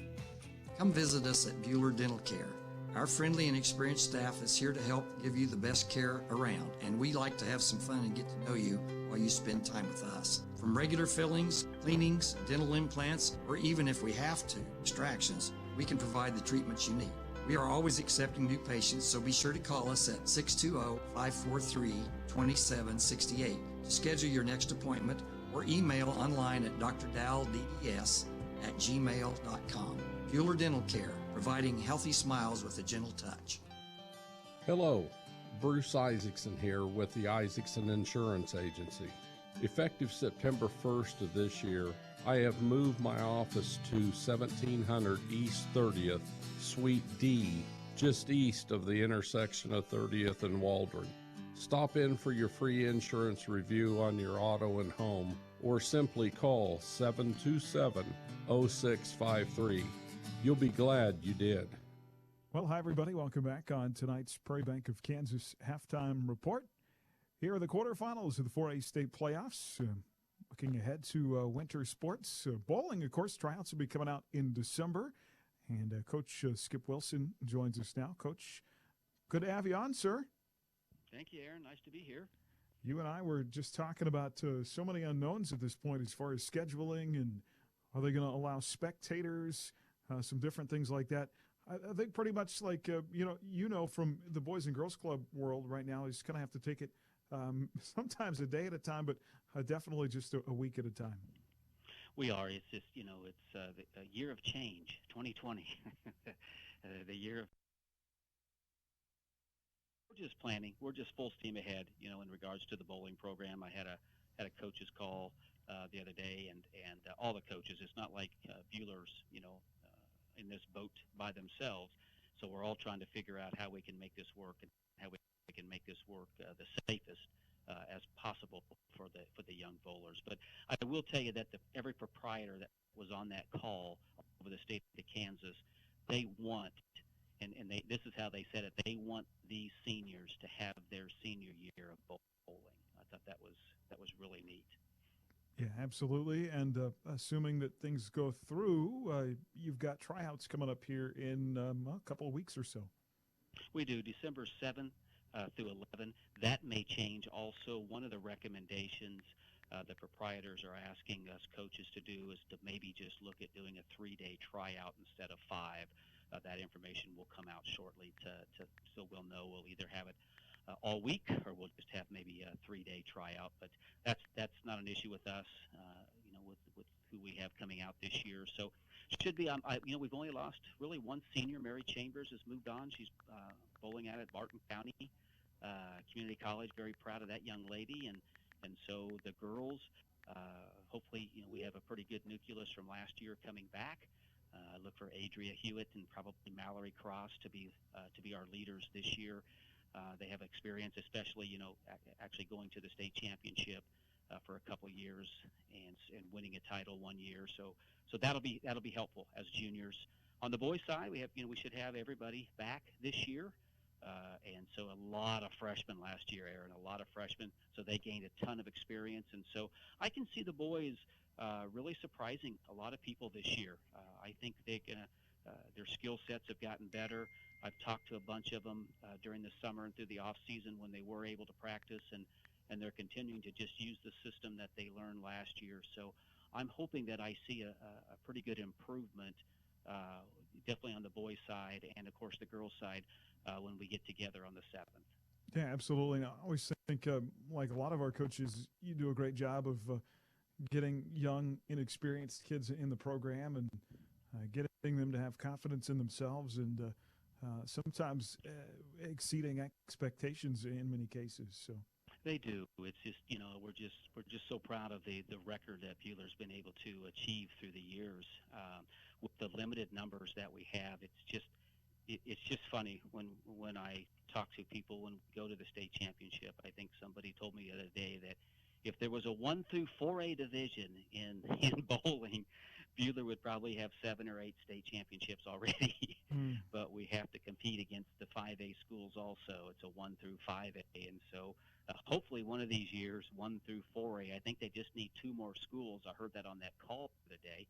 Come visit us at Bueller Dental Care. Our friendly and experienced staff is here to help give you the best care around, and we like to have some fun and get to know you while you spend time with us. From regular fillings, cleanings, dental implants, or even if we have to, extractions, we can provide the treatments you need. We are always accepting new patients, so be sure to call us at 620-543-2768 to schedule your next appointment, or email online at drdalldds@gmail.com. Bueller Dental Care, providing healthy smiles with a gentle touch. Hello, Bruce Isaacson here with the Isaacson Insurance Agency. Effective September 1st of this year, I have moved my office to 1700 East 30th, Suite D, just east of the intersection of 30th and Waldron. Stop in for your free insurance review on your auto and home, or simply call 727-0653. You'll be glad you did. Well, hi, everybody. Welcome back on tonight's Prairie Bank of Kansas halftime report. Here are the quarterfinals of the 4A state playoffs. Looking ahead to winter sports. Bowling, of course, tryouts will be coming out in December. And Coach Skip Wilson joins us now. Coach, good to have you on, sir. Thank you, Aaron. Nice to be here. You and I were just talking about so many unknowns at this point as far as scheduling and are they going to allow spectators, some different things like that. I think pretty much like, from the Boys and Girls Club world right now, you just kind of have to take it sometimes a day at a time, but definitely just a week at a time. We are. It's just, it's a year of change, 2020, the year of. We're just planning. We're just full steam ahead, in regards to the bowling program. I had a coach's call the other day, and all the coaches. It's not like Bueller's, in this boat by themselves. So we're all trying to figure out how we can make this work and how we can make this work the safest as possible for the young bowlers. But I will tell you that every proprietor that was on that call over the state of Kansas, they want, and this is how they said it, they want these seniors to have their senior year of bowling. I thought that was really neat. Yeah, absolutely. And assuming that things go through, you've got tryouts coming up here in a couple of weeks or so. We do, December 7th through 11th. That may change also. One of the recommendations the proprietors are asking us coaches to do is to maybe just look at doing a 3-day tryout instead of 5. That information will come out shortly so we'll know. We'll either have it all week, or we'll just have maybe a 3-day tryout. But that's not an issue with us, with who we have coming out this year. So should be. We've only lost really one senior. Mary Chambers has moved on. She's bowling out at Barton County Community College. Very proud of that young lady. And so the girls, hopefully, we have a pretty good nucleus from last year coming back. Look for Adria Hewitt and probably Mallory Cross to be our leaders this year. They have experience, especially actually going to the state championship for a couple years and winning a title one year. So that'll be helpful as juniors. On the boys' side, we should have everybody back this year. And so a lot of freshmen last year, Aaron, a lot of freshmen. So they gained a ton of experience. And so I can see the boys really surprising a lot of people this year. I think their skill sets have gotten better. I've talked to a bunch of them during the summer and through the off season when they were able to practice, and they're continuing to just use the system that they learned last year. So I'm hoping that I see a pretty good improvement, definitely on the boys' side and, of course, the girls' side when we get together on the 7th. Yeah, absolutely. And I always think, like a lot of our coaches, you do a great job of getting young, inexperienced kids in the program and getting them to have confidence in themselves and sometimes exceeding expectations in many cases. So they do. It's just we're just so proud of the record that Bueller's been able to achieve through the years with the limited numbers that we have. It's just funny when I talk to people when we go to the state championship. I think somebody told me the other day that if there was a 1 through 4A division in bowling, Bueller would probably have 7 or 8 state championships already. But we have to compete against the 5A schools also. It's a 1 through 5A, and so hopefully one of these years, 1 through 4A. I think they just need 2 more schools. I heard that on that call today,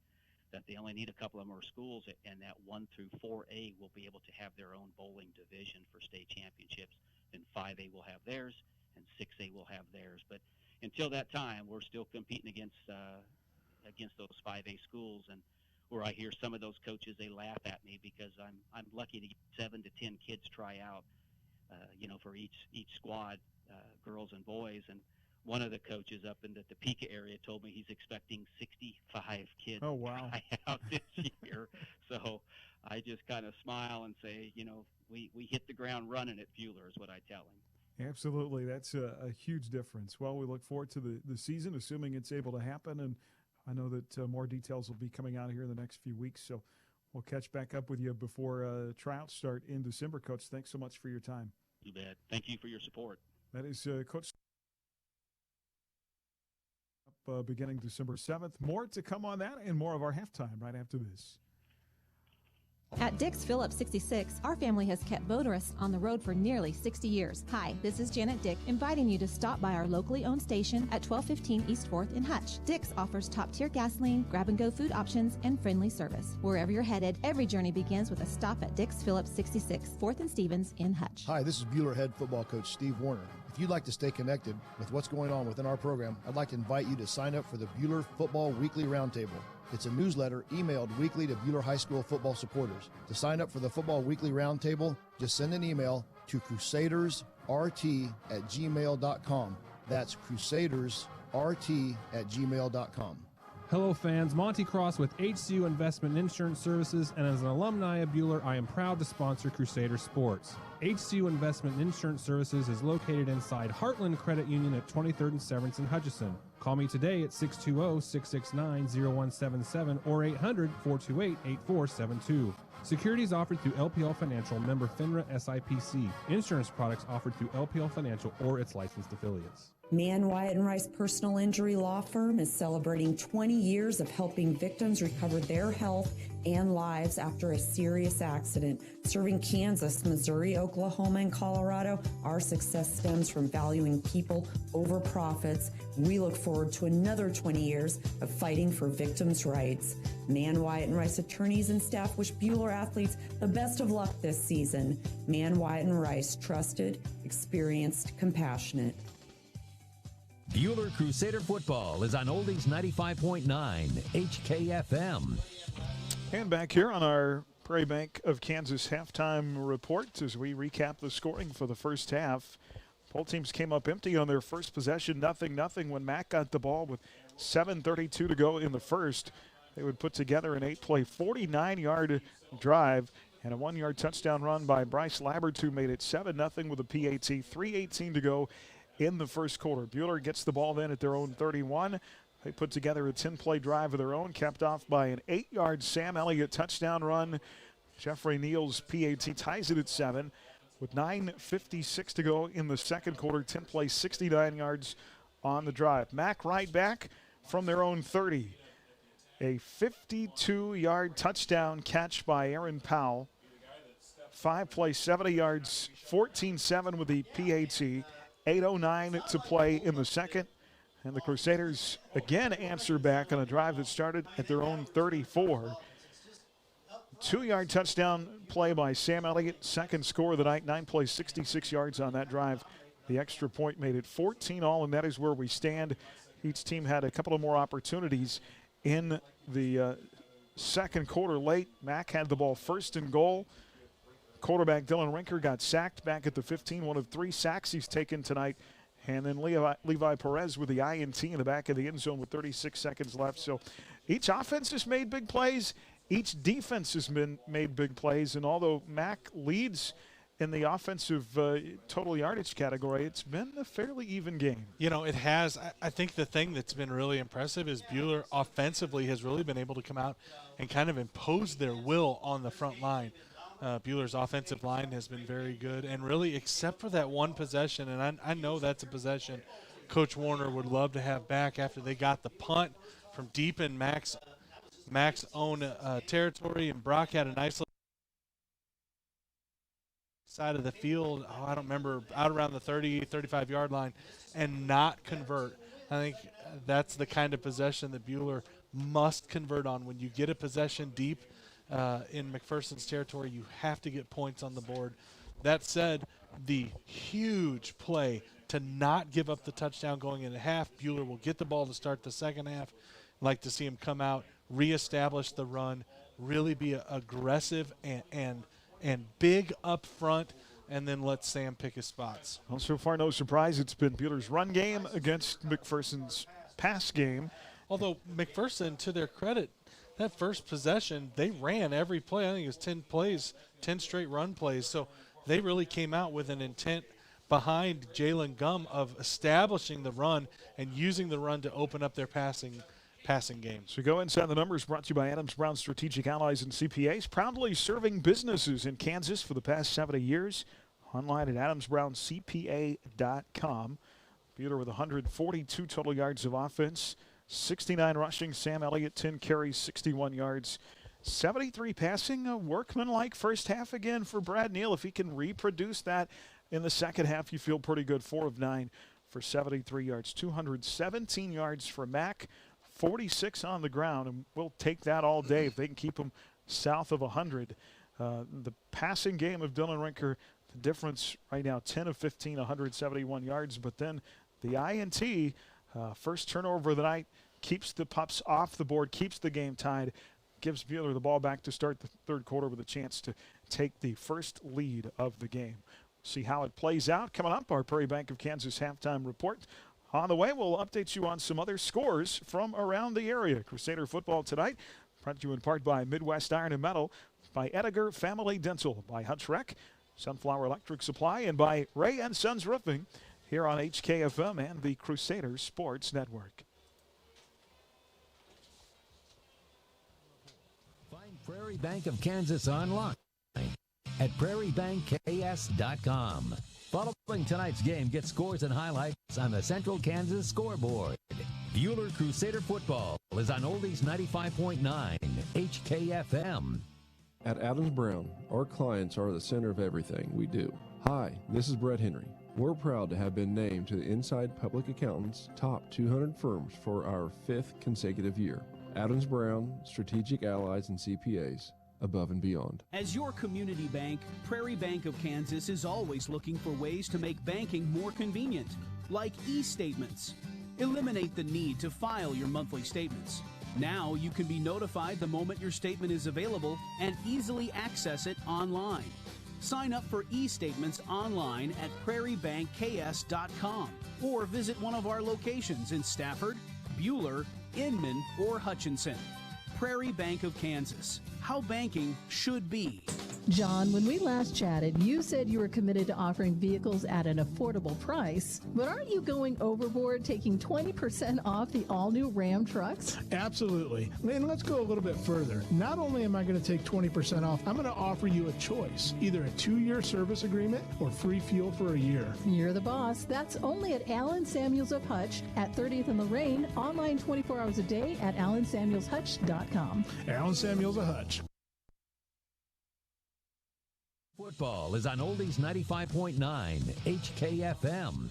that they only need a couple of more schools, and that 1 through 4A will be able to have their own bowling division for state championships, and 5A will have theirs, and 6A will have theirs. But until that time, we're still competing against those 5A schools, and where I hear some of those coaches, they laugh at me because I'm lucky to get 7 to 10 kids try out, for each squad, girls and boys. And one of the coaches up in the Topeka area told me he's expecting 65 kids to try out this year. So I just kind of smile and say, we hit the ground running at Bueller is what I tell him. Absolutely. That's a huge difference. Well, we look forward to the season, assuming it's able to happen. And I know that more details will be coming out here in the next few weeks. So we'll catch back up with you before tryouts start in December. Coach, thanks so much for your time. You bet. Thank you for your support. That is Coach beginning December 7th. More to come on that and more of our halftime right after this. At Dick's Phillips 66, our family has kept motorists on the road for nearly 60 years. Hi, this is Janet Dick, inviting you to stop by our locally owned station at 1215 East 4th in Hutch. Dick's offers top-tier gasoline, grab-and-go food options, and friendly service. Wherever you're headed, every journey begins with a stop at Dick's Phillips 66, 4th and Stevens in Hutch. Hi, this is Bueller head football coach Steve Warner. If you'd like to stay connected with what's going on within our program, I'd like to invite you to sign up for the Bueller Football Weekly Roundtable. It's a newsletter emailed weekly to Bueller High School football supporters. To sign up for the Football Weekly Roundtable, just send an email to crusadersrt@gmail.com. That's crusadersrt@gmail.com. Hello fans, Monty Cross with HCU Investment and Insurance Services, and as an alumni of Bueller, I am proud to sponsor Crusader Sports. HCU Investment and Insurance Services is located inside Heartland Credit Union at 23rd and Severance in Hutchinson. Call me today at 620-669-0177 or 800-428-8472. Securities offered through LPL Financial, member FINRA SIPC. Insurance products offered through LPL Financial or its licensed affiliates. Mann, Wyatt & Rice Personal Injury Law Firm is celebrating 20 years of helping victims recover their health and lives after a serious accident. Serving Kansas, Missouri, Oklahoma, and Colorado, our success stems from valuing people over profits. We look forward to another 20 years of fighting for victims' rights. Mann, Wyatt & Rice attorneys and staff wish Bueller athletes the best of luck this season. Mann, Wyatt & Rice, trusted, experienced, compassionate. Bueller Crusader football is on Oldies 95.9 HKFM. And back here on our Prairie Bank of Kansas halftime report as we recap the scoring for the first half. Both teams came up empty on their first possession, 0-0 when Mac got the ball with 7:32 to go in the first. They would put together an 8-play, 49-yard drive and a 1-yard touchdown run by Bryce Labbert, who made it 7-0 with a PAT, 3:18 to go in the first quarter. Bueller gets the ball then at their own 31. They put together a 10-play drive of their own, capped off by an 8-yard Sam Elliott touchdown run. Jeffrey Neal's PAT ties it at 7 with 9:56 to go in the second quarter. 10-play, 69 yards on the drive. Mac right back from their own 30. A 52-yard touchdown catch by Aaron Powell. 5-play, 70 yards, 14-7 with the PAT. 8:09 to play in the second. And the Crusaders again answer back on a drive that started at their own 34. 2-yard touchdown play by Sam Elliott. Second score of the night. 9-play, 66 yards on that drive. The extra point made it 14-all, and that is where we stand. Each team had a couple of more opportunities in the second quarter late. Mac had the ball first and goal. Quarterback Dylan Rinker got sacked back at the 15, one of 3 sacks he's taken tonight. And then Levi Perez with the INT in the back of the end zone with 36 seconds left. So each offense has made big plays. Each defense has made big plays. And although Mac leads in the offensive total yardage category, it's been a fairly even game. You know, it has. I think the thing that's been really impressive is Bueller offensively has really been able to come out and kind of impose their will on the front line. Bueller's offensive line has been very good, and really except for that one possession, and I know that's a possession Coach Warner would love to have back after they got the punt from deep in Mac's own territory, and Brock had a nice little side of the field, I don't remember, out around the 30, 35-yard line, and not convert. I think that's the kind of possession that Bueller must convert on. When you get a possession deep in McPherson's territory, you have to get points on the board. That said, the huge play to not give up the touchdown going into half. Bueller will get the ball to start the second half. I'd like to see him come out, reestablish the run, really be aggressive and big up front, and then let Sam pick his spots. Well, so far, no surprise. It's been Bueller's run game against McPherson's pass game. Although McPherson, to their credit, that first possession, they ran every play. I think it was 10 plays, 10 straight run plays. So they really came out with an intent behind Jalen Gum of establishing the run and using the run to open up their passing game. So go inside the numbers, brought to you by Adams Brown Strategic Allies and CPAs, proudly serving businesses in Kansas for the past 70 years. Online at adamsbrowncpa.com. Bueller with 142 total yards of offense, 69 rushing. Sam Elliott, 10 carries, 61 yards, 73 passing. A workmanlike first half again for Brad Neal. If he can reproduce that in the second half, you feel pretty good. 4 of 9 for 73 yards, 217 yards for Mac, 46 on the ground, and we'll take that all day if they can keep him south of 100. The passing game of Dylan Rinker, the difference right now, 10 of 15, 171 yards, but then the INT, first turnover of the night, keeps the Pups off the board, keeps the game tied, gives Bueller the ball back to start the third quarter with a chance to take the first lead of the game. See how it plays out. Coming up, our Prairie Bank of Kansas halftime report. On the way, we'll update you on some other scores from around the area. Crusader football tonight, brought to you in part by Midwest Iron and Metal, by Edgar Family Dental, by Hutch Rec, Sunflower Electric Supply, and by Ray & Sons Roofing here on HKFM and the Crusader Sports Network. Find Prairie Bank of Kansas online at prairiebankks.com. Following tonight's game, get scores and highlights on the Central Kansas scoreboard. Bueller Crusader football is on Oldies 95.9 HKFM. At Adams Brown, our clients are the center of everything we do. Hi, this is Brett Henry. We're proud to have been named to the Inside Public Accountants Top 200 Firms for our 5th consecutive year. Adams Brown, Strategic Allies and CPAs, above and beyond. As your community bank, Prairie Bank of Kansas is always looking for ways to make banking more convenient, like e-statements. Eliminate the need to file your monthly statements. Now you can be notified the moment your statement is available and easily access it online. Sign up for e-statements online at prairiebankks.com or visit one of our locations in Stafford, Buhler, Inman, or Hutchinson. Prairie Bank of Kansas. How banking should be. John, when we last chatted, you said you were committed to offering vehicles at an affordable price, but aren't you going overboard taking 20% off the all-new Ram trucks? Absolutely. And let's go a little bit further. Not only am I going to take 20% off, I'm going to offer you a choice, either a 2-year service agreement or free fuel for a year. You're the boss. That's only at Allen Samuels of Hutch at 30th and Lorraine, online 24 hours a day at allensamuelshutch.com. Allen Samuels of Hutch. Football is on Oldies 95.9 HKFM.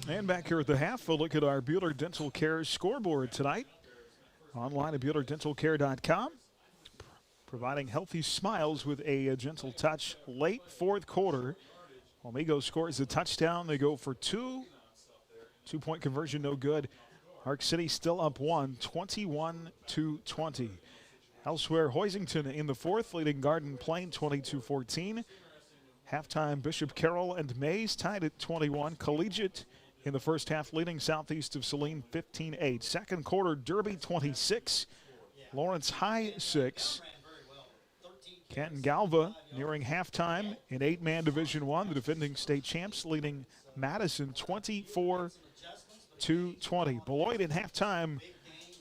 And back here at the half, a look at our Buhler Dental Care scoreboard tonight. Online at BuhlerDentalCare.com. Providing healthy smiles with a gentle touch. Late fourth quarter, Wamego scores a touchdown. They go for two. 2-point conversion, no good. Arc City still up 1, 21-20. Elsewhere, Hoisington in the fourth, leading Garden Plain 22-14. Halftime, Bishop Carroll and Mays tied at 21. Collegiate in the first half, leading Southeast of Saline 15-8. Second quarter, Derby 26, Lawrence High 6. Canton Galva nearing halftime in 8-man Division I, the defending state champs, leading Madison 24-20. Beloit in halftime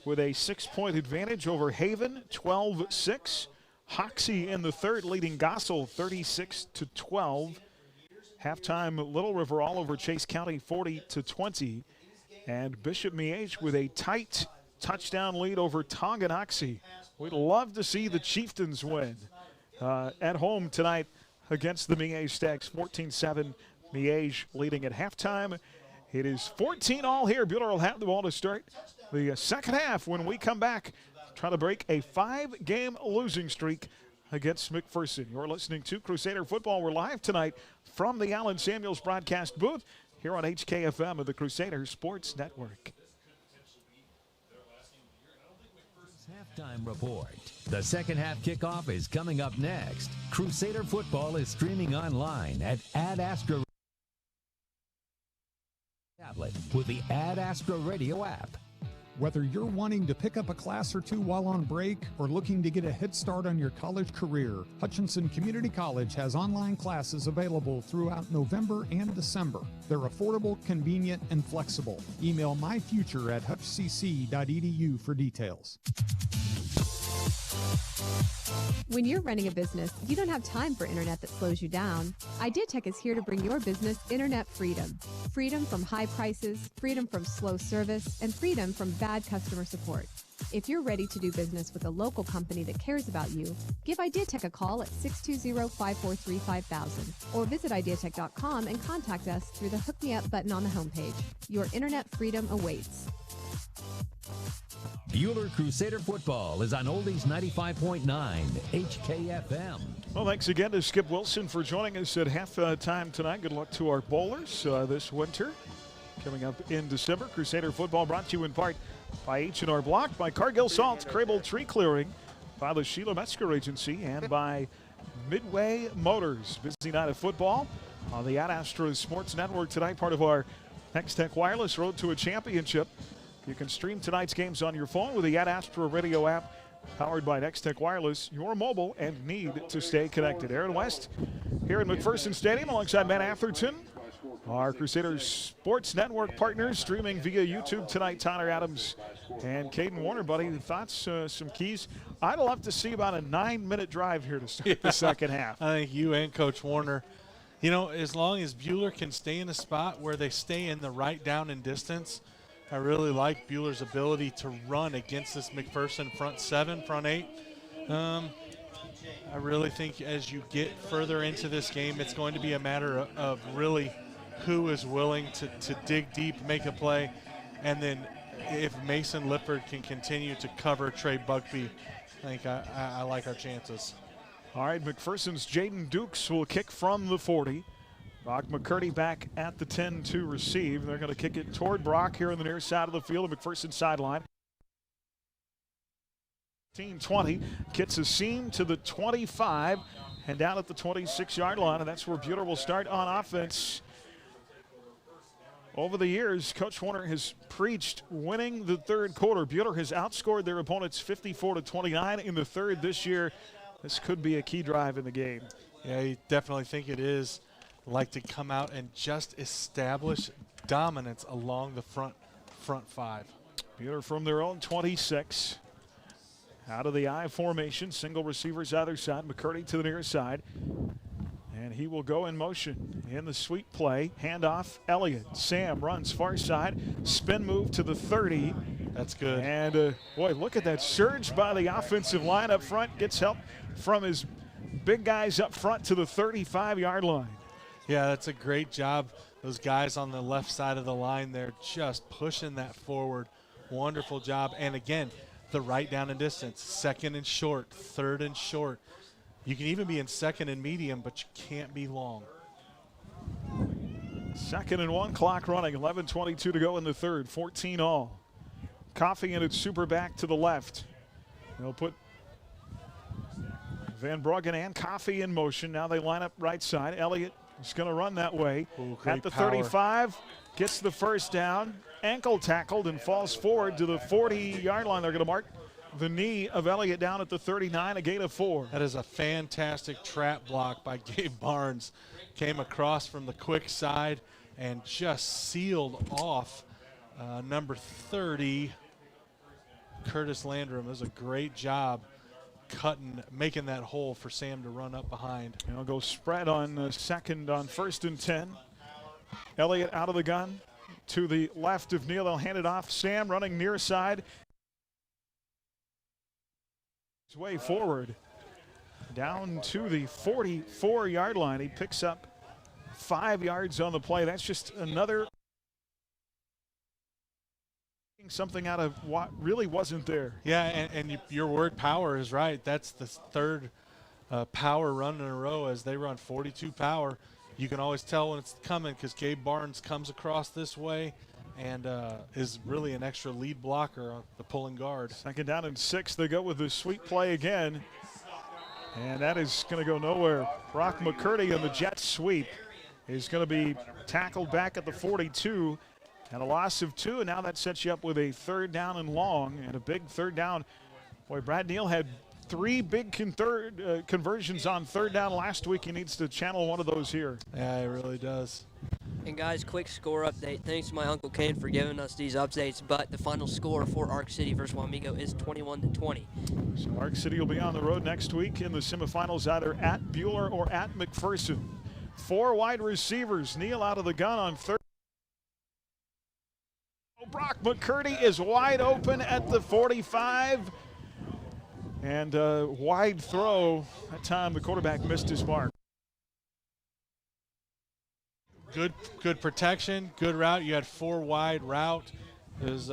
with a 6-point advantage over Haven, 12-6. Hoxie in the third, leading Gossel 36-12. Halftime, Little River all over Chase County 40-20. And Bishop Miege with a tight touchdown lead over Tonganoxie. We'd love to see the Chieftains win at home tonight against the Miege Stags, 14-7. Miege leading at halftime. It is 14-all here. Buhler will have the ball to start the second half when we come back, trying to break a 5-game losing streak against McPherson. You're listening to Crusader Football. We're live tonight from the Allen Samuels broadcast booth here on HKFM of the Crusader Sports Network. Halftime report. The second half kickoff is coming up next. Crusader Football is streaming online at Ad Astra tablet with the Ad Astra Radio app. Whether you're wanting to pick up a class or two while on break or looking to get a head start on your college career, Hutchinson Community College has online classes available throughout November and December. They're affordable, convenient, and flexible. Email myfuture@hutchcc.edu for details. When you're running a business, you don't have time for internet that slows you down. IdeaTech is here to bring your business internet freedom. Freedom from high prices, freedom from slow service, and freedom from bad customer support. If you're ready to do business with a local company that cares about you, give IdeaTech a call at 620-543-5000 or visit ideatech.com and contact us through the Hook Me Up button on the homepage. Your internet freedom awaits. Buhler Crusader Football is on Oldies 95.9 HKFM. Well, thanks again to Skip Wilson for joining us at halftime tonight. Good luck to our bowlers this winter. Coming up in December, Crusader Football brought to you in part by H&R Block, by Cargill Salt, Crable Tree Clearing, by the Sheila Metzger Agency, and by Midway Motors. Busy night of football on the Ad Astra Sports Network tonight, part of our Next Tech Wireless Road to a Championship. You can stream tonight's games on your phone with the Ad Astra Radio app, powered by Next Tech Wireless. You're mobile and need to stay connected. Aaron West here at McPherson Stadium alongside Matt Atherton. Our Crusader Sports Network partners streaming via YouTube tonight, Tyler Adams and Caden Warner. Buddy, thoughts, some keys? I'd love to see about a 9-minute drive here to start the second half. I think you and Coach Warner, you know, as long as Buhler can stay in a spot where they stay in the right down and distance, I really like Buhler's ability to run against this McPherson front 7, front 8. I really think as you get further into this game, it's going to be a matter of really who is willing to dig deep, make a play, and then if Mason Lippard can continue to cover Trey Bugbee, I think I like our chances. All right, McPherson's Jaden Dukes will kick from the 40. Brock McCurdy back at the 10 to receive. They're going to kick it toward Brock here on the near side of the field, the McPherson sideline. 15-20, gets a seam to the 25 and down at the 26-yard line, and that's where Buhler will start on offense. Over the years, Coach Warner has preached winning the third quarter. Buhler has outscored their opponents 54-29 in the third this year. This could be a key drive in the game. Yeah, you definitely think it is. Like to come out and just establish dominance along the front five. Buhler from their own 26. Out of the I formation, single receivers either side. McCurdy to the near side. And he will go in motion in the sweep play. Handoff, Elliott. Sam runs far side. Spin move to the 30. That's good. And boy, look at that surge by the offensive line up front. Gets help from his big guys up front to the 35-yard line. Yeah, that's a great job. Those guys on the left side of the line there just pushing that forward. Wonderful job. And again, the right down and distance, second and short, third and short. You can even be in second and medium, but you can't be long. 2nd and 1, clock running, 11:22 to go in the third, 14 all. Coffey and its super back to the left. They'll put Van Bruggen and Coffey in motion. Now they line up right side. Elliott is going to run that way. Ooh, at the power. 35, gets the first down, ankle tackled and falls forward to the 40-yard line. They're going to mark the knee of Elliott down at the 39, a gain of 4. That is a fantastic trap block by Gabe Barnes. Came across from the quick side and just sealed off number 30, Curtis Landrum. Does a great job cutting, making that hole for Sam to run up behind. And I'll go spread on second on 1st and 10. Elliott out of the gun to the left of Neal. They'll hand it off. Sam running near side. His way forward down to the 44-yard line. He picks up 5 yards on the play. That's just another something out of what really wasn't there. Yeah, and your word power is right. That's the third power run in a row as they run 42 power. You can always tell when it's coming because Gabe Barnes comes across this way and is really an extra lead blocker on the pulling guard. 2nd down and 6. They go with the sweep play again. And that is going to go nowhere. Brock McCurdy on the jet sweep is going to be tackled back at the 42 and a loss of 2. And now that sets you up with a 3rd down and long and a big 3rd down. Boy, Brad Neal had 3 big conversions on 3rd down last week. He needs to channel one of those here. Yeah, he really does. And guys, quick score update. Thanks to my Uncle Kane for giving us these updates, but the final score for Arc City versus Wamego is 21-20. So Arc City will be on the road next week in the semifinals, either at Buhler or at McPherson. 4 wide receivers. Neal out of the gun on 3rd. Brock McCurdy is wide open at the 45. And a wide throw. That time the quarterback missed his mark. Good protection, good route. You had 4 wide route. There's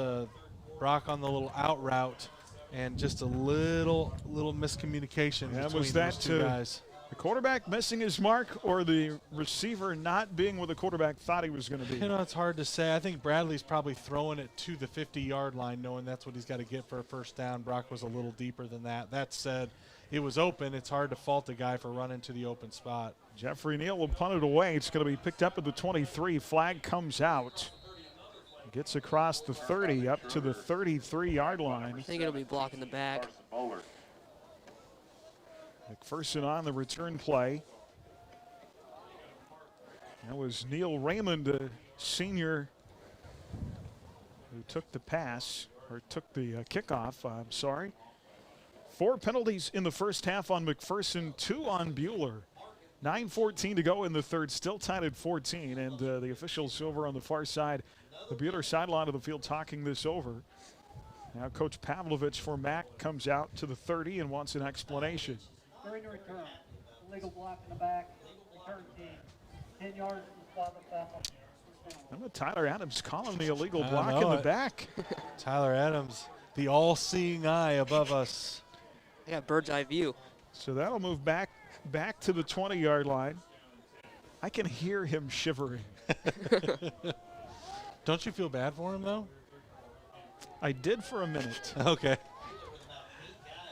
Brock on the little out route, and just a little miscommunication between those 2 guys. The quarterback missing his mark or the receiver not being where the quarterback thought he was going to be? You know, it's hard to say. I think Bradley's probably throwing it to the 50-yard line knowing that's what he's got to get for a 1st down. Brock was a little deeper than that. That said, it was open. It's hard to fault a guy for running to the open spot. Jeffrey Neal will punt it away. It's going to be picked up at the 23. Flag comes out. Gets across the 30 up to the 33-yard line. I think it'll be blocking the back. McPherson on the return play. That was Neil Raymond, a senior, who took the pass, or took the kickoff, I'm sorry. 4 penalties in the first half on McPherson, 2 on Buhler. 9:14 to go in the third, still tied at 14, and the officials over on the far side, the Buhler sideline of the field, talking this over. Now Coach Pavlovich for Mac comes out to the 30 and wants an explanation. During the return, illegal block in the back, return team, 10 yards from the foul. I'm with Tyler Adams calling the illegal block in the back. Tyler Adams, the all-seeing eye above us. Yeah, bird's eye view. So that'll move back to the 20-yard line. I can hear him shivering. Don't you feel bad for him, though? I did for a minute. Okay.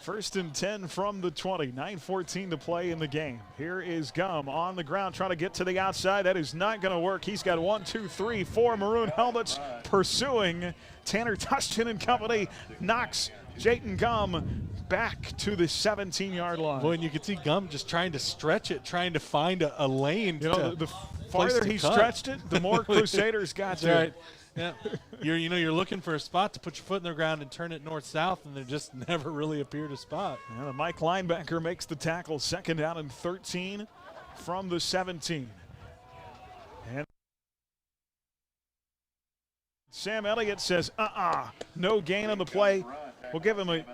1st and 10 from the 20. 9:14 to play in the game. Here is Gum on the ground trying to get to the outside. That is not going to work. He's got 1, 2, 3, 4 maroon helmets pursuing. Tanner Tustin and company knocks Jayton Gum back to the 17-yard line. Boy, and you can see Gum just trying to stretch it, trying to find a lane. You know, the farther he stretched it, the more Crusaders got to right. it. Yeah, you're looking for a spot to put your foot in the ground and turn it north-south, and there just never really appeared a spot. And the Mike linebacker makes the tackle. 2nd down and 13 from the 17. And Sam Elliott says, no gain on the play. We'll give him a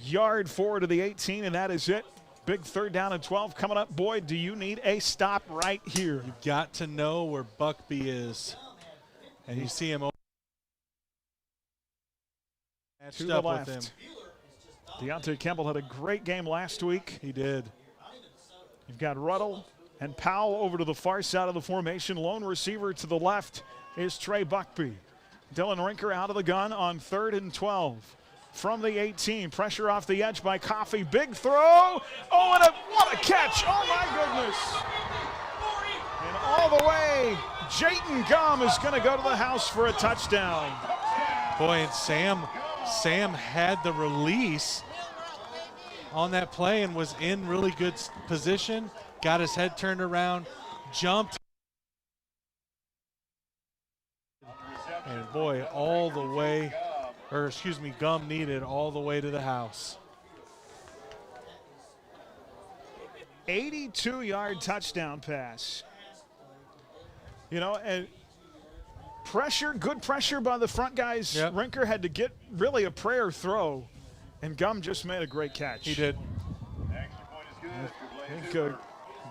yard forward to the 18, and that is it. Big 3rd down and 12 coming up. Boyd, do you need a stop right here? You've got to know where Buckby is. And you see him to the left. With him. Deontay Campbell had a great game last week. He did. You've got Ruddle and Powell over to the far side of the formation. Lone receiver to the left is Trey Buckby. Dylan Rinker out of the gun on 3rd and 12. From the 18, pressure off the edge by Coffey. Big throw. Oh, and what a catch. Oh, my goodness. And all the way, Jayton Gum is going to go to the house for a touchdown. Boy, and Sam had the release on that play and was in really good position, got his head turned around, jumped. And boy, all the way, Gum needed all the way to the house. 82-yard touchdown pass. You know, and good pressure by the front guys. Yep. Rinker had to get really a prayer throw, and Gum just made a great catch. He did. I think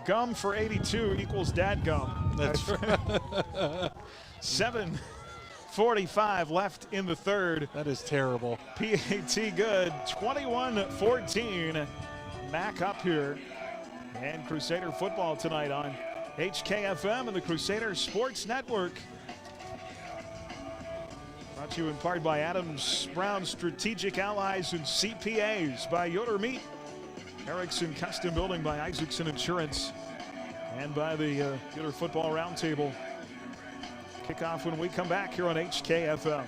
Gum for 82 equals Dad Gum. That's right. 7:45 left in the 3rd. That is terrible. PAT good. 21-14. Mac up here. And Crusader football tonight on HKFM and the Crusader Sports Network. Brought to you in part by Adams Brown Strategic Allies and CPAs, by Yoder Meat, Erickson Custom Building, by Isaacson Insurance, and by the Yoder Football Roundtable. Kickoff when we come back here on HKFM.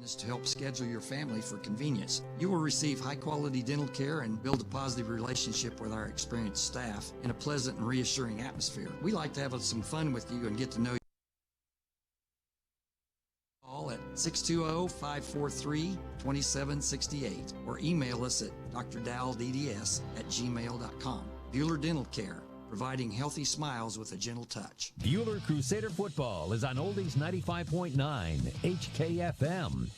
Is to help schedule your family for convenience. You will receive high-quality dental care and build a positive relationship with our experienced staff in a pleasant and reassuring atmosphere. We like to have some fun with you and get to know you. Call at 620-543-2768 or email us at drdowdds@gmail.com. Bueller Dental Care, providing healthy smiles with a gentle touch. Bueller Crusader football is on Oldies 95.9 HKFM.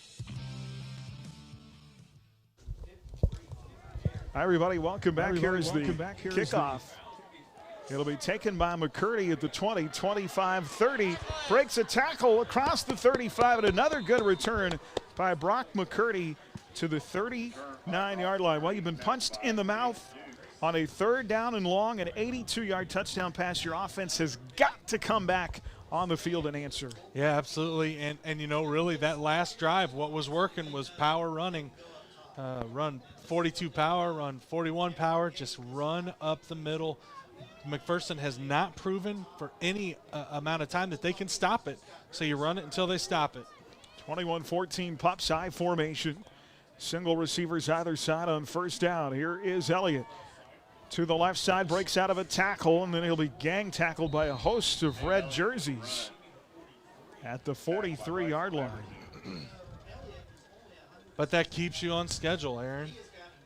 Hi, everybody. Welcome back. Here is the kickoff. It'll be taken by McCurdy at the 20, 25, 30. Breaks a tackle across the 35, and another good return by Brock McCurdy to the 39-yard line. Well, you've been punched in the mouth on a 3rd down and long, an 82-yard touchdown pass. Your offense has got to come back on the field and answer. Yeah, absolutely. And you know, really that last drive, what was working was power running. Run 42 power, run 41 power, just run up the middle. McPherson has not proven for any amount of time that they can stop it. So you run it until they stop it. 21-14 pop side formation. Single receivers either side on 1st down. Here is Elliott. To the left side, breaks out of a tackle, and then he'll be gang tackled by a host of red jerseys at the 43-yard line. But that keeps you on schedule, Aaron.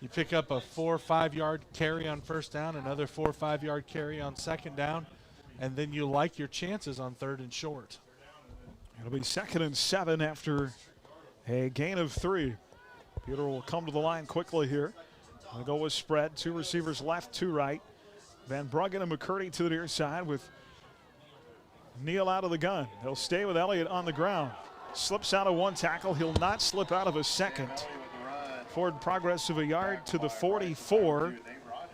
You pick up a 4 or 5 yard carry on 1st down, another 4 or 5 yard carry on 2nd down, and then you like your chances on 3rd and short. It'll be 2nd and 7 after a gain of 3. Peter will come to the line quickly here. They'll go with spread. 2 receivers left, 2 right. Van Bruggen and McCurdy to the near side with Neal out of the gun. He'll stay with Elliott on the ground. Slips out of 1 tackle. He'll not slip out of a 2nd. Forward progress of a yard to the 44.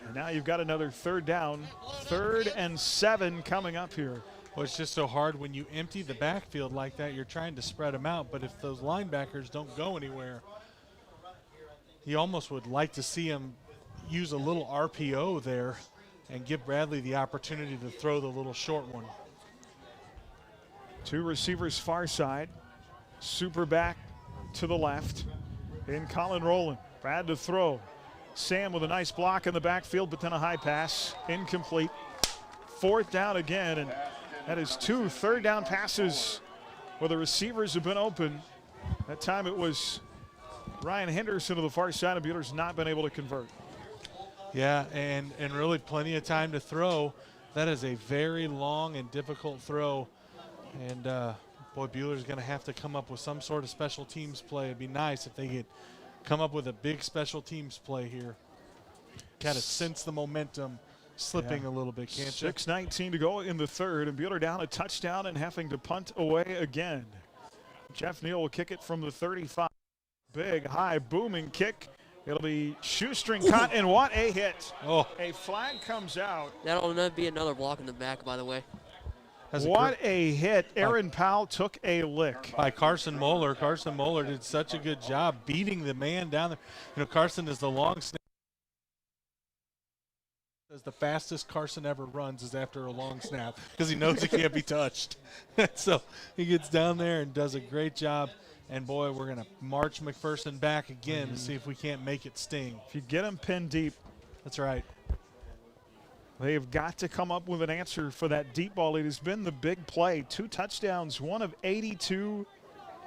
And now you've got another third down. 3rd and 7 coming up here. Well, it's just so hard when you empty the backfield like that. You're trying to spread them out, but if those linebackers don't go anywhere, you almost would like to see them use a little RPO there and give Bradley the opportunity to throw the little short one. 2 receivers far side. Super back to the left. In Colin Rowland. Brad to throw. Sam with a nice block in the backfield, but then a high pass. Incomplete. 4th down again, and that is 2 third down passes where the receivers have been open. That time it was Ryan Henderson to the far side, and Bueller's not been able to convert. Yeah, and really plenty of time to throw. That is a very long and difficult throw. And boy, Bueller's going to have to come up with some sort of special teams play. It'd be nice if they could come up with a big special teams play here. Kind of sense the momentum slipping a little bit, can't you? 6:19 to go in the 3rd, and Bueller down a touchdown and having to punt away again. Jeff Neal will kick it from the 35. Big, high, booming kick. It'll be shoestring cut, and what a hit. Oh. A flag comes out. That'll be another block in the back, by the way. What a hit. Aaron Powell took a lick. By Carson Moeller. Carson Moeller did such a good job beating the man down there. You know, Carson is the long snap. The fastest Carson ever runs is after a long snap because he knows he can't be touched. So he gets down there and does a great job. And, boy, we're going to march McPherson back again to see if we can't make it sting. If you get him pinned deep. That's right. They've got to come up with an answer for that deep ball. It has been the big play. 2 touchdowns, one of 82,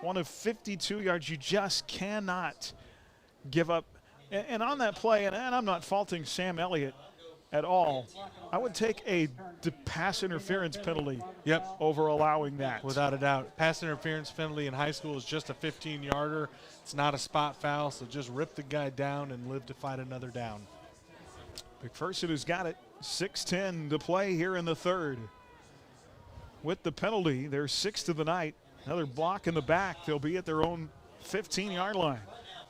one of 52 yards. You just cannot give up. And on that play, and I'm not faulting Sam Elliott at all, I would take a pass interference penalty over allowing that. Without a doubt. Pass interference penalty in high school is just a 15-yarder. It's not a spot foul, so just rip the guy down and live to fight another down. McPherson has got it. 6:10 to play here in the 3rd. With the penalty, they're 6th of the night. Another block in the back. They'll be at their own 15-yard line.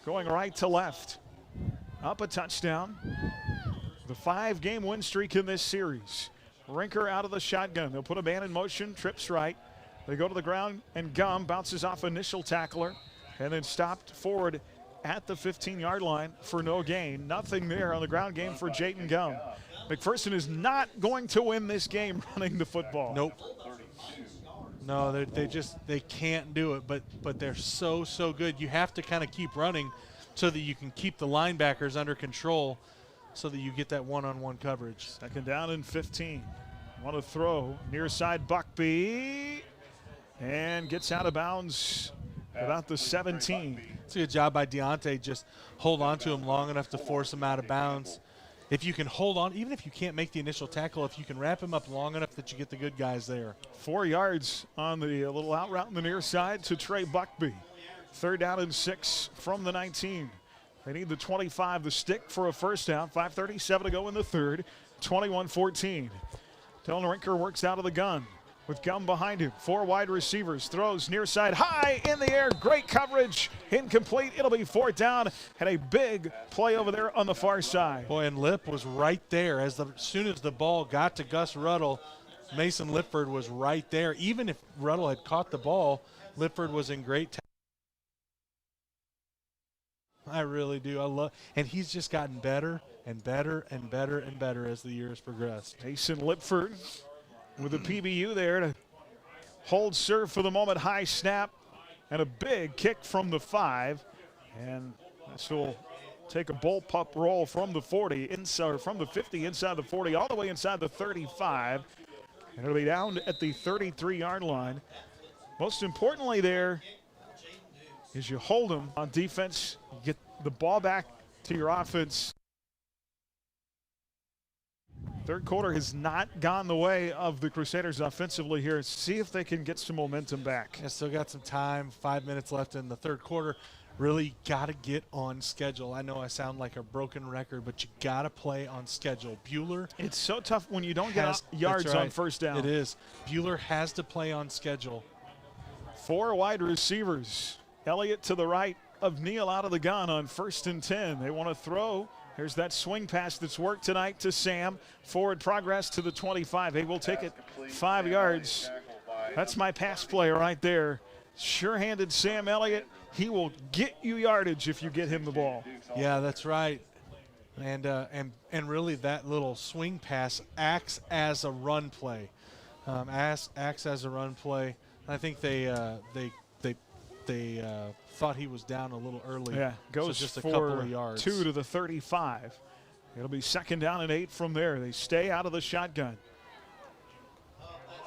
Going right to left. Up a touchdown. The 5-game win streak in this series. Rinker out of the shotgun. They'll put a man in motion, trips right. They go to the ground, and Gum bounces off initial tackler and then stopped forward at the 15-yard line for no gain. Nothing there on the ground game for Jayden Gum. McPherson is not going to win this game running the football. Nope. No, they can't do it, but they're so good. You have to kind of keep running so that you can keep the linebackers under control so that you get that one-on-one coverage. 2nd down and 15. Want to throw near side Buckby and gets out of bounds about the 17. It's a good job by Deontay. Just hold on to him long enough to force him out of bounds. If you can hold on, even if you can't make the initial tackle, if you can wrap him up long enough that you get the good guys there. 4 yards on the little out route on the near side to Trey Buckby. 3rd down and 6 from the 19. They need the 25, the stick for a first down. 5:37 to go in the 3rd. 21-14. Dylan Rinker works out of the gun with Gum behind him. 4 wide receivers. Throws near side high in the air. Great coverage. Incomplete. It'll be 4th down. And a big play over there on the far side. Boy, and Lip was right there. As soon as the ball got to Gus Ruddle, Mason Lipford was right there. Even if Ruddle had caught the ball, Lipford was in great time. I really do. And he's just gotten better and better and better and better as the years progressed. Mason Lipford with a PBU there to hold serve for the moment. High snap and a big kick from the 5. And this will take a bullpup roll from the 40, inside, from the 50 inside the 40, all the way inside the 35. And it'll be down at the 33-yard line. Most importantly there is you hold them on defense, you get the ball back to your offense. 3rd quarter has not gone the way of the Crusaders offensively here. See if they can get some momentum back. Yeah, still got some time, 5 minutes left in the 3rd quarter. Really got to get on schedule. I know I sound like a broken record, but you got to play on schedule. Bueller. It's so tough when you don't get yards on first down. It is. Bueller has to play on schedule. 4 wide receivers. Elliott to the right of Neal out of the gun on 1st and 10. They want to throw. Here's that swing pass that's worked tonight to Sam. Forward progress to the 25. They will take it 5 yards. That's my pass play right there. Sure-handed Sam Elliott. He will get you yardage if you get him the ball. Yeah, that's right. And really that little swing pass acts as a run play. Acts as a run play. I think they thought he was down a little early. Yeah, goes so just a for couple of yards. 2 to the 35. It'll be 2nd down and 8 from there. They stay out of the shotgun.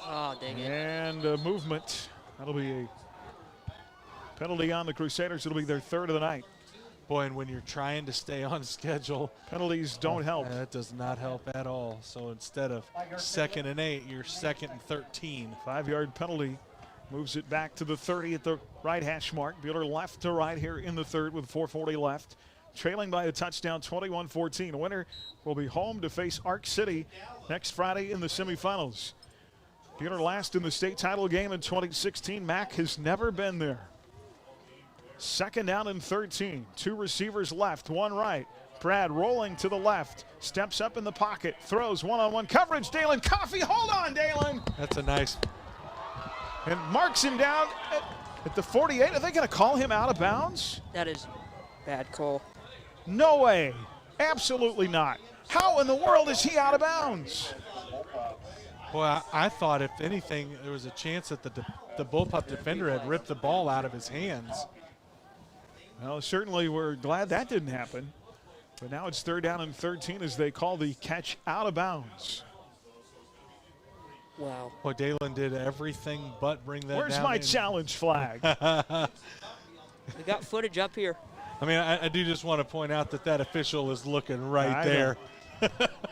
Oh, dang it. And movement. That'll be a penalty on the Crusaders. It'll be their 3rd of the night. Boy, and when you're trying to stay on schedule, penalties don't help. That does not help at all. So instead of 2nd and 8, you're 2nd and 13. 5-yard penalty moves it back to the 30 at the right hash mark. Bueller left to right here in the 3rd with 4:40 left. Trailing by a touchdown, 21-14. The winner will be home to face Arc City next Friday in the semifinals. Bueller last in the state title game in 2016. Mac has never been there. 2nd down and 13. 2 receivers left, 1 right. Brad rolling to the left, steps up in the pocket, throws one-on-one coverage. Dalen Coffey, hold on, Dalen. That's a nice. And marks him down at the 48. Are they going to call him out of bounds? That is bad call. No way. Absolutely not. How in the world is he out of bounds? Boy, I thought if anything, there was a chance that the bullpup defender had ripped the ball out of his hands. Well, certainly we're glad that didn't happen. But now it's 3rd down and 13 as they call the catch out of bounds. Wow. Boy, Dalen did everything but bring that Where's down. my challenge flag? We got footage up here. I mean, I do just want to point out that official is looking right there.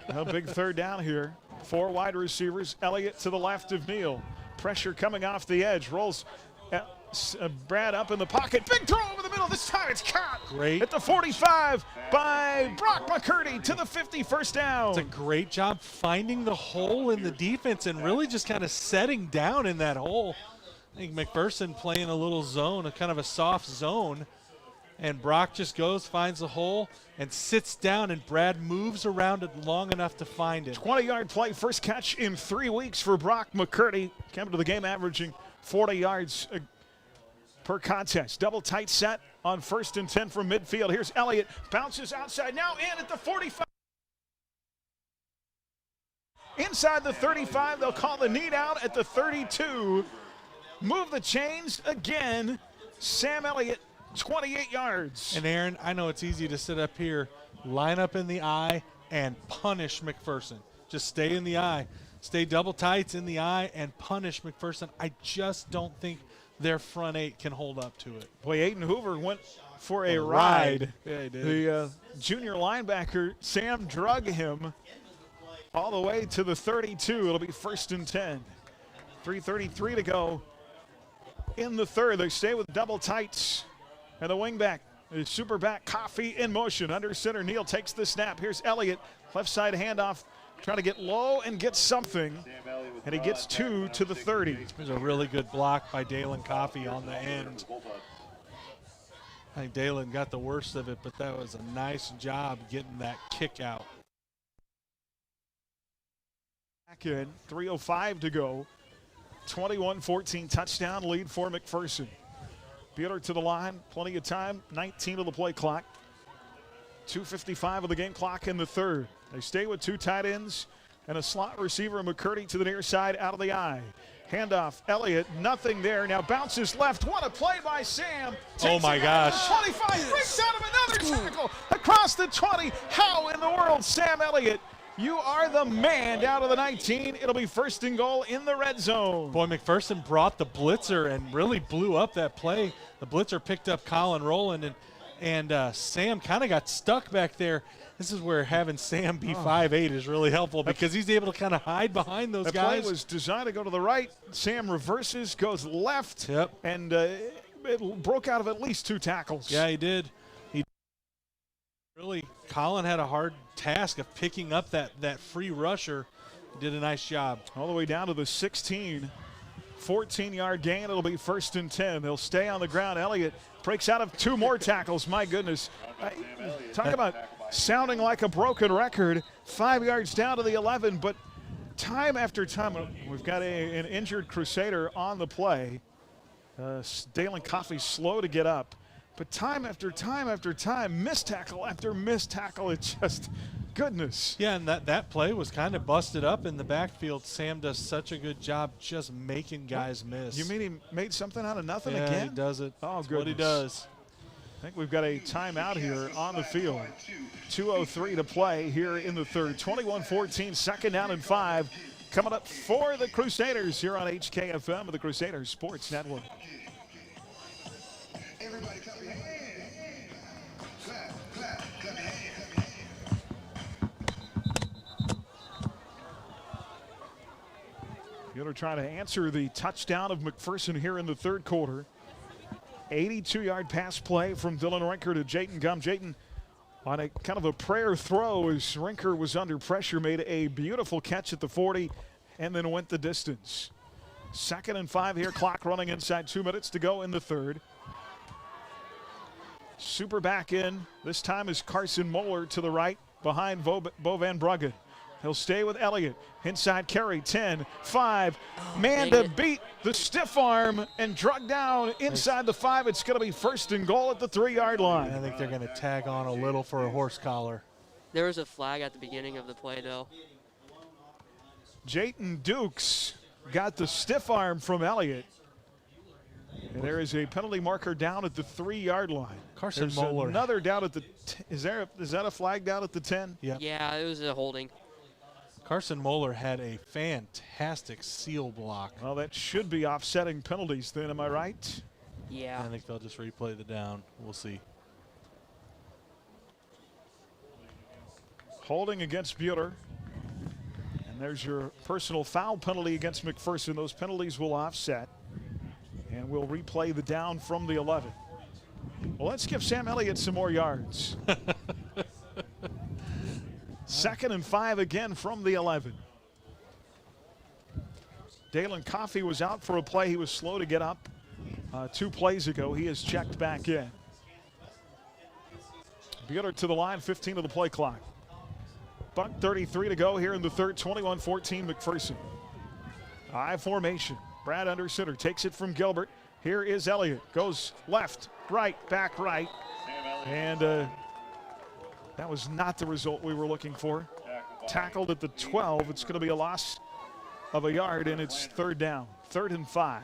A big 3rd down here. 4 wide receivers. Elliott to the left of Neal. Pressure coming off the edge. Rolls Brad up in the pocket. Big throw over the middle. This time it's caught. Great. At the 45 by Brock McCurdy to the 51st down. It's a great job finding the hole in the defense and really just kind of setting down in that hole. I think McPherson playing a little zone, a kind of a soft zone. And Brock just goes, finds the hole, and sits down, and Brad moves around it long enough to find it. 20-yard play, first catch in 3 weeks for Brock McCurdy. Came to the game averaging 40 yards per contest. Double tight set on 1st and 10 from midfield. Here's Elliott, bounces outside, now in at the 45. Inside the 35, they'll call the need out at the 32. Move the chains again. Sam Elliott, 28 yards. And Aaron, I know it's easy to sit up here, line up in the eye, and punish McPherson. Just stay in the eye. Stay double tights in the eye and punish McPherson. I just don't think their front 8 can hold up to it. Boy, Aiden Hoover went for a ride. Yeah, he did. The junior linebacker, Sam, drug him all the way to the 32. It'll be 1st and 10. 3:33 to go in the 3rd. They stay with double tights. And the wingback, the super back, Coffey in motion. Under center, Neal takes the snap. Here's Elliott, left side handoff, trying to get low and get something. And he gets 2 to the 30. There's a really good block by Dalen Coffey on the end. I think Dalen got the worst of it, but that was a nice job getting that kick out. Back in, 3:05 to go. 21-14 touchdown lead for McPherson. Bueller to the line, plenty of time, 19 of the play clock. 2:55 of the game clock in the 3rd. They stay with 2 tight ends and a slot receiver, McCurdy to the near side, out of the eye. Handoff, Elliott, nothing there. Now bounces left. What a play by Sam. Oh my gosh. 25, breaks out of another tackle across the 20. How in the world, Sam Elliott? You are the man down to the 19. It'll be 1st and goal in the red zone. Boy, McPherson brought the blitzer and really blew up that play. The blitzer picked up Colin Rowland, and Sam kind of got stuck back there. This is where having Sam be 5'8" is really helpful because he's able to kind of hide behind those guys. The play was designed to go to the right. Sam reverses, goes left, and it broke out of at least 2 tackles. Yeah, he did. Really, Colin had a hard task of picking up that free rusher. He did a nice job. All the way down to the 16. 14-yard gain. It'll be 1st and 10. They'll stay on the ground. Elliott breaks out of 2 more tackles. My goodness. Talk about sounding like a broken record. 5 yards down to the 11, but time after time, we've got an injured Crusader on the play. Dalen Coffey slow to get up, but time after time after time, missed tackle after missed tackle. It's just goodness. Yeah, and that play was kind of busted up in the backfield. Sam does such a good job just making guys miss. You mean he made something out of nothing yeah, again? He does it. Oh, That's goodness. what he does. I think we've got a timeout here on the field. 2:03 to play here in the third. 21-14, second down and 5. Coming up for the Crusaders here on HKFM of the Crusaders Sports Network. Everybody clap your hands. Clap, clap, clap your hands. Bueller trying to answer the touchdown of McPherson here in the third quarter. 82-yard pass play from Dylan Rinker to Jayton Gum. Jayton on a kind of a prayer throw as Rinker was under pressure, made a beautiful catch at the 40 and then went the distance. 2nd and 5 here, clock running inside 2 minutes to go in the third. Super back in. This time is Carson Moeller to the right behind Bo Van Bruggen. He'll stay with Elliott. Inside carry, 10, 5. Man to beat the stiff arm and drug down inside the 5. It's going to be 1st and goal at the 3-yard line. I think they're going to tag on a little for a horse collar. There was a flag at the beginning of the play, though. Jayton Dukes got the stiff arm from Elliott. And there is a penalty marker down at the 3-yard line. Carson There's Moeller. another down at the is that a flag down at the 10? Yeah. Yeah, it was a holding. Carson Moeller had a fantastic seal block. Well, that should be offsetting penalties then, am I right? Yeah. I think they'll just replay the down. We'll see. Holding against Bueller. And there's your personal foul penalty against McPherson. Those penalties will offset. And we'll replay the down from the 11. Well, let's give Sam Elliott some more yards. 2nd and 5 again from the 11. Dalen Coffey was out for a play. He was slow to get up 2 plays ago. He is checked back in. Bueller to the line, 15 of the play clock. $1:33 to go here in the third, 21-14 McPherson. I formation. Brad under center takes it from Gilbert. Here is Elliott. Goes left, right, back right. And that was not the result we were looking for. Tackled at the 12. It's going to be a loss of a yard, and it's 3rd down. 3rd and 5.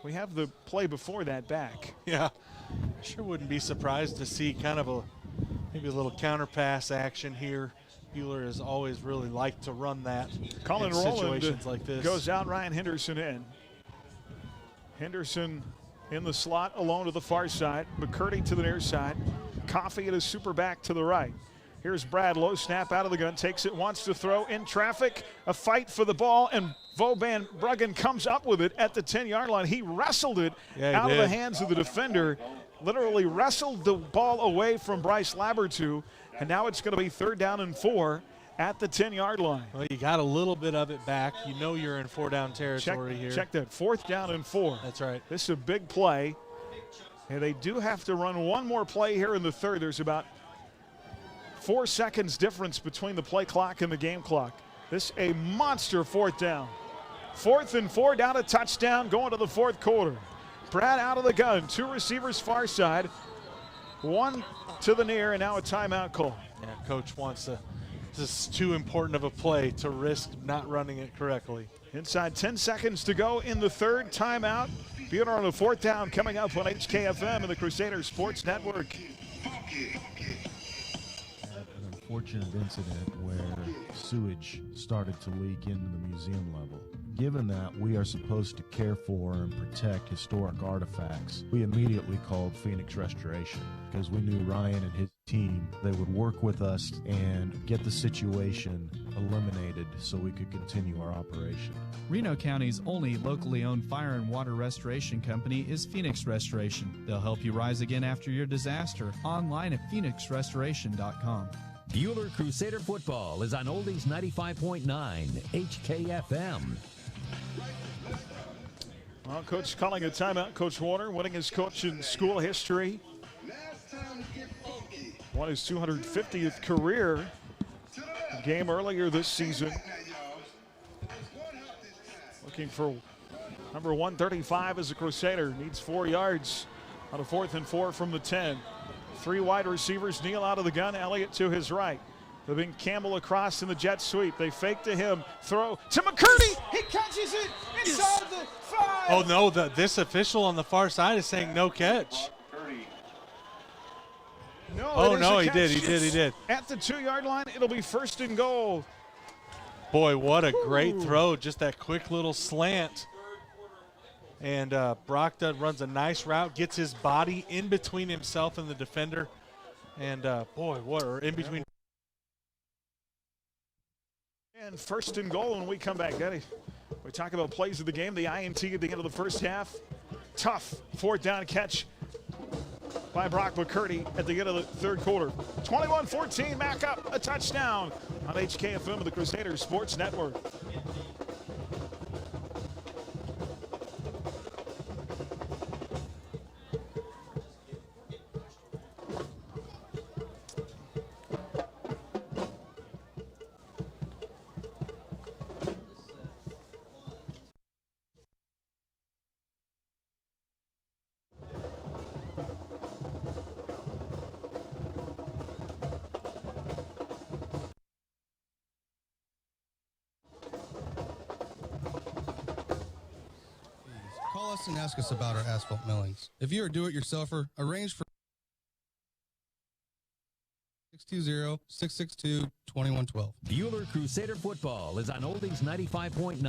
We have the play before that back. Yeah, sure wouldn't be surprised to see kind of maybe a little counter pass action here. Bueller has always really liked to run that Colin in Rowland situations like this. Goes out, Ryan Henderson in. Henderson in the slot alone to the far side. McCurdy to the near side. Coffey at his super back to the right. Here's Brad, low snap out of the gun, takes it, wants to throw in traffic, a fight for the ball, and Bo Van Bruggen comes up with it at the 10-yard line. He wrestled it out of the hands of the defender, literally wrestled the ball away from Bryce Labertu, and now it's going to be 3rd down and 4 at the 10-yard line. Well, you got a little bit of it back. You know you're in 4-down territory here. Check that, 4th down and 4. That's right. This is a big play, and they do have to run one more play here in the third. There's about 4 seconds difference between the play clock and the game clock. This is a monster 4th down. 4th and 4 down a touchdown going to the 4th quarter. Brad out of the gun, 2 receivers far side, 1 to the near, and now a timeout call. Yeah, coach wants to, this is too important of a play to risk not running it correctly. Inside 10 seconds to go in the third, timeout. Bueller on the 4th down coming up on HKFM and the Crusaders Sports Network. An unfortunate incident where sewage started to leak into the museum level. Given that we are supposed to care for and protect historic artifacts, we immediately called Phoenix Restoration because we knew Ryan and his team, they would work with us and get the situation eliminated so we could continue our operation. Reno County's only locally owned fire and water restoration company is Phoenix Restoration. They'll help you rise again after your disaster. Online at phoenixrestoration.com. Bueller Crusader football is on Oldies 95.9 HKFM. Well, coach calling a timeout. Coach Warner, winningest coach in school history. Won his 250th career game earlier this season. Looking for number 135 as a Crusader. Needs 4 yards on a 4th and 4 from the 10. 3 wide receivers. Neal out of the gun. Elliott to his right. They've been Campbell across in the jet sweep. They fake to him. Throw to McCurdy. He catches it inside the 5. Oh, no. This official on the far side is saying no catch. No, oh, no, he did. At the 2-yard line, it'll be 1st and goal. Boy, what a great throw. Just that quick little slant. And Brockta runs a nice route, gets his body in between himself and the defender. And, boy, what in between. And 1st and goal when we come back. Daddy, we talk about plays of the game. The INT at the end of the first half. Tough 4th down catch by Brock McCurdy at the end of the 3rd quarter. 21-14, Mac up, a touchdown on HKFM of the Crusaders Sports Network. Call us and ask us about our asphalt millings. If you're a do-it-yourselfer, arrange for 620-662-2112. Bueller Crusader football is on Oldies 95.9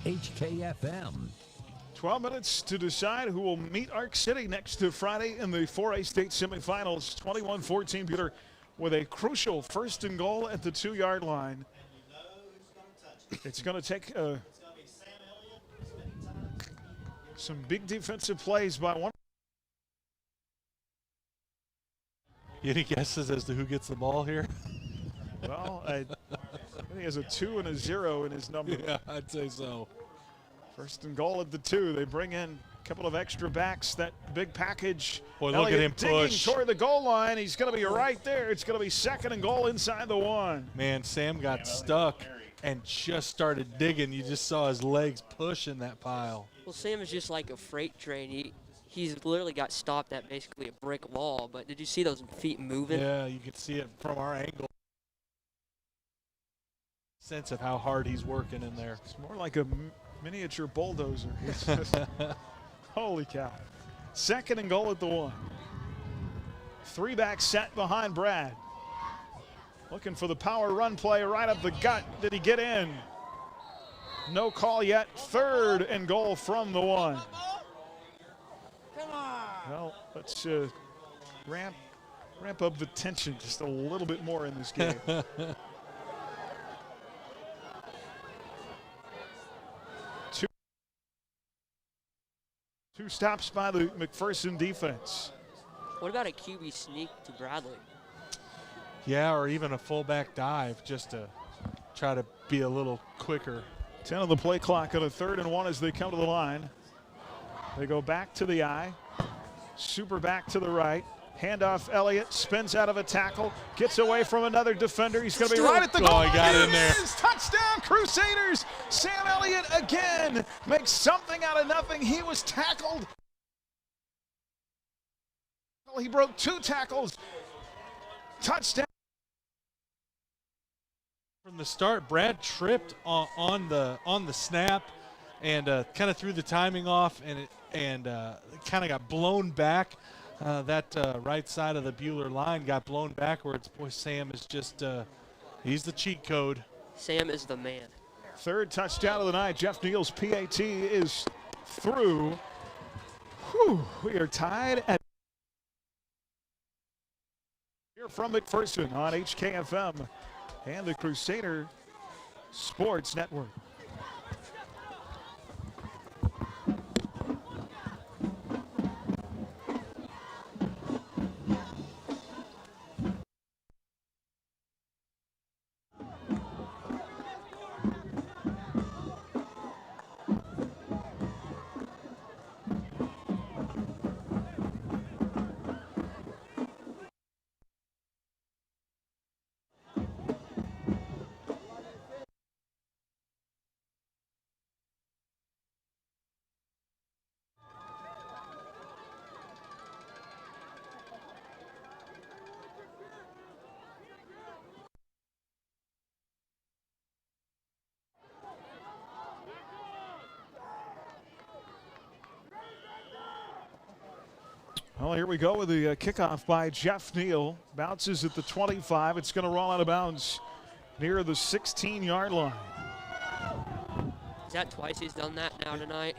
HKFM. 12 minutes to decide who will meet Arc City next Friday in the 4A state semifinals. 21-14 Bueller with a crucial 1st and goal at the 2-yard line. It's going to take some big defensive plays by one. Any guesses as to who gets the ball here? Well, I think he has a 2 and a 0 in his number. Yeah, I'd say so. 1st and goal at the 2. They bring in a couple of extra backs. That big package. Boy, look at him push toward the goal line. He's going to be right there. It's going to be 2nd and goal inside the 1. Man, Sam got stuck and just started digging. You just saw his legs push in that pile. Well, Sam is just like a freight train. He's literally got stopped at basically a brick wall. But did you see those feet moving? Yeah, you can see it from our angle. Sense of how hard he's working in there. It's more like a miniature bulldozer. It's just, holy cow. 2nd and goal at the 1. 3-back set behind Brad. Looking for the power run play right up the gut. Did he get in? No call yet. 3rd and goal from the 1. Come on. Well, let's ramp up the tension just a little bit more in this game. Two stops by the McPherson defense. What about a QB sneak to Bradley? Yeah, or even a fullback dive just to try to be a little quicker. 10 on the play clock on a 3rd and 1 as they come to the line. They go back to the I. Super back to the right. Handoff Elliott, spins out of a tackle, gets away from another defender. He's going to be right at the goal. Oh, he got in there. Touchdown, Crusaders. Sam Elliott again makes something out of nothing. He was tackled. He broke 2 tackles. Touchdown. From the start, Brad tripped on the snap and kind of threw the timing off, and kind of got blown back. That right side of the Bueller line got blown backwards. Boy, Sam is just, he's the cheat code. Sam is the man. 3rd touchdown of the night. Jeff Neal's PAT is through. Whew, we are tied at here from McPherson on HKFM and the Crusader Sports Network. Well, here we go with the kickoff by Jeff Neal. Bounces at the 25. It's going to roll out of bounds near the 16-yard line. Is that twice he's done that now tonight?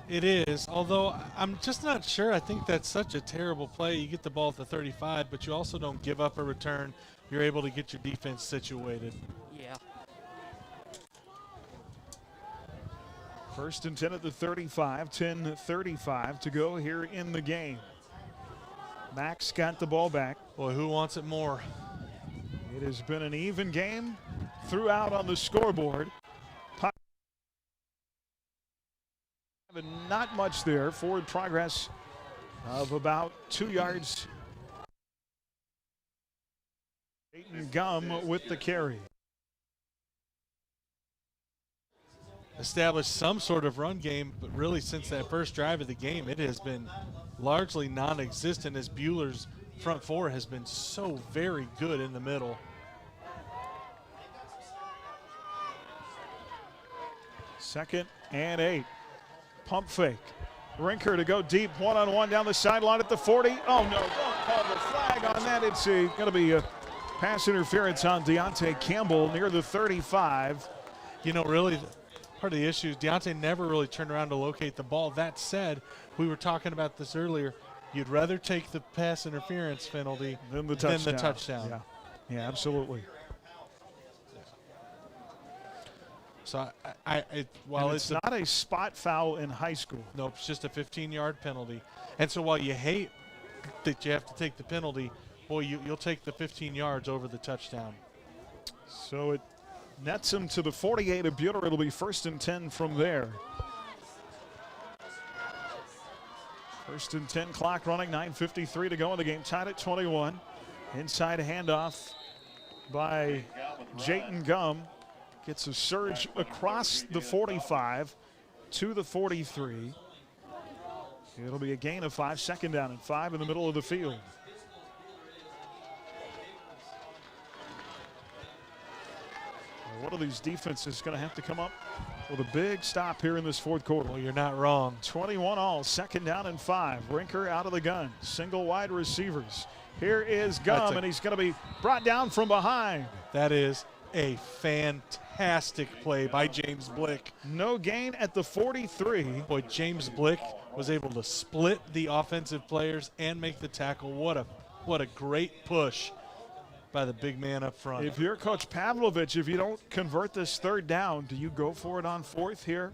It is, although I'm just not sure. I think that's such a terrible play. You get the ball at the 35, but you also don't give up a return. You're able to get your defense situated. Yeah. First and 10 at the 35, 10:35 to go here in the game. Max got the ball back. Boy, who wants it more? It has been an even game throughout on the scoreboard. Not much there. Forward progress of about 2 yards. Peyton Gum with the carry. Established some sort of run game, but really since that first drive of the game, it has been largely non-existent as Bueller's front four has been so very good in the middle. Second and 8. Pump fake. Rinker to go deep, one-on-one down the sideline at the 40. Oh no, don't call the flag on that. It's going to be a pass interference on Deontay Campbell near the 35. You know, really, part of the issue is Deontay never really turned around to locate the ball. That said, we were talking about this earlier. You'd rather take the pass interference penalty than the touchdown. Yeah, absolutely. So while it's not a spot foul in high school. Nope, it's just a 15-yard penalty. And so while you hate that you have to take the penalty, boy, you'll take the 15 yards over the touchdown. So it nets him to the 48 of Bueller. It'll be first and 10 from there. First and 10, clock running, 9:53 to go in the game. Tied at 21. Inside handoff by Jayton Gum. Gets a surge across the 45 to the 43. It'll be a gain of 5, second down and 5 in the middle of the field. One of these defenses is going to have to come up with a big stop here in this fourth quarter. Well, you're not wrong. 21 all, second down and 5. Rinker out of the gun, single wide receivers. Here is Gum, and he's going to be brought down from behind. That is a fantastic play by James Blick. No gain at the 43. Boy, James Blick was able to split the offensive players and make the tackle. What a great push by the big man up front. If you're Coach Pavlovich, if you don't convert this third down, do you go for it on fourth here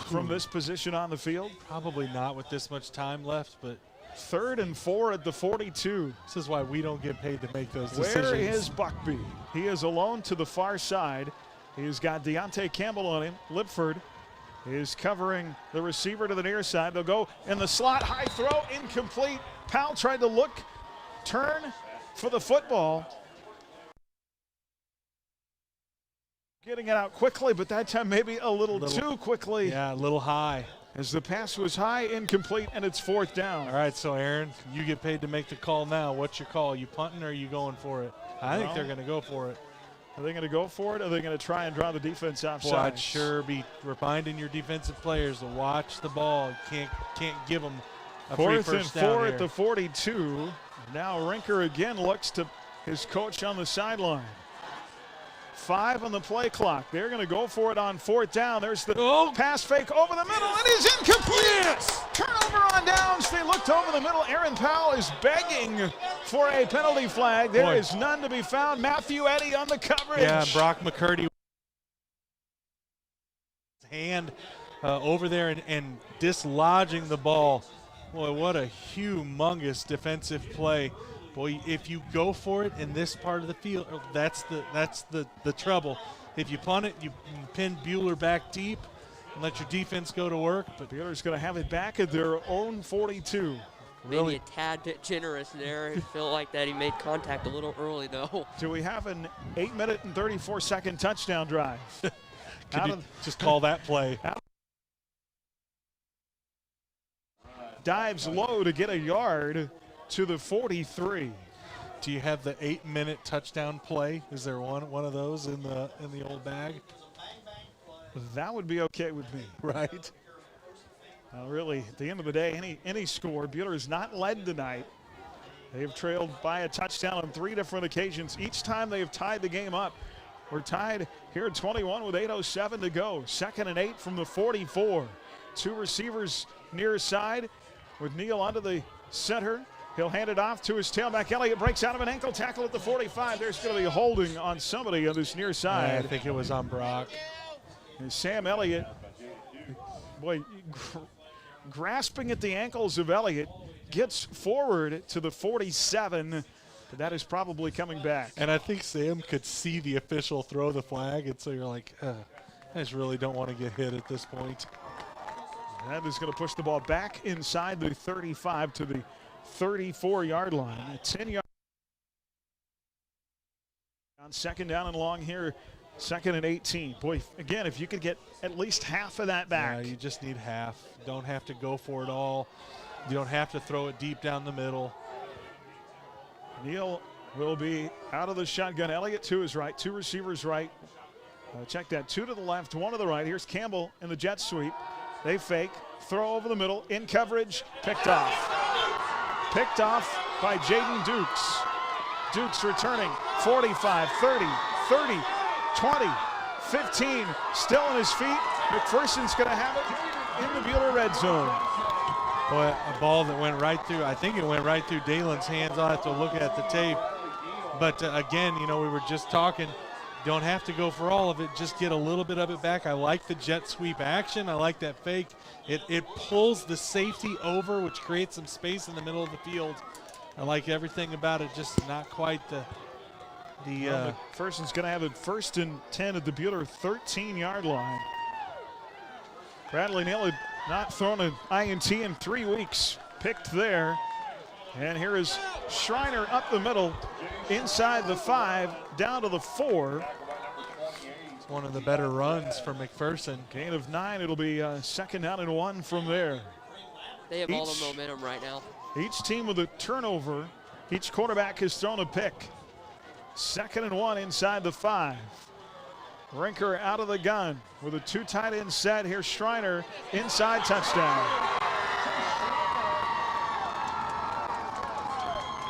from this position on the field? Probably not with this much time left, but 3rd and 4 at the 42. This is why we don't get paid to make those decisions. Where is Buckby? He is alone to the far side. He's got Deontay Campbell on him. Lipford is covering the receiver to the near side. They'll go in the slot. High throw, incomplete. Powell tried to look, turn for the football. Getting it out quickly, but that time maybe a little too quickly. Yeah, a little high. As the pass was high, incomplete, and it's 4th down. All right, so Aaron, you get paid to make the call now. What's your call? You punting or are you going for it? I think they're going to go for it. Are they going to go for it, or are they going to try and draw the defense offside? Well, I'd sure be reminding your defensive players to watch the ball. Can't give them a free first down. 4th and 4 here. at the 42. Now Rinker again looks to his coach on the sideline. 5 on the play clock. They're going to go for it on 4th down. There's the pass fake over the middle. It is incomplete. Yes! Turnover on downs. They looked over the middle. Aaron Powell is begging for a penalty flag. There is none to be found. Matthew Eddy on the coverage. Yeah, Brock McCurdy hand over there and dislodging the ball. Boy, what a humongous defensive play. Boy, if you go for it in this part of the field, that's the trouble. If you punt it, you pin Bueller back deep and let your defense go to work. But Bueller's going to have it back at their own 42. Maybe a tad bit generous there. I feel like that he made contact a little early, though. Do we have an 8-minute and 34-second touchdown drive? Can you just call that play? Dives low to get a yard to the 43. Do you have the 8-minute touchdown play? Is there one of those in the old bag? That would be okay with me. Right. Really, at the end of the day, any score, Buhler has not led tonight. They've trailed by a touchdown on 3 different occasions. Each time they have tied the game up. We're tied here at 21 with 8:07 to go. 2nd and 8 from the 44. 2 receivers near side with Neal under the center. He'll hand it off to his tailback. Elliott breaks out of an ankle tackle at the 45. There's going to be holding on somebody on this near side. Yeah, I think it was on Brock. And Sam Elliott, boy, grasping at the ankles of Elliott, gets forward to the 47. But that is probably coming back. And I think Sam could see the official throw the flag, and so you're like, I just really don't want to get hit at this point. That is going to push the ball back inside the 35 to the 34-yard line. A 10-yard on 2nd down and long here, 2nd and 18. Boy, again, if you could get at least half of that back. Yeah, you just need half. You don't have to go for it all. You don't have to throw it deep down the middle. Neal will be out of the shotgun. Elliott to his right, 2 receivers right. Check that, 2 to the left, 1 to the right. Here's Campbell in the jet sweep. They fake, throw over the middle, in coverage, picked off. Picked off by Jaden Dukes. Dukes returning, 45, 30, 30, 20, 15, still on his feet. McPherson's going to have it in the Buhler red zone. Boy, a ball that went right through, I think it went right through Dalen's hands. I'll have to look at the tape. But again, you know, we were just talking, don't have to go for all of it, just get a little bit of it back. I like the jet sweep action. I like that fake. It pulls the safety over, which creates some space in the middle of the field. I like everything about it, just not quite the McPherson's going to have it 1st and 10 at the Buhler 13-yard line. Bradley Neal had not thrown an INT in 3 weeks. Picked there. And here is Schreiner up the middle, inside the 5, down to the 4. It's one of the better runs for McPherson. Gain of 9. It'll be 2nd down and 1 from there. They have all the momentum right now. Each team with a turnover. Each quarterback has thrown a pick. 2nd and 1 inside the 5. Rinker out of the gun with a 2 tight end set. Here's Schreiner, inside, touchdown.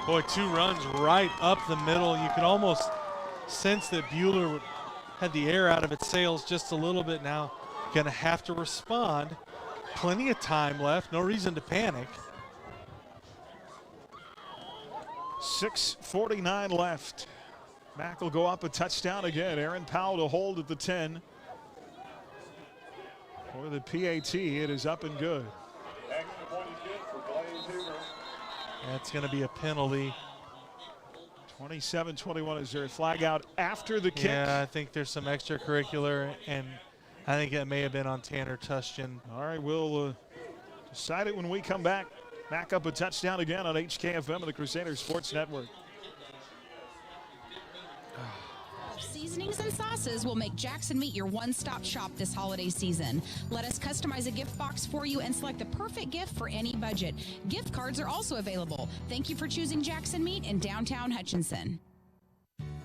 Boy, 2 runs right up the middle. You can almost sense that Buhler had the air out of its sails just a little bit now. Going to have to respond. Plenty of time left. No reason to panic. 6:49 left. Mack will go up a touchdown again. Aaron Powell to hold at the 10. For the PAT, it is up and good. That's going to be a penalty. 27-21. Is there a flag out after the kick? Yeah, I think there's some extracurricular, and I think it may have been on Tanner Tushkin. All right, we'll decide it when we come back. Mack up a touchdown again on HKFM and the Crusader Sports Network. Seasonings and sauces will make Jackson Meat your one-stop shop this holiday season. Let us customize a gift box for you and select the perfect gift for any budget. Gift cards are also available. Thank you for choosing Jackson Meat in downtown Hutchinson.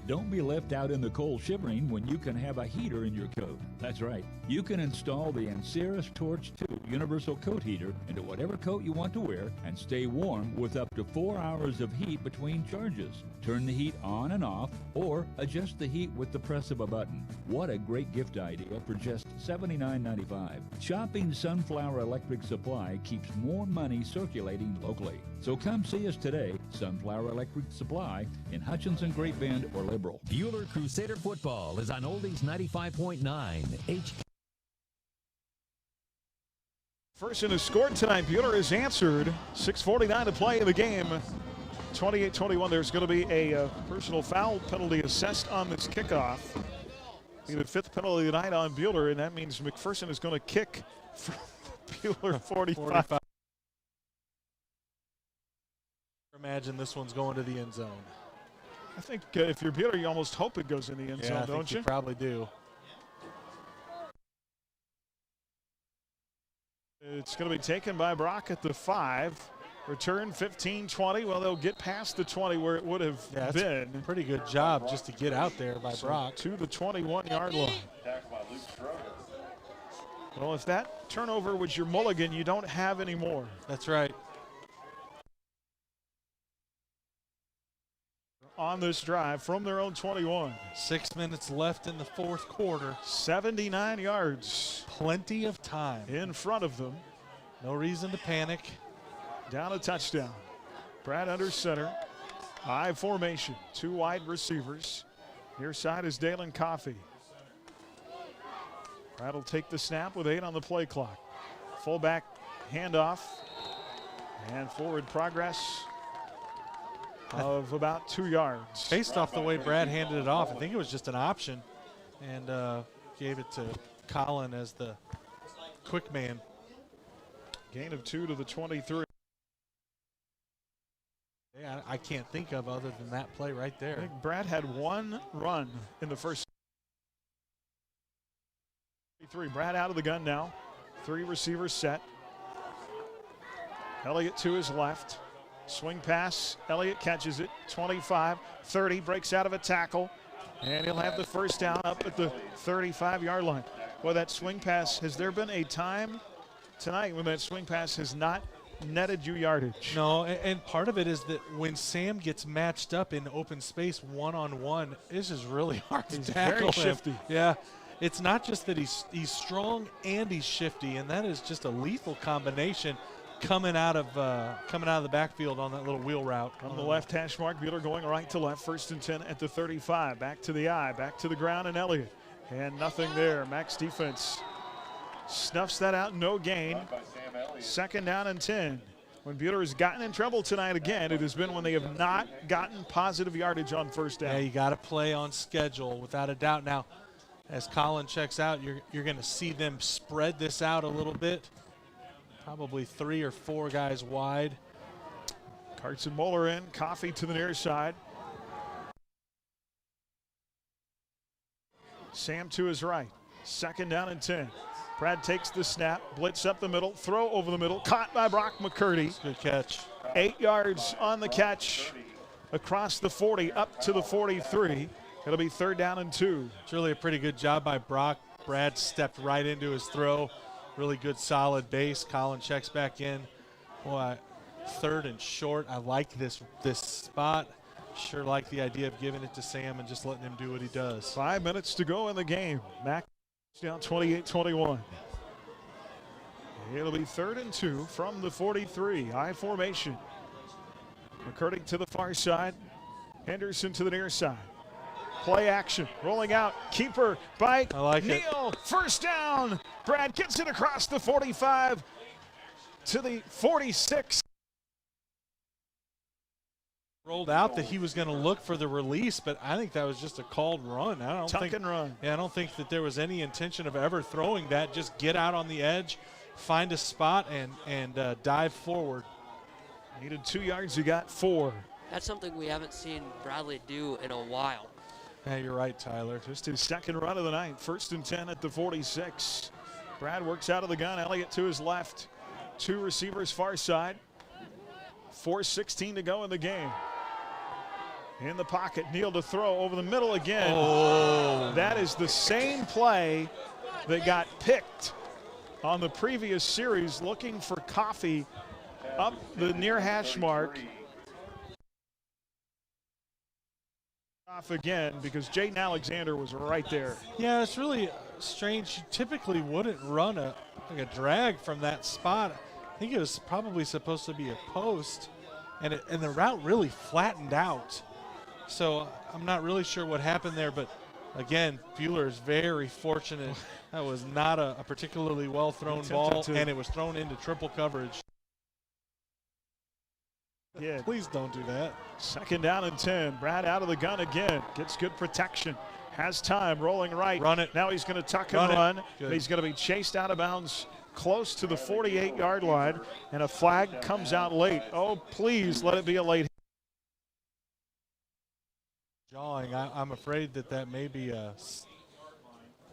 Don't be left out in the cold shivering when you can have a heater in your coat. That's right. You can install the Anceris Torch 2 universal coat heater into whatever coat you want to wear and stay warm with up to 4 hours of heat between charges. Turn the heat on and off or adjust the heat with the press of a button. What a great gift idea for just $79.95. Shopping Sunflower Electric Supply keeps more money circulating locally. So come see us today, Sunflower Electric Supply in Hutchinson, Great Bend, or Liberal. Buhler Crusader football is on Oldies 95.9 McPherson has scored tonight. Buhler has answered. 6:49 to play in the game. 28-21. There's going to be a personal foul penalty assessed on this kickoff. Be the 5th penalty of the night on Buhler, and that means McPherson is going to kick from Buhler 45. Imagine this one's going to the end zone. I think if you're Buhler, you almost hope it goes in the end zone, don't you? You probably do. It's going to be taken by Brock at the 5. Return 15-20. Well, they'll get past the 20 where it would have been. Pretty good job just to get out there by Brock. To the 21-yard line. Well, if that turnover was your mulligan, you don't have any more. That's right. On this drive from their own 21. 6 minutes left in the fourth quarter. 79 yards. Plenty of time in front of them. No reason to panic. Down a touchdown. Brad under center. I formation. 2 wide receivers. Near side is Dalen Coffey. Brad will take the snap with 8 on the play clock. Fullback handoff. And forward progress of about 2 yards. Based off the way Brad handed it off, I think it was just an option and gave it to Colin as the quick man. Gain of 2 to the 23. Yeah, I can't think of other than that play right there. I think Brad had 1 run in the first 3. Brad out of the gun now. 3 receivers set. Elliott to his left. Swing pass. Elliott catches it. 25, 30, breaks out of a tackle. And he'll have the first down up at the 35-yard line. Well, that swing pass, has there been a time tonight when that swing pass has not netted you yardage? No, and part of it is that when Sam gets matched up in open space one-on-one, this is really hard to tackle very shifty. Yeah, it's not just that he's strong and he's shifty, and that is just a lethal combination coming out of the backfield on that little wheel route. On the left hash mark, Bueller going right to left. 1st and 10 at the 35. Back to the eye, back to the ground, and Elliott. And nothing there. Max defense snuffs that out, no gain. 2nd down and 10. When Bueller has gotten in trouble tonight again, it has been when they have not gotten positive yardage on 1st down. Yeah, you got to play on schedule without a doubt. Now, as Colin checks out, you're going to see them spread this out a little bit. Probably 3 or 4 guys wide. Carson Moeller in, Coffey to the near side. Sam to his right. 2nd down and 10. Brad takes the snap, blitz up the middle, throw over the middle, caught by Brock McCurdy. Good catch. 8 yards on the catch across the 40 up to the 43. It'll be 3rd down and 2. It's really a pretty good job by Brock. Brad stepped right into his throw. Really good solid base. Colin checks back in. Boy, 3rd and short. I like this spot. Sure like the idea of giving it to Sam and just letting him do what he does. 5 minutes to go in the game. Mac down 28-21. It'll be 3rd and 2 from the 43. I formation. McCurdy to the far side. Henderson to the near side. Play action, rolling out, keeper by Neal. 1st down. Brad gets it across the 45 to the 46. Rolled out that he was going to look for the release, but I think that was just a called run. Tuck and run. Yeah, I don't think that there was any intention of ever throwing that. Just get out on the edge, find a spot, and dive forward. Needed 2 yards, he got 4. That's something we haven't seen Bradley do in a while. Yeah, you're right, Tyler. Just his 2nd run of the night. 1st and 10 at the 46. Brad works out of the gun. Elliott to his left. 2 receivers far side. 4:16 to go in the game. In the pocket, Neal to throw over the middle again. Oh. That is the same play that got picked on the previous series, looking for Coffey up the near hash mark. Off again because Jaden Alexander was right there. Yeah, it's really strange. You typically wouldn't run a drag from that spot. I think it was probably supposed to be a post, and the route really flattened out. So I'm not really sure what happened there, but again, Bueller is very fortunate. That was not a particularly well thrown ball, and it was thrown into triple coverage. Yeah. Please don't do that. 2nd down and 10. Brad out of the gun again. Gets good protection. Has time. Rolling right. Run it. Now he's going to tuck and run. He's going to be chased out of bounds close to the 48-yard line. And a flag comes out late. Oh, please let it be a late. Jawing. I'm afraid that may be a.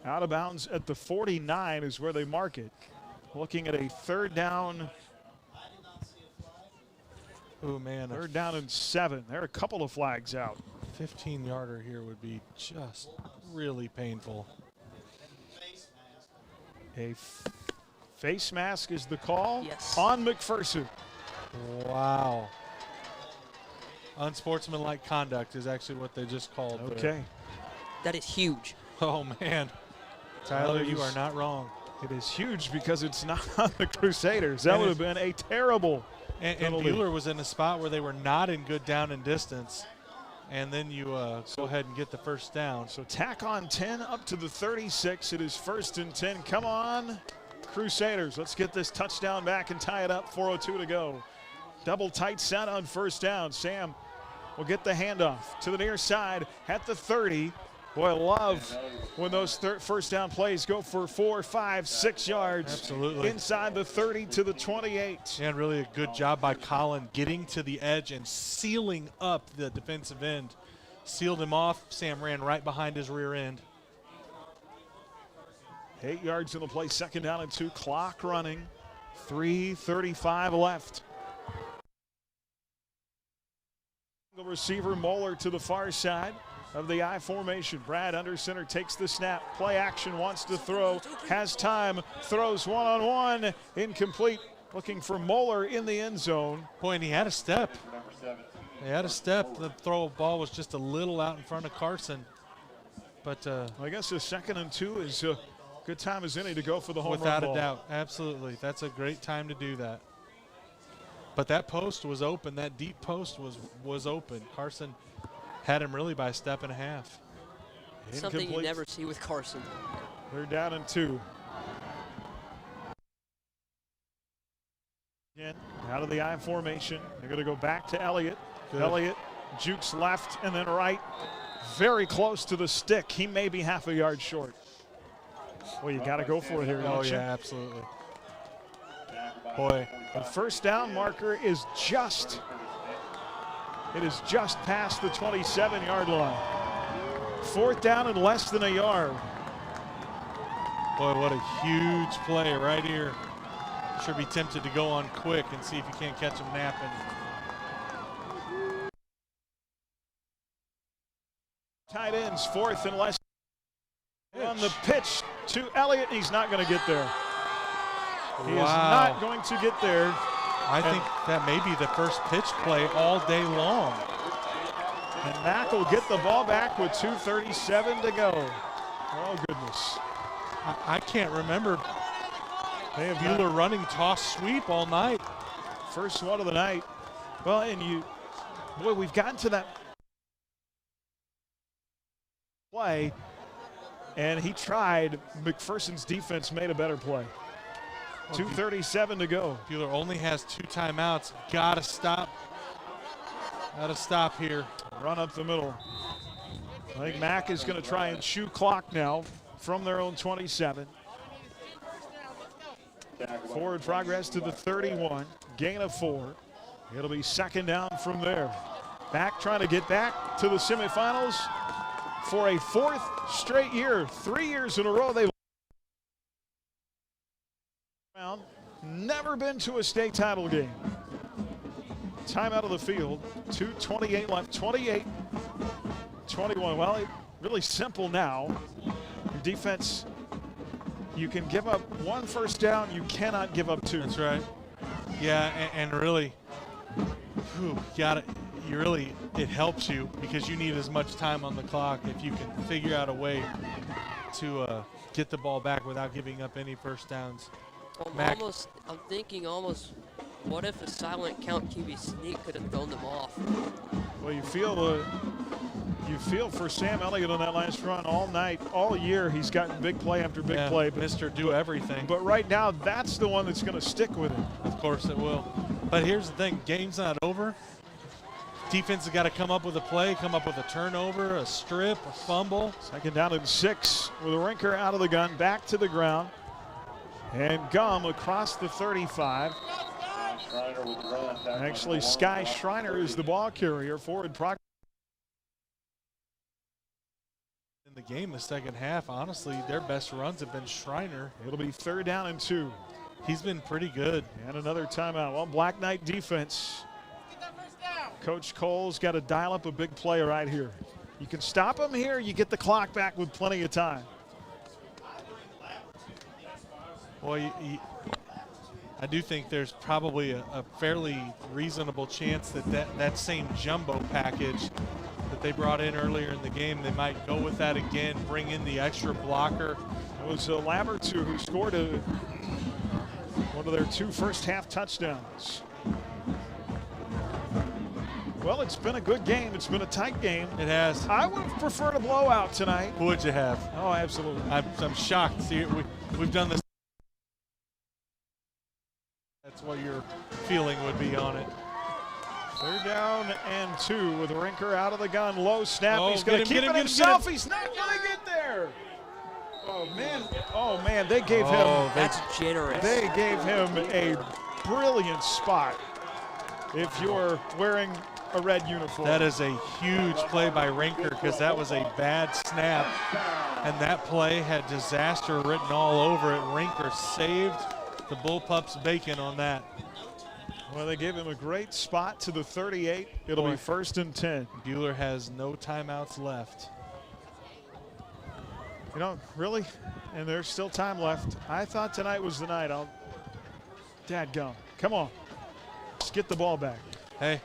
Out of bounds at the 49 is where they mark it. Looking at a 3rd down. Oh, man. 3rd down and 7. There are a couple of flags out. 15-yarder here would be just really painful. A face mask is the call. Yes. On McPherson. Wow. Unsportsmanlike conduct is actually what they just called. Okay. That is huge. Oh, man. Tyler, you are not wrong. It is huge because it's not on the Crusaders. That would have been a terrible And penalty. Bueller was in a spot where they were not in good down and distance. And then you go ahead and get the first down. So tack on 10 up to the 36. It is 1st and 10. Come on, Crusaders. Let's get this touchdown back and tie it up. 4:02 to go. Double tight set on 1st down. Sam will get the handoff to the near side at the 30. Boy, I love when those first down plays go for 4, 5, 6 yards. Absolutely. Inside the 30 to the 28. And really a good job by Colin getting to the edge and sealing up the defensive end. Sealed him off. Sam ran right behind his rear end. 8 yards in the play, 2nd down and 2. Clock running. 3:35 left. The receiver Moeller to the far side of the I formation. Brad under center takes the snap. Play action, wants to throw, has time, throws one-on-one, incomplete. Looking for Moeller in the end zone. Boy, and he had a step. He had a step. The throw ball was just a little out in front of Carson. But I guess the 2nd and 2 is a good time as any to go for the home run without ball. a doubt, absolutely. That's a great time to do that. But that post was open. That deep post was open. Carson had him really by a step and a half. Something you Incomplete. never see with Carson. They're down and 2. Again, out of the I formation. They're going to go back to Elliott. Good. Elliott jukes left and then right. Very close to the stick. He may be half a yard short. Well, you got to go for it here, Oh, don't you? yeah, absolutely. Boy, the 1st down marker is just past the 27-yard line. 4th down and less than a yard. Boy, what a huge play right here. Should be tempted to go on quick and see if you can't catch him napping. Tight ends, 4th and less. On the pitch to Elliott, he's not going to get there. He is not going to get there. I think that may be the first pitch play all day long. And Mack will get the ball back with 2:37 to go. Oh, goodness. I can't remember Bueller running toss sweep all night. First one of the night. Well, and we've gotten to that play, and he tried. McPherson's defense made a better play. 2:37 to go. Bueller only has 2 timeouts. Gotta stop. Gotta stop here. Run up the middle. I think Mack is going to try and chew clock now from their own 27. Forward progress to the 31. Gain of 4. It'll be 2nd down from there. Mack trying to get back to the semifinals for a 4th straight year. 3 years in a row they've never been to a state title game. Time out of the field. 2:28 left. 28-21. Well, it's really simple now. Your defense, you can give up 1 first down. You cannot give up 2. That's right. Yeah, and really, it helps you because you need as much time on the clock if you can figure out a way to get the ball back without giving up any first downs. I'm thinking almost, what if a silent count QB sneak could have thrown them off? Well, you feel for Sam Elliott on that last run all night, all year. He's gotten big play after big play. But Mr. Do Everything. But right now, that's the one that's going to stick with him. Of course it will. But here's the thing, game's not over. Defense has got to come up with a play, come up with a turnover, a strip, a fumble. 2nd down and 6 with a Rinker out of the gun, back to the ground. And Gum across the 35. Actually, Sky Schreiner is the ball carrier. Forward progress. In the game, the second half, honestly, their best runs have been Schreiner. It'll be 3rd down and 2. He's been pretty good. And another timeout. Well, Black Knight defense. Coach Cole's got to dial up a big play right here. You can stop him here. You get the clock back with plenty of time. Well, I do think there's probably a fairly reasonable chance that same jumbo package that they brought in earlier in the game, they might go with that again, bring in the extra blocker. It was Lamberts who scored one of their 2 first-half touchdowns. Well, it's been a good game. It's been a tight game. It has. I would have preferred a blowout tonight. Would you have? Oh, absolutely. I'm shocked. See, we've done this. That's what your feeling would be on it. 3rd down and 2 with Rinker out of the gun. Low snap. Oh, He's going to keep it himself. He's not going to get there. Oh, man. Oh, man. They gave him. That's generous. They gave him a brilliant spot if you're wearing a red uniform. That is a huge play by Rinker because that was a bad snap. And that play had disaster written all over it. Rinker saved the Bullpups bacon on that. Well, they gave him a great spot to the 38. It'll be 1st and 10. Bueller has no timeouts left. You know, really? And there's still time left. I thought tonight was the night. Dadgum. Come on. Let's get the ball back. Hey,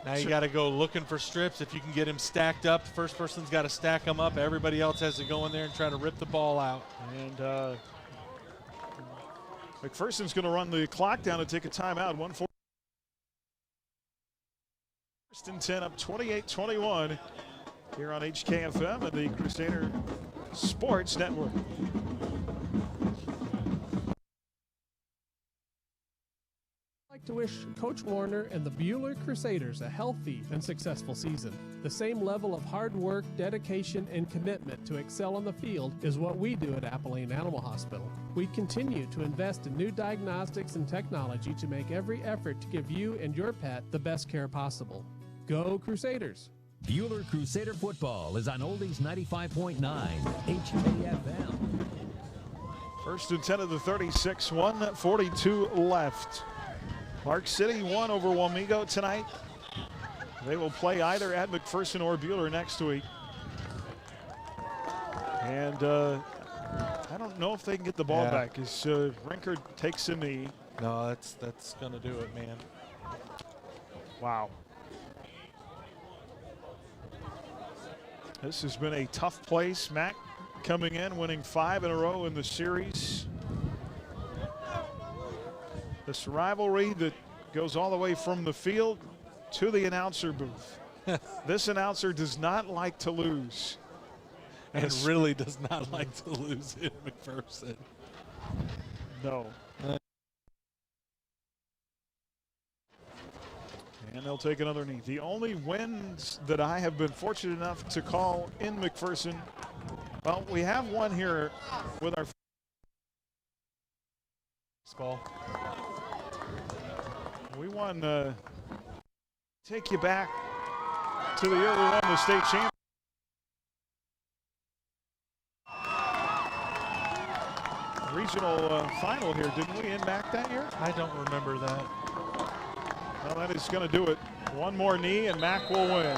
now you got to go looking for strips. If you can get him stacked up, the first person's got to stack them up. Everybody else has to go in there and try to rip the ball out. And McPherson's going to run the clock down and take a timeout. 1-4. 1st and 10 up 28-21 here on HKFM and the Crusader Sports Network. I'd like to wish Coach Warner and the Bueller Crusaders a healthy and successful season. The same level of hard work, dedication, and commitment to excel on the field is what we do at Abilene Animal Hospital. We continue to invest in new diagnostics and technology to make every effort to give you and your pet the best care possible. Go Crusaders! Bueller Crusader football is on Oldies 95.9 HKFM. 1st and 10 of the 36, 1:42 left. Park City won over Wamego tonight. They will play either at McPherson or Bueller next week. And I don't know if they can get the ball back as Rinker takes a knee. No, that's going to do it, man. Wow. This has been a tough place. Mac coming in, winning 5 in a row in the series. This rivalry that goes all the way from the field to the announcer booth. This announcer does not like to lose. And really does not like to lose in McPherson. No. And they'll take another knee. The only wins that I have been fortunate enough to call in McPherson, well, we have one here with our ball. We won, take you back to the year we won the state championship. Regional final here, didn't we, in Mac that year? I don't remember that. Well, that is going to do it. One more knee and Mac will win.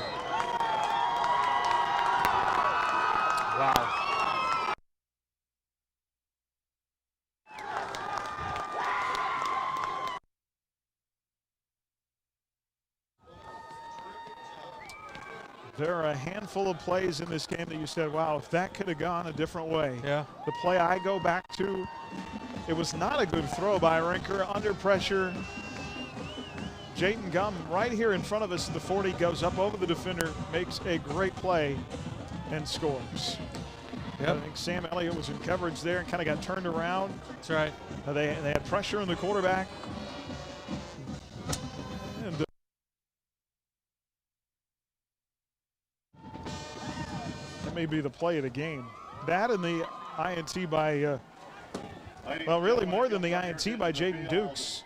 Wow. There are a handful of plays in this game that you said, wow, if that could have gone a different way. Yeah. The play I go back to, it was not a good throw by Rinker. Under pressure. Jayden Gum right here in front of us, the 40 goes up over the defender, makes a great play, and scores. Yep. I think Sam Elliott was in coverage there and kind of got turned around. That's right. They had pressure on the quarterback. And that may be the play of the game. That and the INT by, well, really more than the INT by Jaden Dukes.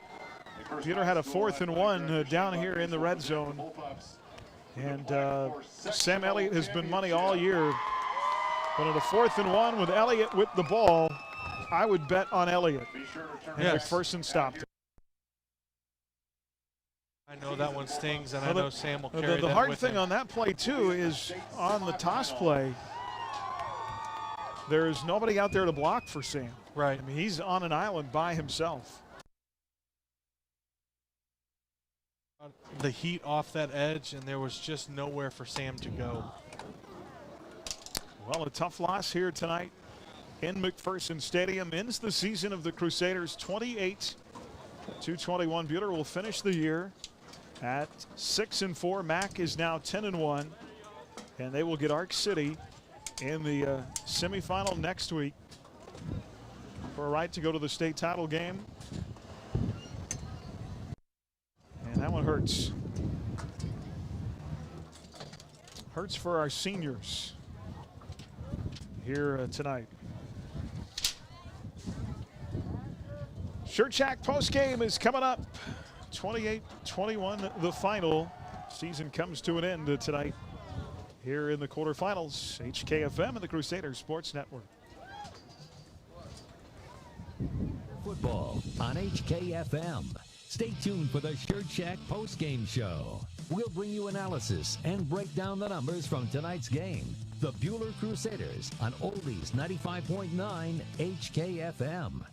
Peter had a 4th and 1 down here in the red zone. And Sam Elliott has been money all year. But at a 4th and 1 with Elliott with the ball, I would bet on Elliott. And McPherson stopped it. I know that one stings, and I know Sam will carry the that hard with thing him. on that play, too, is on the toss play. there's nobody out there to block for Sam. Right. I mean, he's on an island by himself. The heat off that edge, and there was just nowhere for Sam to go. Well, a tough loss here tonight in McPherson Stadium. Ends the season of the Crusaders 28-21. Buhler will finish the year at 6-4. Mac is now 10-1, and they will get Arc City in the semifinal next week for a right to go to the state title game. And that one hurts. Hurts for our seniors here tonight. Shirt Shack post game is coming up. 28-21 the final. Season comes to an end tonight here in the quarterfinals. HKFM and the Crusaders Sports Network. Football on HKFM. Stay tuned for the Shirt Shack post-game show. We'll bring you analysis and break down the numbers from tonight's game. The Buhler Crusaders on Oldies 95.9 HKFM.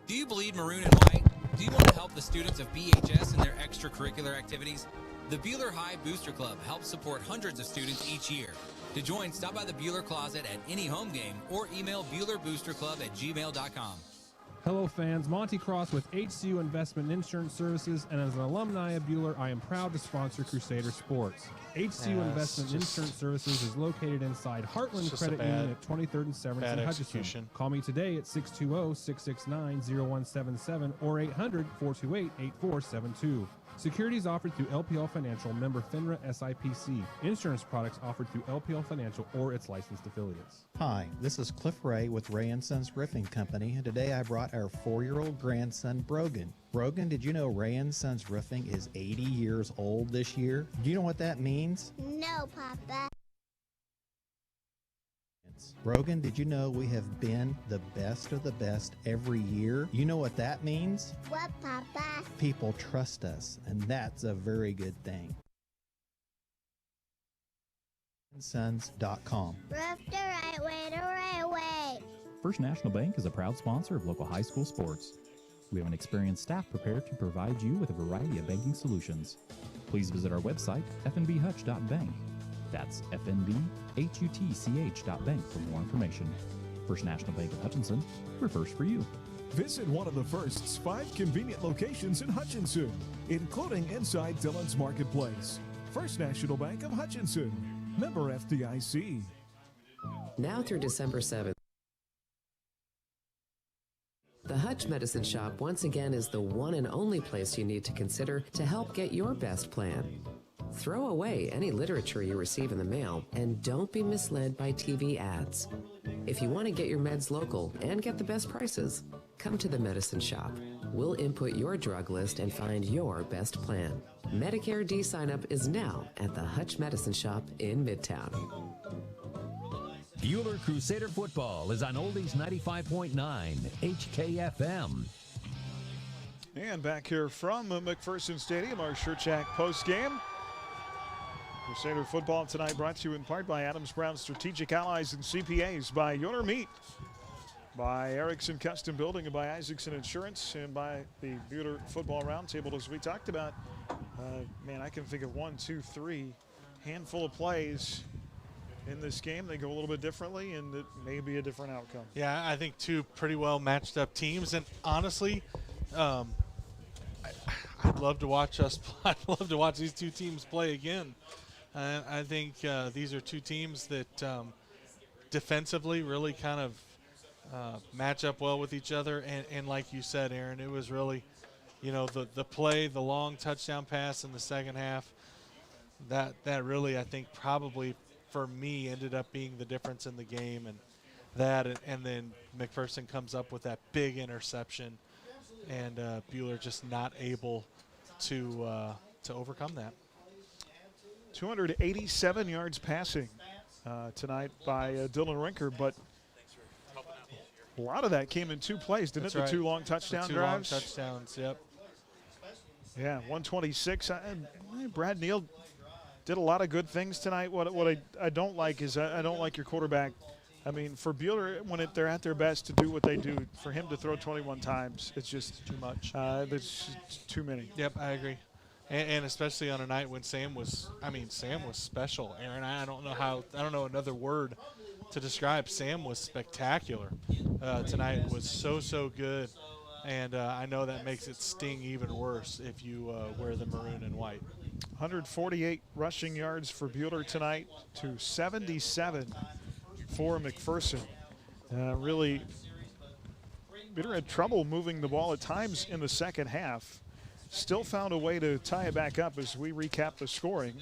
Do you bleed maroon and white? Do you want to help the students of BHS in their extracurricular activities? The Buhler High Booster Club helps support hundreds of students each year. To join, stop by the Buhler Closet at any home game or email BuhlerBoosterClub@gmail.com. Hello fans, Monty Cross with HCU Investment Insurance Services, and as an alumni of Buhler, I am proud to sponsor Crusader Sports. HCU Investment Insurance Services is located inside Heartland Credit Union at 23rd and Severance in Hutchinson. Call me today at 620-669-0177 or 800-428-8472. Securities offered through LPL Financial, member FINRA SIPC. Insurance products offered through LPL Financial or its licensed affiliates. Hi, this is Cliff Ray with Ray & Sons Roofing Company, and today I brought our 4-year-old grandson, Brogan. Brogan, did you know Ray & Sons Roofing is 80 years old this year? Do you know what that means? No, Papa. Brogan, did you know we have been the best of the best every year? You know what that means? What, Papa? People trust us, and that's a very good thing. Sons.com. Roof the right way, the right way. First National Bank is a proud sponsor of local high school sports. We have an experienced staff prepared to provide you with a variety of banking solutions. Please visit our website, fnbhutch.bank. That's fnbhutch.bank for more information. First National Bank of Hutchinson, we're first for you. Visit one of the First's 5 convenient locations in Hutchinson, including inside Dillon's Marketplace. First National Bank of Hutchinson, member FDIC. Now through December 7th, the Hutch Medicine Shop once again is the one and only place you need to consider to help get your best plan. Throw away any literature you receive in the mail, and don't be misled by TV ads. If you want to get your meds local and get the best prices, come to the Medicine Shop. We'll input your drug list and find your best plan. Medicare D sign-up is now at the Hutch Medicine Shop in Midtown. Buhler Crusader football is on Oldies 95.9 HKFM. And back here from McPherson Stadium, our Shirt Shack post game. Crusader football tonight brought to you in part by Adams Brown Strategic Allies and CPAs, by Yoder Meat, by Erickson Custom Building, and by Isaacson Insurance, and by the Buhler Football Roundtable. As we talked about, man, I can think of 1, 2, 3 handful of plays in this game. They go a little bit differently, and it may be a different outcome. Yeah, I think 2 pretty well matched up teams, and honestly, I'd love to watch I'd love to watch these 2 teams play again. I think these are 2 teams that defensively really kind of match up well with each other. And like you said, Aaron, it was really, the play, the long touchdown pass in the second half, that really, I think, probably for me ended up being the difference in the game. And then McPherson comes up with that big interception, and Buhler just not able to overcome that. 287 yards passing tonight by Dylan Rinker, but a lot of that came in 2 plays, didn't it? That's The right. 2 long touchdown the 2 drives. long touchdowns, yep. Yeah, 126. Brad Neal did a lot of good things tonight. What I don't like is I don't like your quarterback I mean, for Bueller, when they're at their best to do what they do, for him to throw 21 times, it's just too much. There's too many. Yep, I agree. And especially on a night when Sam was special, Aaron. I don't know another word to describe. Sam was spectacular tonight. Was so good. And I know that makes it sting even worse if you wear the maroon and white. 148 rushing yards for Bueller tonight to 77 for McPherson. Really, Bueller had trouble moving the ball at times in the second half. Still found a way to tie it back up as we recap the scoring.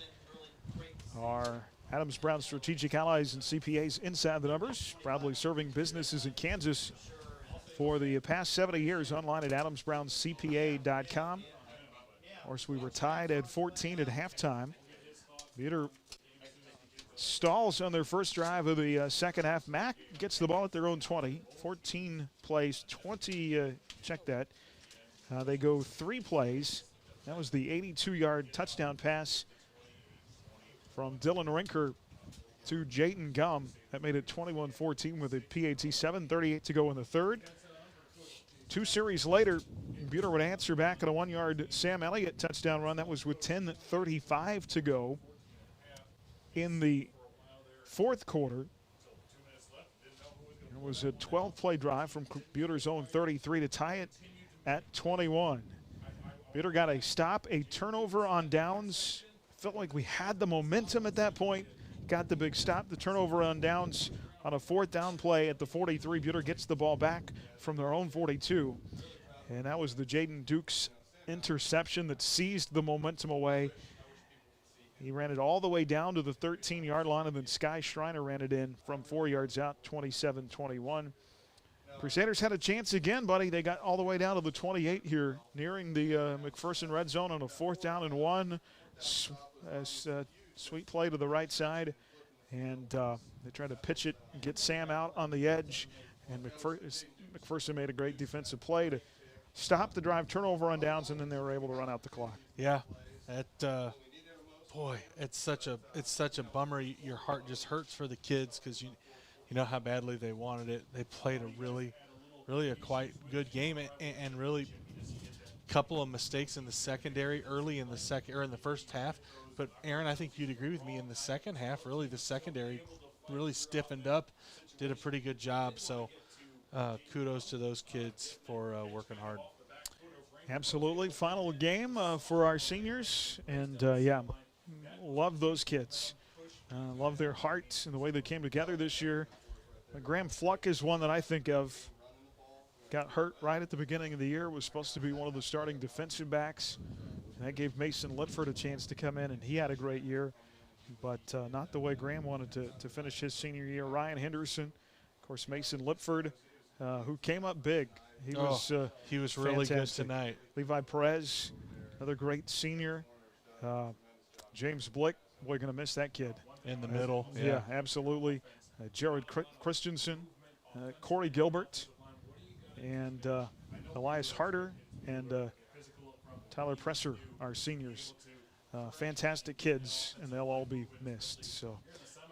Our Adams Brown Strategic Allies and CPAs inside the numbers, proudly serving businesses in Kansas for the past 70 years, online at adamsbrowncpa.com. Of course, we were tied at 14 at halftime. Bueller stalls on their first drive of the second half. Mack gets the ball at their own 20. 14 plays, 20, check that. They go 3 plays. That was the 82-yard touchdown pass from Dylan Rinker to Jayden Gum. That made it 21-14 with a PAT, 7:38 to go in the third. 2 series later, Bueller would answer back on a 1-yard Sam Elliott touchdown run. That was with 10:35 to go in the fourth quarter. It was a 12-play drive from Bueller's own 33 to tie it at 21. Bueller got a stop, a turnover on downs. Felt like we had the momentum at that point. Got the big stop, the turnover on downs on a 4th down play at the 43. Bueller gets the ball back from their own 42. And that was the Jaden Dukes interception that seized the momentum away. He ran it all the way down to the 13-yard line, and then Sky Schreiner ran it in from 4 yards out, 27-21. Crusaders had a chance again, buddy. They got all the way down to the 28 here, nearing the McPherson red zone on a 4th down and 1. Sweet play to the right side, and they tried to pitch it and get Sam out on the edge, and McPherson made a great defensive play to stop the drive, turnover on downs, and then they were able to run out the clock. Yeah, that boy, it's such a bummer. Your heart just hurts for the kids because you know how badly they wanted it. They played a really a quite good game, and really a couple of mistakes in the secondary early in the first half. But Aaron, I think you'd agree with me, in the second half, really the secondary really stiffened up, did a pretty good job. So kudos to those kids for working hard. Absolutely. Final game for our seniors, and yeah, love those kids. Love their heart and the way they came together this year. Graham Fluck is one that I think of. Got hurt right at the beginning of the year, was supposed to be one of the starting defensive backs. And that gave Mason Litford a chance to come in, and he had a great year, but not the way Graham wanted to finish his senior year. Ryan Henderson, of course, Mason Litford, who came up big. He was really fantastic. good tonight. Levi Perez, another great senior. James Blick, boy, going to miss that kid. In the middle. Yeah, absolutely. Jared Christensen, Corey Gilbert, and Elias Harder, and Tyler Presser, our seniors. Fantastic kids, and they'll all be missed. So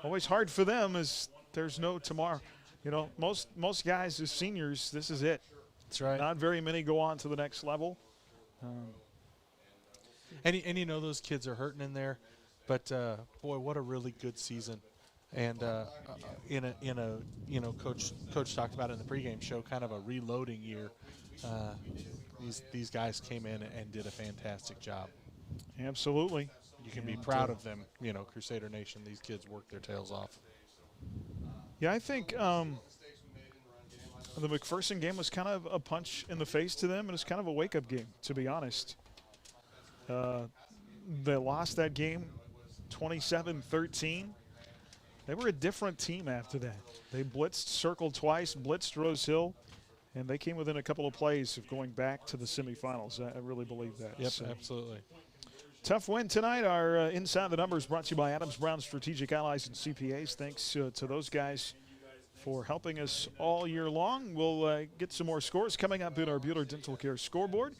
always hard for them as there's no tomorrow. You know, most guys as seniors, this is it. That's right. Not very many go on to the next level. And you know those kids are hurting in there, but boy, what a really good season. And in a you know, coach talked about it in the pregame show, kind of a reloading year. These guys came in and did a fantastic job. Absolutely. You can be proud of them. You know, Crusader Nation, these kids worked their tails off. Yeah, I think the McPherson game was kind of a punch in the face to them, and it's kind of a wake-up game, to be honest. They lost that game 27-13. They were a different team after that. They blitzed Circle twice, blitzed Rose Hill, and they came within a couple of plays of going back to the semifinals. I really believe that. Yep, so, absolutely. Tough win tonight. Our Inside the Numbers brought to you by Adams Brown Strategic Allies and CPAs. Thanks to those guys for helping us all year long. We'll get some more scores coming up in our Bueller Dental Care scoreboard.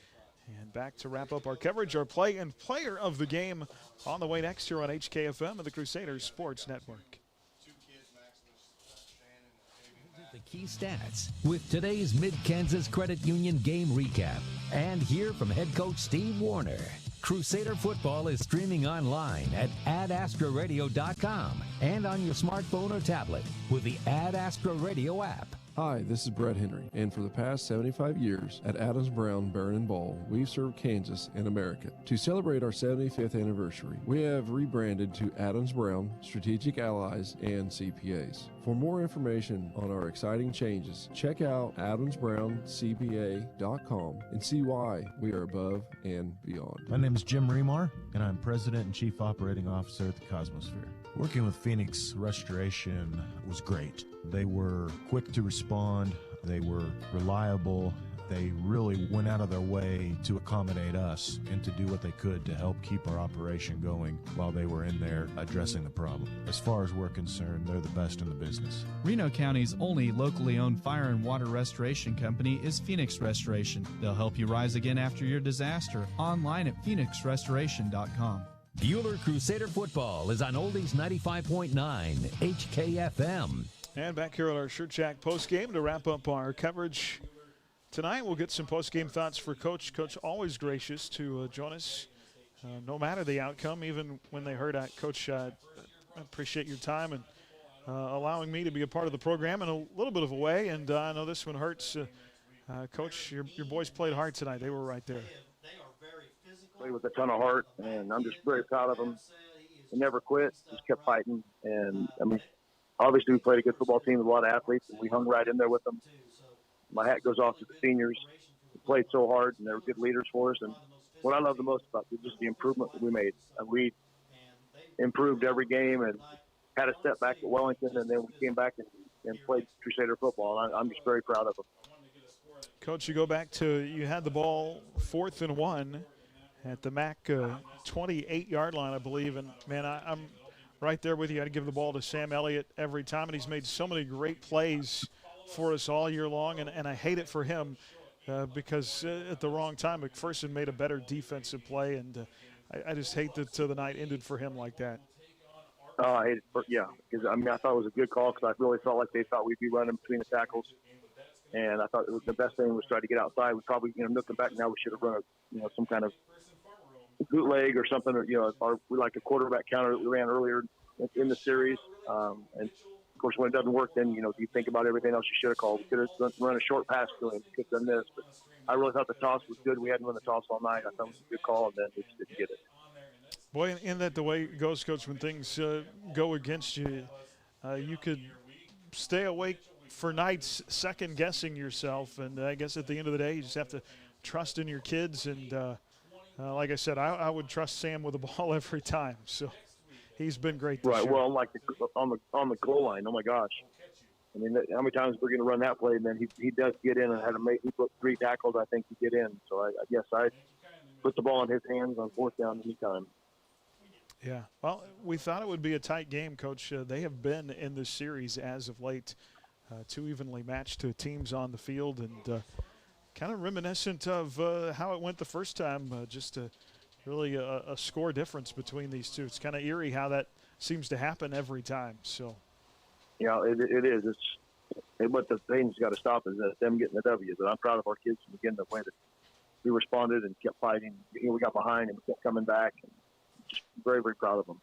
And back to wrap up our coverage, our play and player of the game on the way next here on HKFM and the Crusaders Sports Network. The key stats with today's Mid-Kansas Credit Union game recap. And hear from head coach Steve Warner. Crusader football is streaming online at adastraradio.com and on your smartphone or tablet with the Ad Astra Radio app. Hi, this is Brett Henry, and for the past 75 years at Adams Brown Barron & Ball, we've served Kansas and America. To celebrate our 75th anniversary, we have rebranded to Adams Brown, Strategic Allies, and CPAs. For more information on our exciting changes, check out adamsbrowncpa.com and see why we are above and beyond. My name is Jim Remar, and I'm President and Chief Operating Officer at the Cosmosphere. Working with Phoenix Restoration was great. They were quick to respond. They were reliable. They really went out of their way to accommodate us and to do what they could to help keep our operation going while they were in there addressing the problem. As far as we're concerned, they're the best in the business. Reno County's only locally owned fire and water restoration company is Phoenix Restoration. They'll help you rise again after your disaster. Online at phoenixrestoration.com. Bueller Crusader football is on Oldies 95.9 HKFM. And back here at our Shirt Shack postgame to wrap up our coverage tonight. We'll get some postgame thoughts for Coach. Coach always gracious to join us, no matter the outcome, even when they heard it. Coach, I appreciate your time and allowing me to be a part of the program in a little bit of a way. And I know this one hurts. Coach, your boys played hard tonight. They were right there. Played with a ton of heart, and I'm just very proud of them. They never quit, just kept fighting. And, I mean, obviously we played a good football team with a lot of athletes, and we hung right in there with them. My hat goes off to the seniors. They played so hard, and they were good leaders for us. And what I love the most about it is just the improvement that we made. And we improved every game and had a step back at Wellington, and then we came back and played Crusader football. And I'm just very proud of them. Coach, you go back to you had the ball 4th and 1 at the MAC 28-yard line, I believe. And, man, I'm right there with you. I'd give the ball to Sam Elliott every time, and he's made so many great plays for us all year long, and I hate it for him because at the wrong time, McPherson made a better defensive play, and I just hate that the night ended for him like that. I hate it, because I mean I thought it was a good call because I really felt like they thought we'd be running between the tackles, and I thought it was the best thing was try to get outside. We probably looking back now we should have run some kind of bootleg or something, or we like a quarterback counter that we ran earlier in the series, and. Of course, when it doesn't work, then, you think about everything else you should have called. We could have run a short pass to him. We could have done this. But I really thought the toss was good. We hadn't run the toss all night. I thought it was a good call, and then we just didn't get it. Boy, in that the way it goes, Coach, when things go against you, you could stay awake for nights second-guessing yourself. And I guess at the end of the day, you just have to trust in your kids. And like I said, I would trust Sam with the ball every time. So. He's been great this year. Well, like on the goal line, oh my gosh! I mean, how many times we're going to run that play, and then he does get in and had to make. He put 3 tackles, I think, to get in. So I guess I put the ball in his hands on 4th down anytime. Yeah. Well, we thought it would be a tight game, Coach. They have been in this series as of late, 2 evenly matched teams on the field, and kind of reminiscent of how it went the first time. Really a score difference between these two. It's kind of eerie how that seems to happen every time. So, yeah, it is. But the thing's got to stop is them getting the W's. And I'm proud of our kids again the way that we responded and kept fighting. We got behind and we kept coming back. And just very, very proud of them.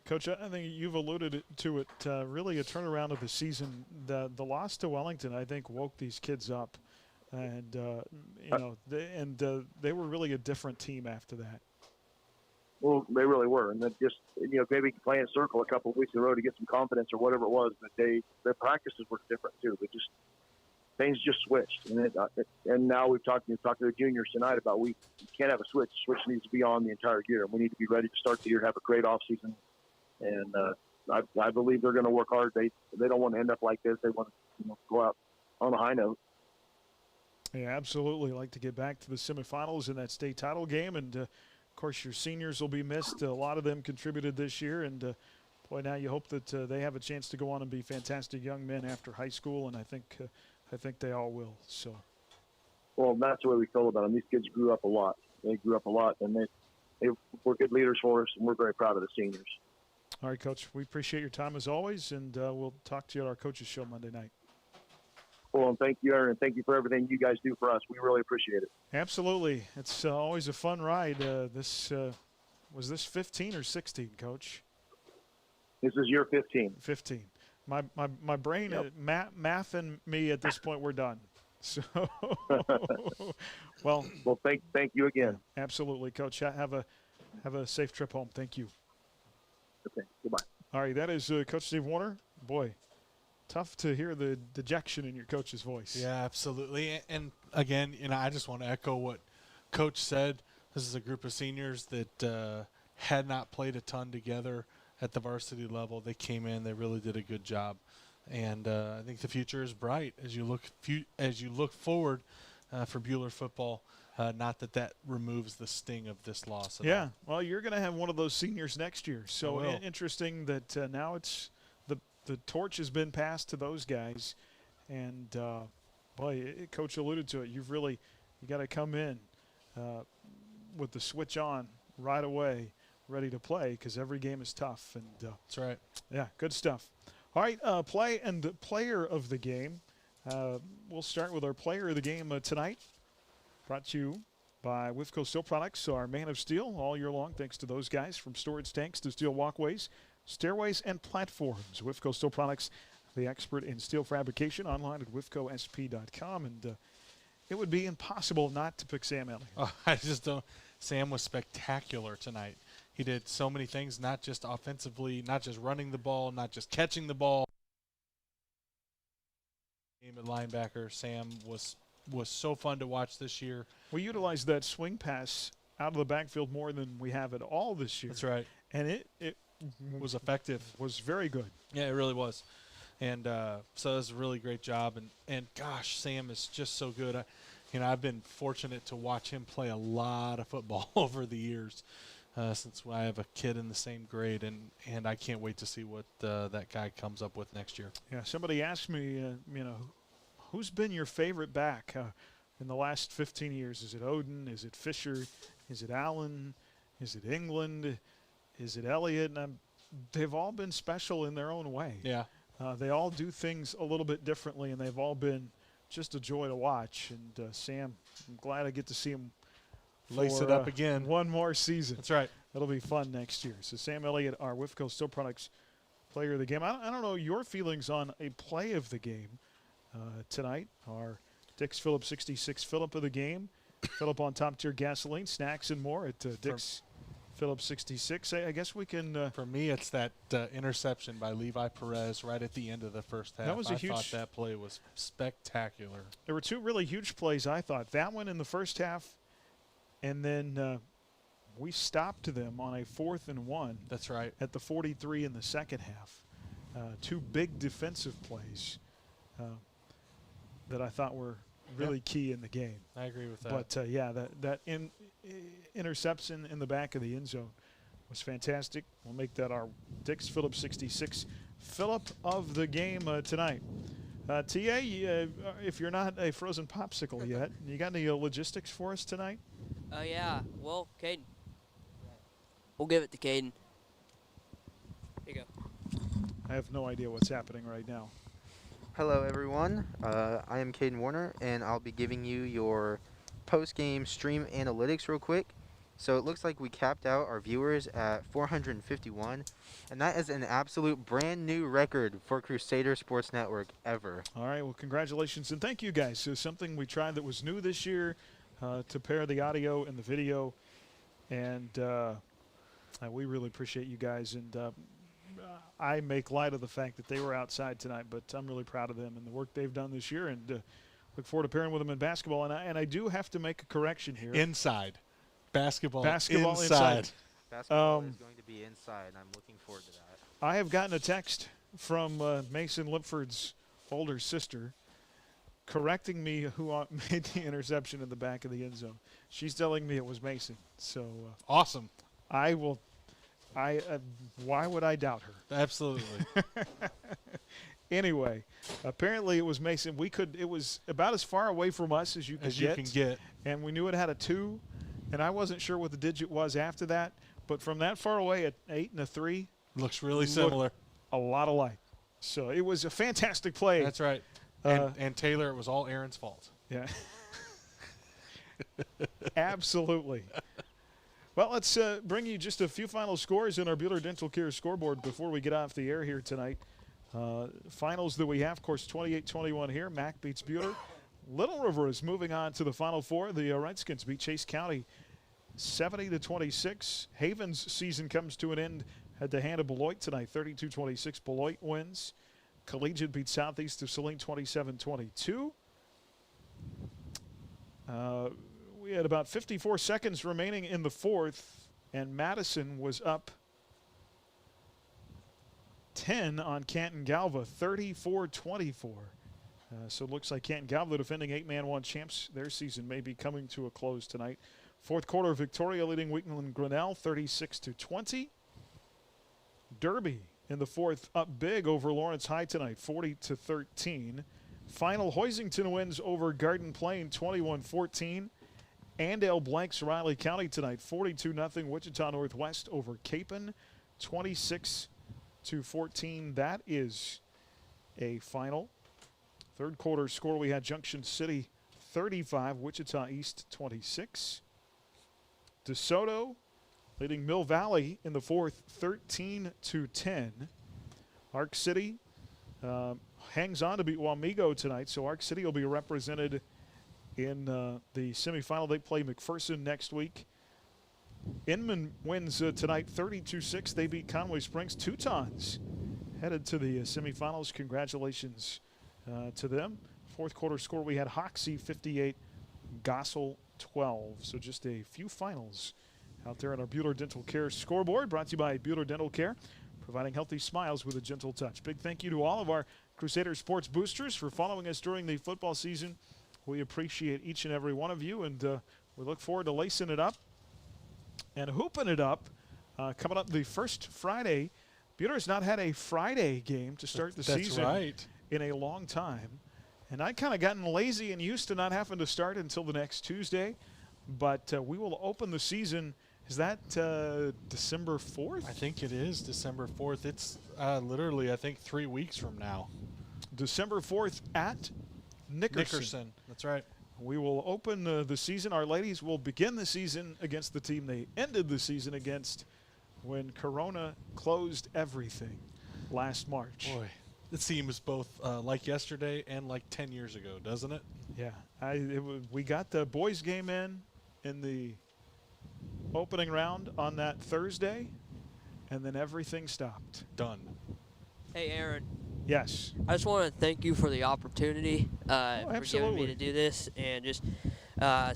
Coach, I think you've alluded to it. Really a turnaround of the season. The loss to Wellington, I think, woke these kids up. And, they were really a different team after that. Well, they really were. And then just, maybe playing a circle a couple of weeks in a row to get some confidence or whatever it was. But their practices were different, too. Things just switched. And now we've talked to the juniors tonight about we can't have a switch. The switch needs to be on the entire year. We need to be ready to start the year, have a great offseason. And I believe they're going to work hard. They don't want to end up like this. They want to go out on a high note. Yeah, absolutely. Like to get back to the semifinals in that state title game. And, of course, your seniors will be missed. A lot of them contributed this year. And, boy, now you hope that they have a chance to go on and be fantastic young men after high school. And I think they all will. So. Well, that's the way we feel about them. These kids grew up a lot. They grew up a lot, and they were good leaders for us, and we're very proud of the seniors. All right, Coach. We appreciate your time as always, and we'll talk to you at our coaches show Monday night. Well, and thank you, Aaron, and thank you for everything you guys do for us. We really appreciate it. Absolutely. It's always a fun ride. Was this 15 or 16, Coach? This is year 15. 15. My brain, math and me at this point, we're done. So, well, thank you again. Absolutely, Coach. Have a safe trip home. Thank you. Okay, goodbye. All right, that is Coach Steve Warner. Boy, tough to hear the dejection in your coach's voice. Yeah, absolutely. And again, I just want to echo what Coach said. This is a group of seniors that had not played a ton together at the varsity level. They came in, they really did a good job. And I think the future is bright as you look forward for Buhler football. Not that removes the sting of this loss. Yeah, well, you're going to have one of those seniors next year. So interesting that now it's the torch has been passed to those guys. And, boy, Coach alluded to it. You got to come in with the switch on right away, ready to play, because every game is tough. And that's right. Yeah, good stuff. All right, play and player of the game. We'll start with our player of the game tonight. Brought to you by Wifco Steel Products, our man of steel all year long, thanks to those guys, from storage tanks to steel walkways, stairways, and platforms. Wifco Steel Products, the expert in steel fabrication, online at wifcosp.com. And it would be impossible not to pick Sam Elliott. Oh, I just don't. Sam was spectacular tonight. He did so many things, not just offensively, not just running the ball, not just catching the ball. Game at linebacker, Sam was so fun to watch this year. We utilized that swing pass out of the backfield more than we have at all this year. That's right. And it was effective. Was very good. Yeah, it really was. And so it was a really great job. And gosh, Sam is just so good. I've been fortunate to watch him play a lot of football over the years. Since I have a kid in the same grade, and I can't wait to see what that guy comes up with next year. Yeah, somebody asked me, who's been your favorite back in the last 15 years? Is it Oden? Is it Fisher? Is it Allen? Is it England? Is it Elliott? And they've all been special in their own way. Yeah. They all do things a little bit differently, and they've all been just a joy to watch. And Sam, I'm glad I get to see him lace it up again. One more season. That's right. It'll be fun next year. So Sam Elliott, our Wifco Steel Products player of the game. I don't know your feelings on a play of the game tonight. Our Dick's Phillips 66 Phillip of the game. Phillip on top tier gasoline, snacks, and more at Dick's Phillips 66. I guess we can. For me, it's that interception by Levi Perez right at the end of the first half. That was I thought that play was spectacular. There were two really huge plays, I thought. That one in the first half. And then we stopped them on a 4th and 1. That's right. At the 43 in the second half. Two big defensive plays that I thought were really key in the game. I agree with that. But, yeah, that interception in the back of the end zone was fantastic. We'll make that our Dick's Phillips 66 Phillip of the game tonight. TA, if you're not a frozen popsicle yet, you got any logistics for us tonight? Yeah. Well, Caden. We'll give it to Caden. Here you go. I have no idea what's happening right now. Hello, everyone. I am Caden Warner, and I'll be giving you your post-game stream analytics real quick. So it looks like we capped out our viewers at 451, and that is an absolute brand new record for Crusader Sports Network ever. All right, well, congratulations, and thank you guys. So something we tried that was new this year to pair the audio and the video, and we really appreciate you guys. And I make light of the fact that they were outside tonight, but I'm really proud of them and the work they've done this year, and look forward to pairing with them in basketball. And I do have to make a correction here. Inside. Basketball inside. Basketball is going to be inside, and I'm looking forward to that. I have gotten a text from Mason Lipford's older sister correcting me who made the interception in the back of the end zone. She's telling me it was Mason. So awesome. I will. Why would I doubt her? Absolutely. Anyway, apparently it was Mason. It was about as far away from us as you can get. And we knew it had a 2. And I wasn't sure what the digit was after that, but from that far away, at 8 and a 3 looks really similar. A lot alike. So it was a fantastic play. That's right. And Taylor, it was all Aaron's fault. Yeah. Absolutely. Well, let's bring you just a few final scores in our Bueller Dental Care scoreboard before we get off the air here tonight. Finals that we have, of course, 28-21 here. Mac beats Bueller. Little River is moving on to the Final Four. The Redskins beat Chase County 70-26. Haven's season comes to an end at the hand of Beloit tonight, 32-26. Beloit wins. Collegiate beat Southeast of Saline 27-22. We had about 54 seconds remaining in the fourth, and Madison was up 10 on Canton Galva, 34-24. So it looks like Canton Galva, the defending 8-man-1 champs, their season may be coming to a close tonight. Fourth quarter, Victoria leading Wheatland Grinnell, 36-20. Derby in the fourth up big over Lawrence High tonight, 40-13. Final, Hoisington wins over Garden Plain, 21-14. Andale blanks Riley County tonight, 42-0. Wichita Northwest over Capon, 26-14. That is a final. Third quarter score, we had Junction City 35, Wichita East 26. DeSoto leading Mill Valley in the fourth, 13-10. Arc City hangs on to beat Wamego tonight, so Arc City will be represented in the semifinal. They play McPherson next week. Inman wins tonight 32-6. They beat Conway Springs. Teutons headed to the semifinals. Congratulations to them. Fourth quarter score, we had Hoxie 58, Gossel 12. So just a few finals out there on our Bueller Dental Care scoreboard, brought to you by Bueller Dental Care, providing healthy smiles with a gentle touch. Big thank you to all of our Crusader Sports boosters for following us during the football season. We appreciate each and every one of you, and we look forward to lacing it up and hooping it up. Coming up the first Friday. Bueller's not had a Friday game to start the season in a long time. And I kind of gotten lazy and used to not having to start until the next Tuesday. But we will open the season. Is that December 4th? I think it is December 4th. It's literally, I think, 3 weeks from now. December 4th at Nickerson. That's right. We will open the season. Our ladies will begin the season against the team they ended the season against when Corona closed everything last March. Boy, it seems both like yesterday and like 10 years ago, doesn't it? Yeah. We got the boys game in the opening round on that Thursday, and then everything stopped. Done. Hey, Aaron. Yes. I just want to thank you for the opportunity for giving me to do this. And just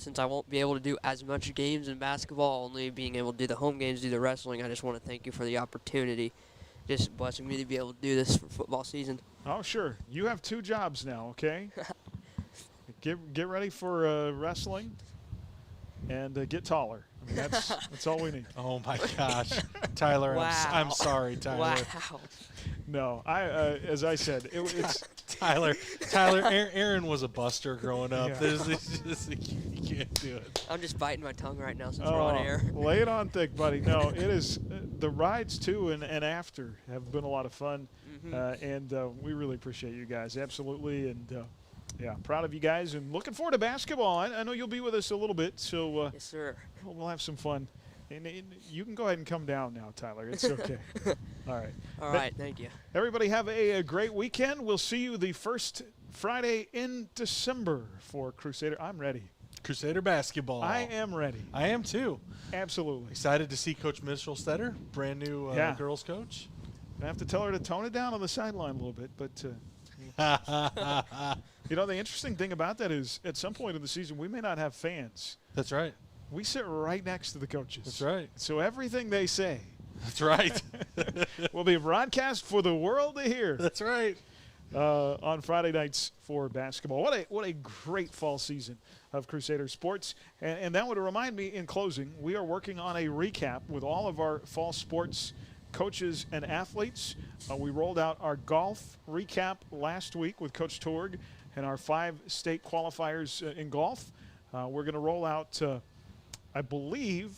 since I won't be able to do as much games in basketball, only being able to do the home games, do the wrestling, I just want to thank you for the opportunity. Just blessing me to be able to do this for football season. Oh, sure. You have 2 jobs now, okay? Get ready for wrestling and get taller. I mean, that's all we need. Oh, my gosh. Tyler, wow. I'm sorry, Tyler. Wow. No, as I said, it's Tyler, Aaron was a buster growing up. Yeah. You can't do it. I'm just biting my tongue right now since we're on air. Lay it on thick, buddy. No, it is the rides too and after have been a lot of fun, and we really appreciate you guys, absolutely, and yeah, proud of you guys, and looking forward to basketball. I know you'll be with us a little bit, so yes, sir. We'll have some fun. And you can go ahead and come down now, Tyler. It's okay. All right. All right, thank you. Everybody have a great weekend. We'll see you the first Friday in December for Crusader. I'm ready. Crusader basketball. I am ready. I am too. Absolutely. Excited to see Coach Mitchell-Stetter, brand new girls coach. I have to tell her to tone it down on the sideline a little bit, but you know, the interesting thing about that is at some point in the season we may not have fans. That's right. We sit right next to the coaches. That's right. So everything they say. That's right. will be broadcast for the world to hear. That's right. On Friday nights for basketball. What a great fall season of Crusader sports. And that would remind me in closing, we are working on a recap with all of our fall sports coaches and athletes. We rolled out our golf recap last week with Coach Torg and our 5 state qualifiers in golf. We're going to roll out I believe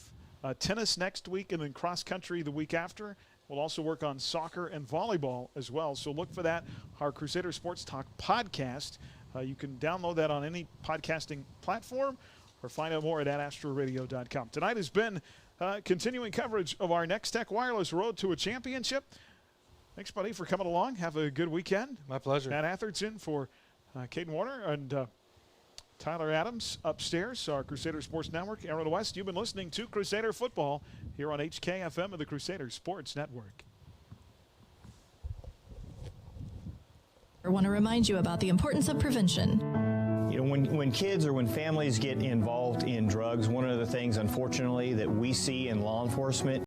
tennis next week and then cross country the week after. We'll also work on soccer and volleyball as well. So look for that, our Crusader Sports Talk podcast. You can download that on any podcasting platform or find out more at astroradio.com. Tonight has been continuing coverage of our Next Tech Wireless Road to a Championship. Thanks, buddy, for coming along. Have a good weekend. My pleasure. Matt Atherton for Caden Warner and Tyler Adams upstairs, our Crusader Sports Network. Aaron West, you've been listening to Crusader Football here on HKFM of the Crusader Sports Network. I want to remind you about the importance of prevention. You know, when kids or when families get involved in drugs, one of the things, unfortunately, that we see in law enforcement